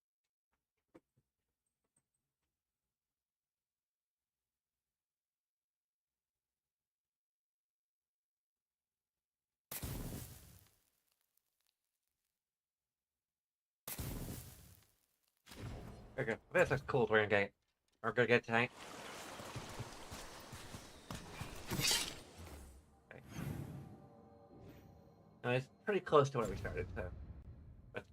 [SPEAKER 1] Okay, this is cool. We're gonna get tonight. Okay. No, it's pretty close to where we started, so. But...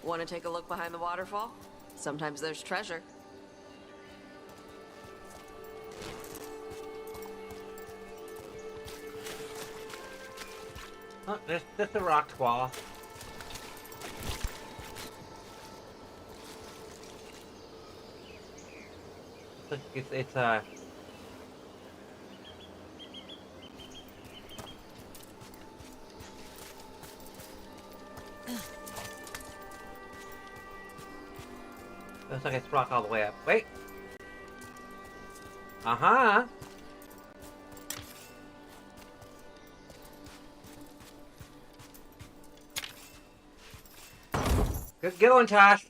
[SPEAKER 14] Want to take a look behind the waterfall? Sometimes there's treasure.
[SPEAKER 1] Oh, there's a rock wall. It's looks like it's blocked all the way up. Wait. Uh-huh. Good going, Tosh.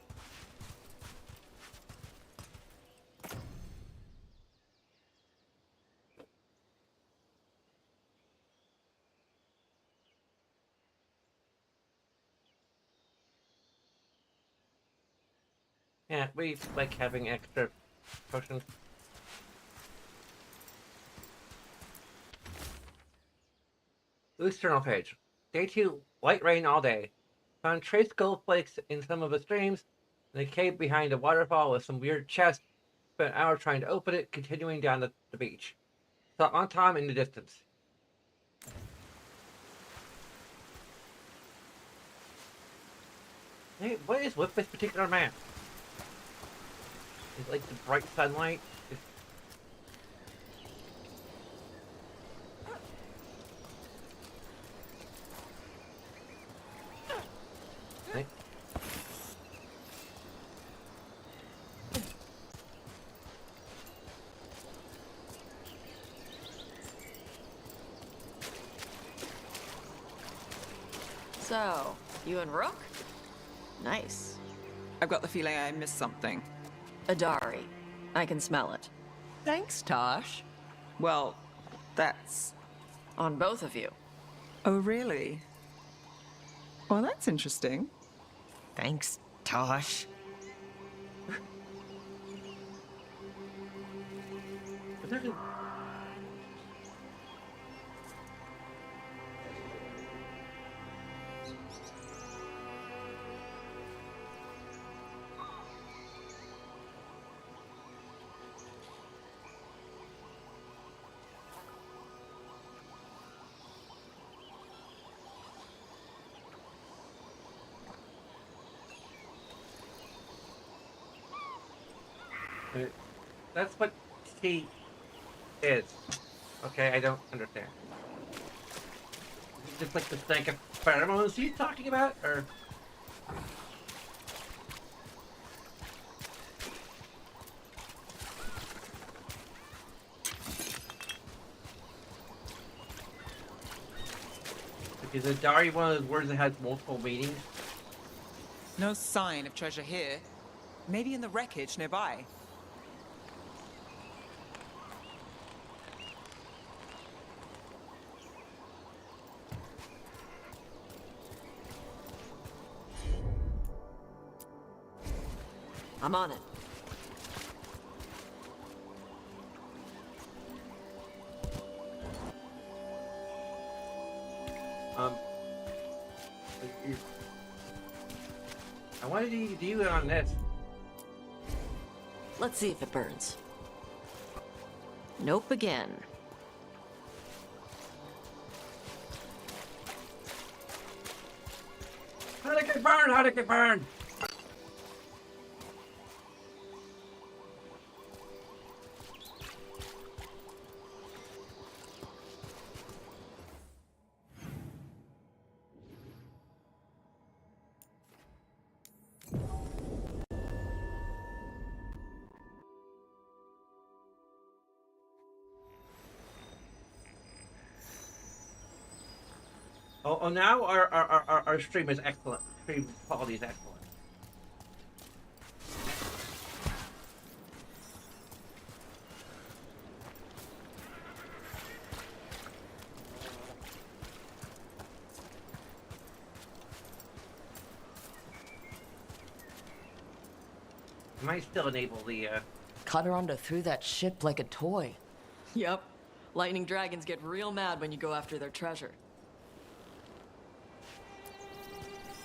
[SPEAKER 1] Yeah, we like having extra potions. Loose journal page. Day 2, light rain all day. Found trace gold flakes in some of the streams. In a cave behind a waterfall with some weird chest. Spent an hour trying to open it, continuing down the beach. Saw on time in the distance. Hey, what is with this particular map? It's like the bright sunlight. Hey.
[SPEAKER 14] So, you and Rook? Nice.
[SPEAKER 20] I've got the feeling I missed something.
[SPEAKER 14] Adari. I can smell it.
[SPEAKER 4] Thanks, Tosh.
[SPEAKER 20] Well, that's...
[SPEAKER 14] on both of you.
[SPEAKER 20] Oh, really? Well, that's interesting.
[SPEAKER 4] Thanks, Tosh.
[SPEAKER 1] That's what she is. Okay, I don't understand. Is it just like the stank of pheromones he's talking about, or? Is Adari one of those words that has multiple meanings?
[SPEAKER 20] No sign of treasure here. Maybe in the wreckage nearby.
[SPEAKER 4] I'm on it.
[SPEAKER 1] I wanted you to do it on this.
[SPEAKER 4] Let's see if it burns.
[SPEAKER 14] Nope again.
[SPEAKER 1] How'd it get burned? How'd it get burned? Oh, now our stream is excellent. Stream quality is excellent. I might still enable the,
[SPEAKER 4] Kataranda threw that ship like a toy.
[SPEAKER 14] Yep. Lightning dragons get real mad when you go after their treasure.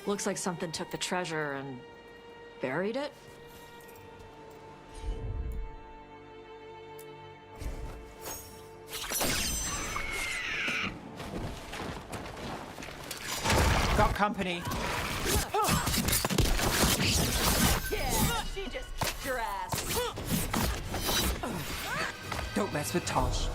[SPEAKER 14] Looks like something took the treasure and buried it.
[SPEAKER 20] Got company.
[SPEAKER 4] Yeah, she just kicked your ass.
[SPEAKER 19] best with Tosh.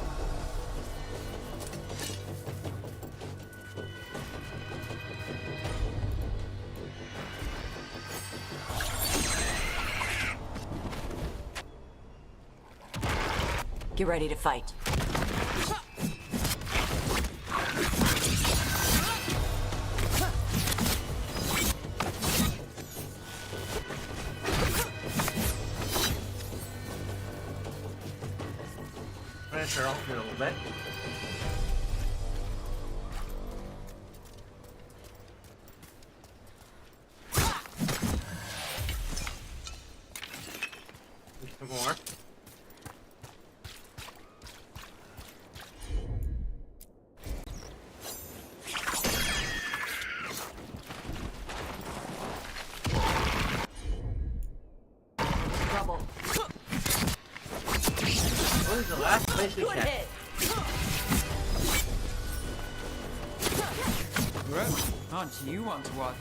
[SPEAKER 4] Get ready to fight.
[SPEAKER 1] Pressure off a little bit. Some more.
[SPEAKER 4] Trouble.
[SPEAKER 1] What was the last place we checked?
[SPEAKER 19] Aren't you one to watch?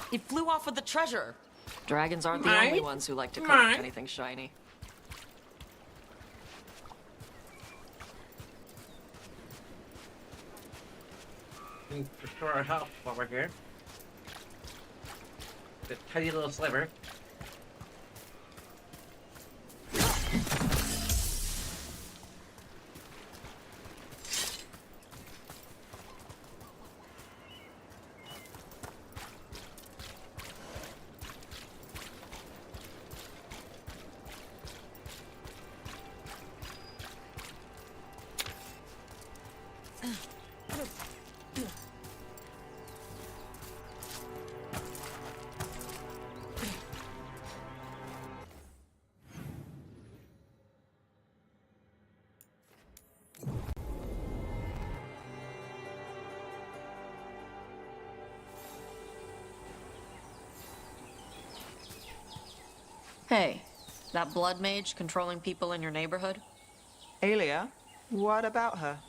[SPEAKER 4] He flew off with the treasure. Dragons aren't the
[SPEAKER 1] Mine?
[SPEAKER 4] only ones who like to
[SPEAKER 1] Mine?
[SPEAKER 4] collect anything shiny.
[SPEAKER 1] Restore our health while we're here. This tiny little sliver.
[SPEAKER 14] Hey, that blood mage controlling people in your neighborhood?
[SPEAKER 20] Alia, what about her?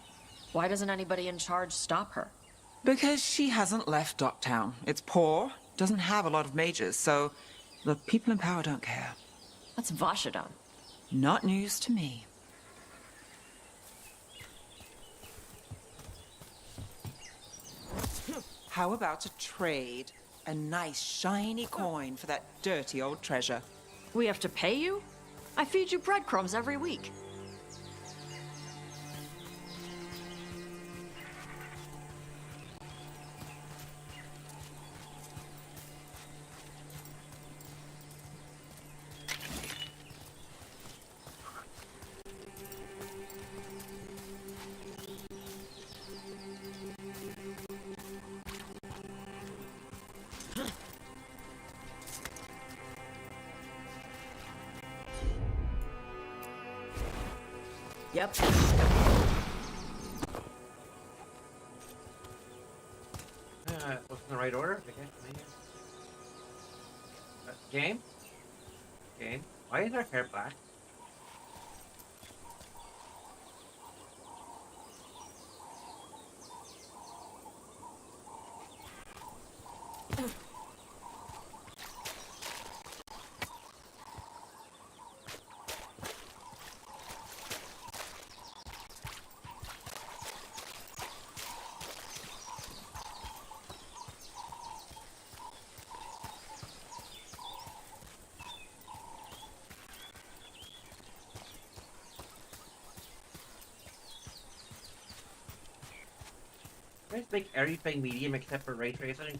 [SPEAKER 14] Why doesn't anybody in charge stop her?
[SPEAKER 20] Because she hasn't left Docktown. It's poor, doesn't have a lot of mages, so the people in power don't care.
[SPEAKER 14] That's Vashadan.
[SPEAKER 20] Not news to me. How about a trade? A nice shiny coin for that dirty old treasure.
[SPEAKER 14] We have to pay you? I feed you breadcrumbs every week. Yep.
[SPEAKER 1] What's in the right order? Okay. Game? Game. Why is our hair black? Let's make everything medium except for ray tracing.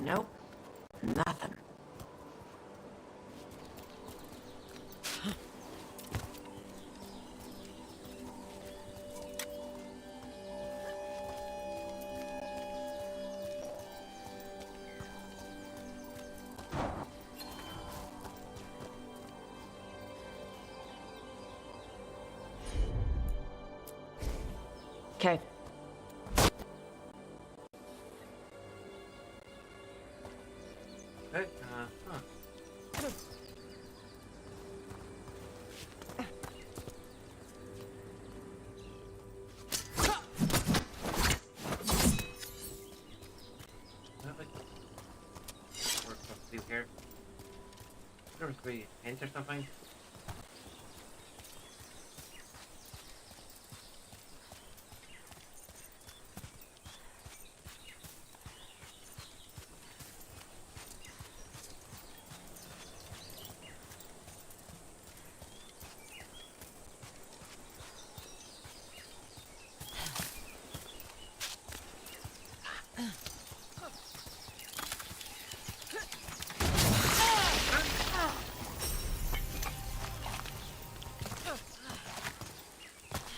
[SPEAKER 14] Nope. Nothing.
[SPEAKER 4] Okay.
[SPEAKER 1] Huh. Do here. There was three hints or something.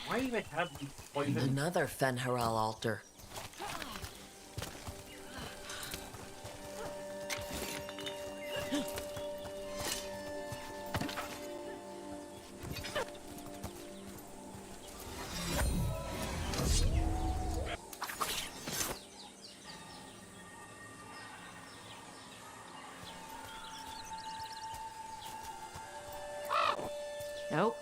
[SPEAKER 1] Why even have these poison?
[SPEAKER 4] Another Fen'Harel altar. Nope.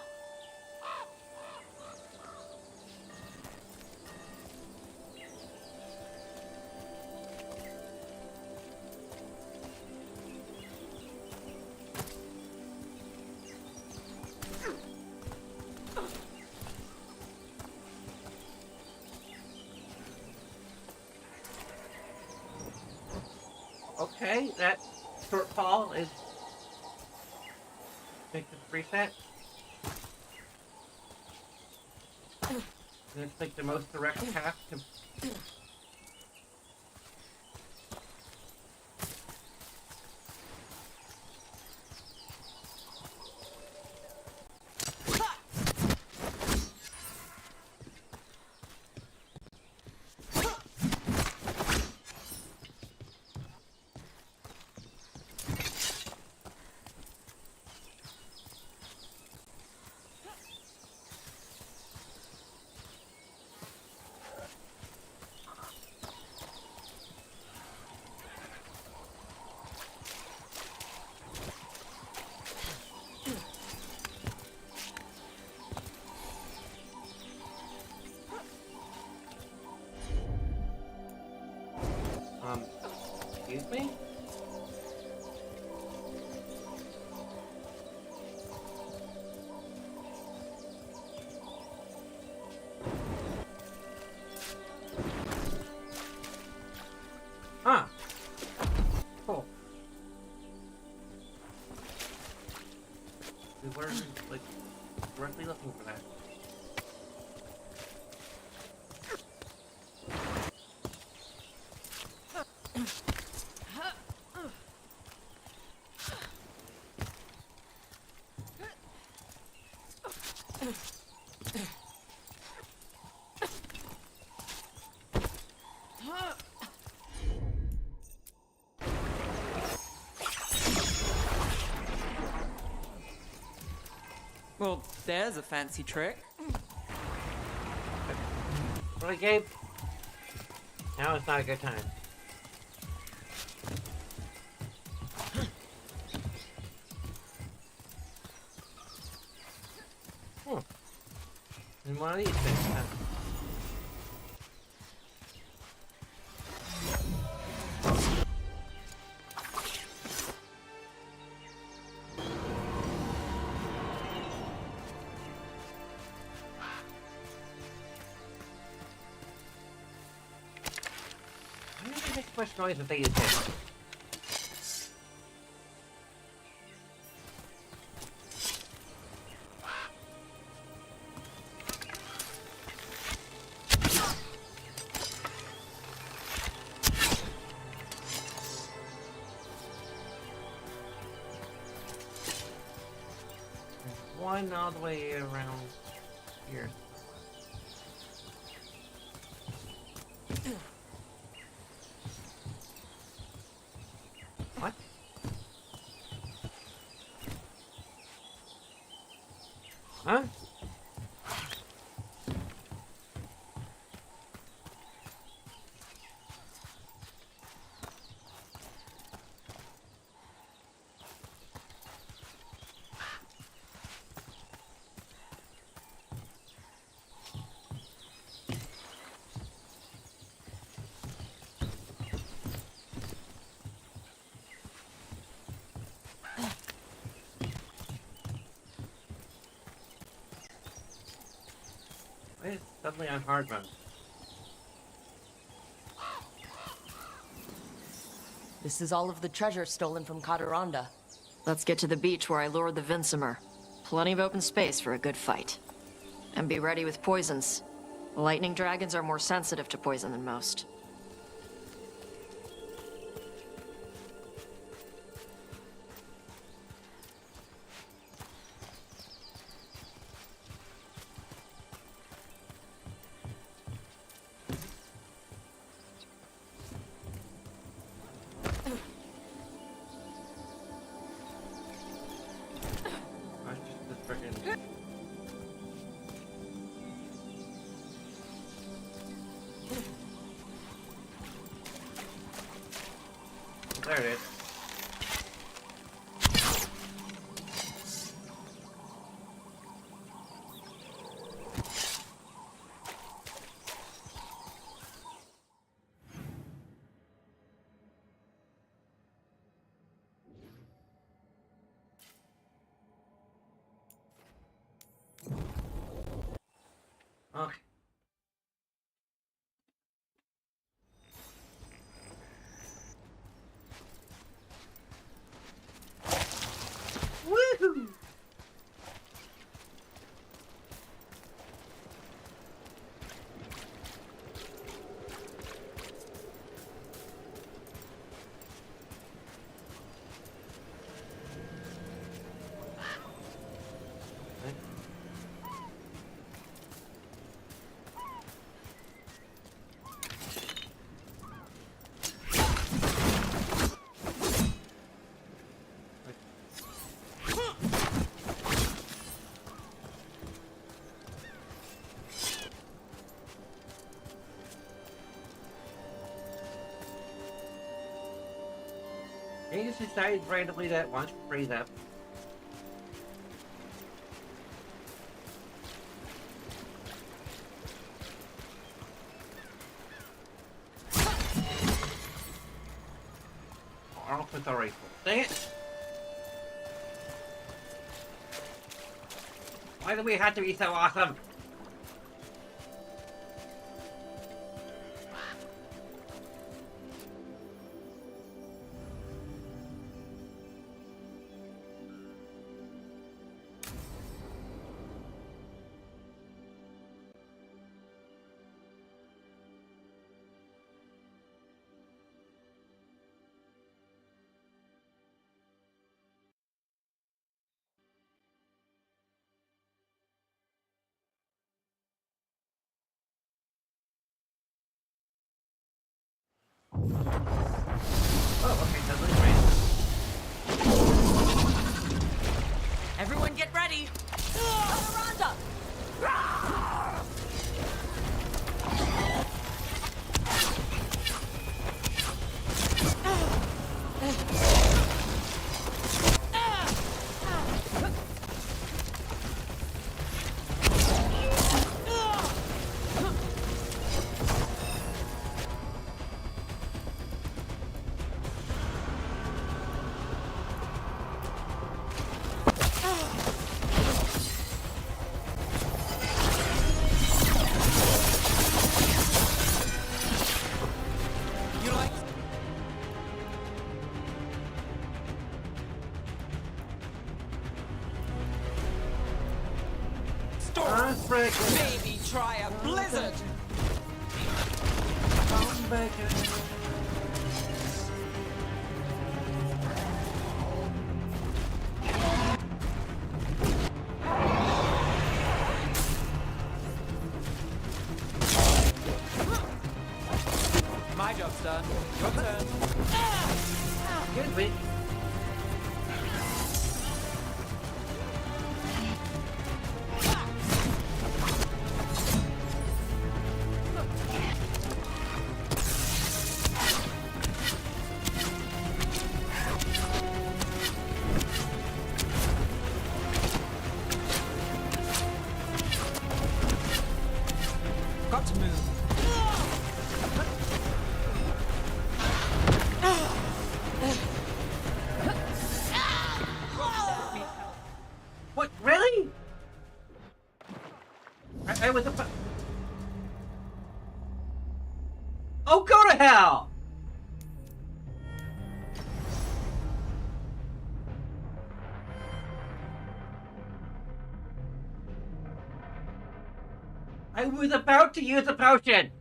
[SPEAKER 1] Okay, that shortfall is make this reset. And it's like the most direct path to. Excuse me? Huh. Cool. We were, like, directly looking for that.
[SPEAKER 20] Well, there's a fancy trick.
[SPEAKER 1] Really, Gabe? Now it's not a good time. And one of these things, huh? Why do they make so much noise if they use it? One all the way around here. What? Huh? Why is suddenly on hard mode?
[SPEAKER 4] This is all of the treasure stolen from Cadaranda.
[SPEAKER 14] Let's get to the beach where I lured the Vinsimer. Plenty of open space for a good fight. And be ready with poisons. Lightning dragons are more sensitive to poison than most.
[SPEAKER 1] There it is. Okay. Woohoo! He just decided randomly that wants to freeze up. Off with the rifle. Dang it! Why do we have to be so awesome? Oh, okay, that looks great.
[SPEAKER 4] Everyone get ready! Cadaranda!
[SPEAKER 19] Maybe try a blizzard.
[SPEAKER 8] My job's done. Your turn.
[SPEAKER 1] Good win.
[SPEAKER 8] Got to move.
[SPEAKER 1] What? Really? I was about... hell? I was about to use a potion!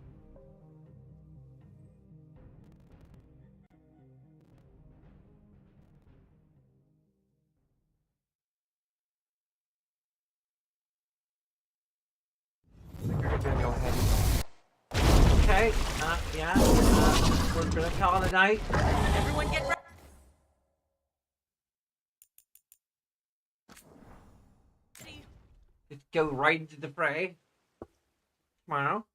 [SPEAKER 1] Okay, yeah, we're gonna call it a night.
[SPEAKER 4] Everyone get ready.
[SPEAKER 1] Let's go right into the fray. Tomorrow.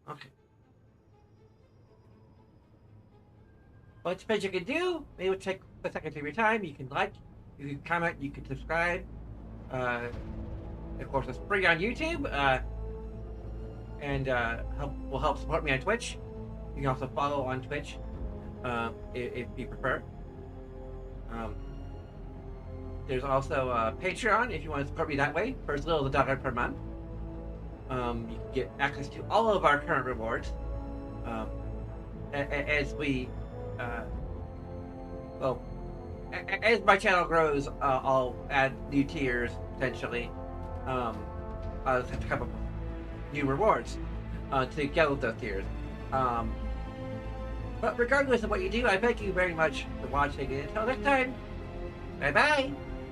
[SPEAKER 1] Okay. What space you can do, maybe it'll take a second of your time. You can like, you can comment, you can subscribe. Of course, it's free on YouTube. And will help support me on Twitch. You can also follow on Twitch if you prefer. There's also Patreon if you want to support me that way for as little as $1 per month. You can get access to all of our current rewards. As we, as my channel grows, I'll add new tiers potentially. I'll just have to come up with new rewards to go with those tiers. But regardless of what you do, I thank you very much for watching, and until next time, bye bye!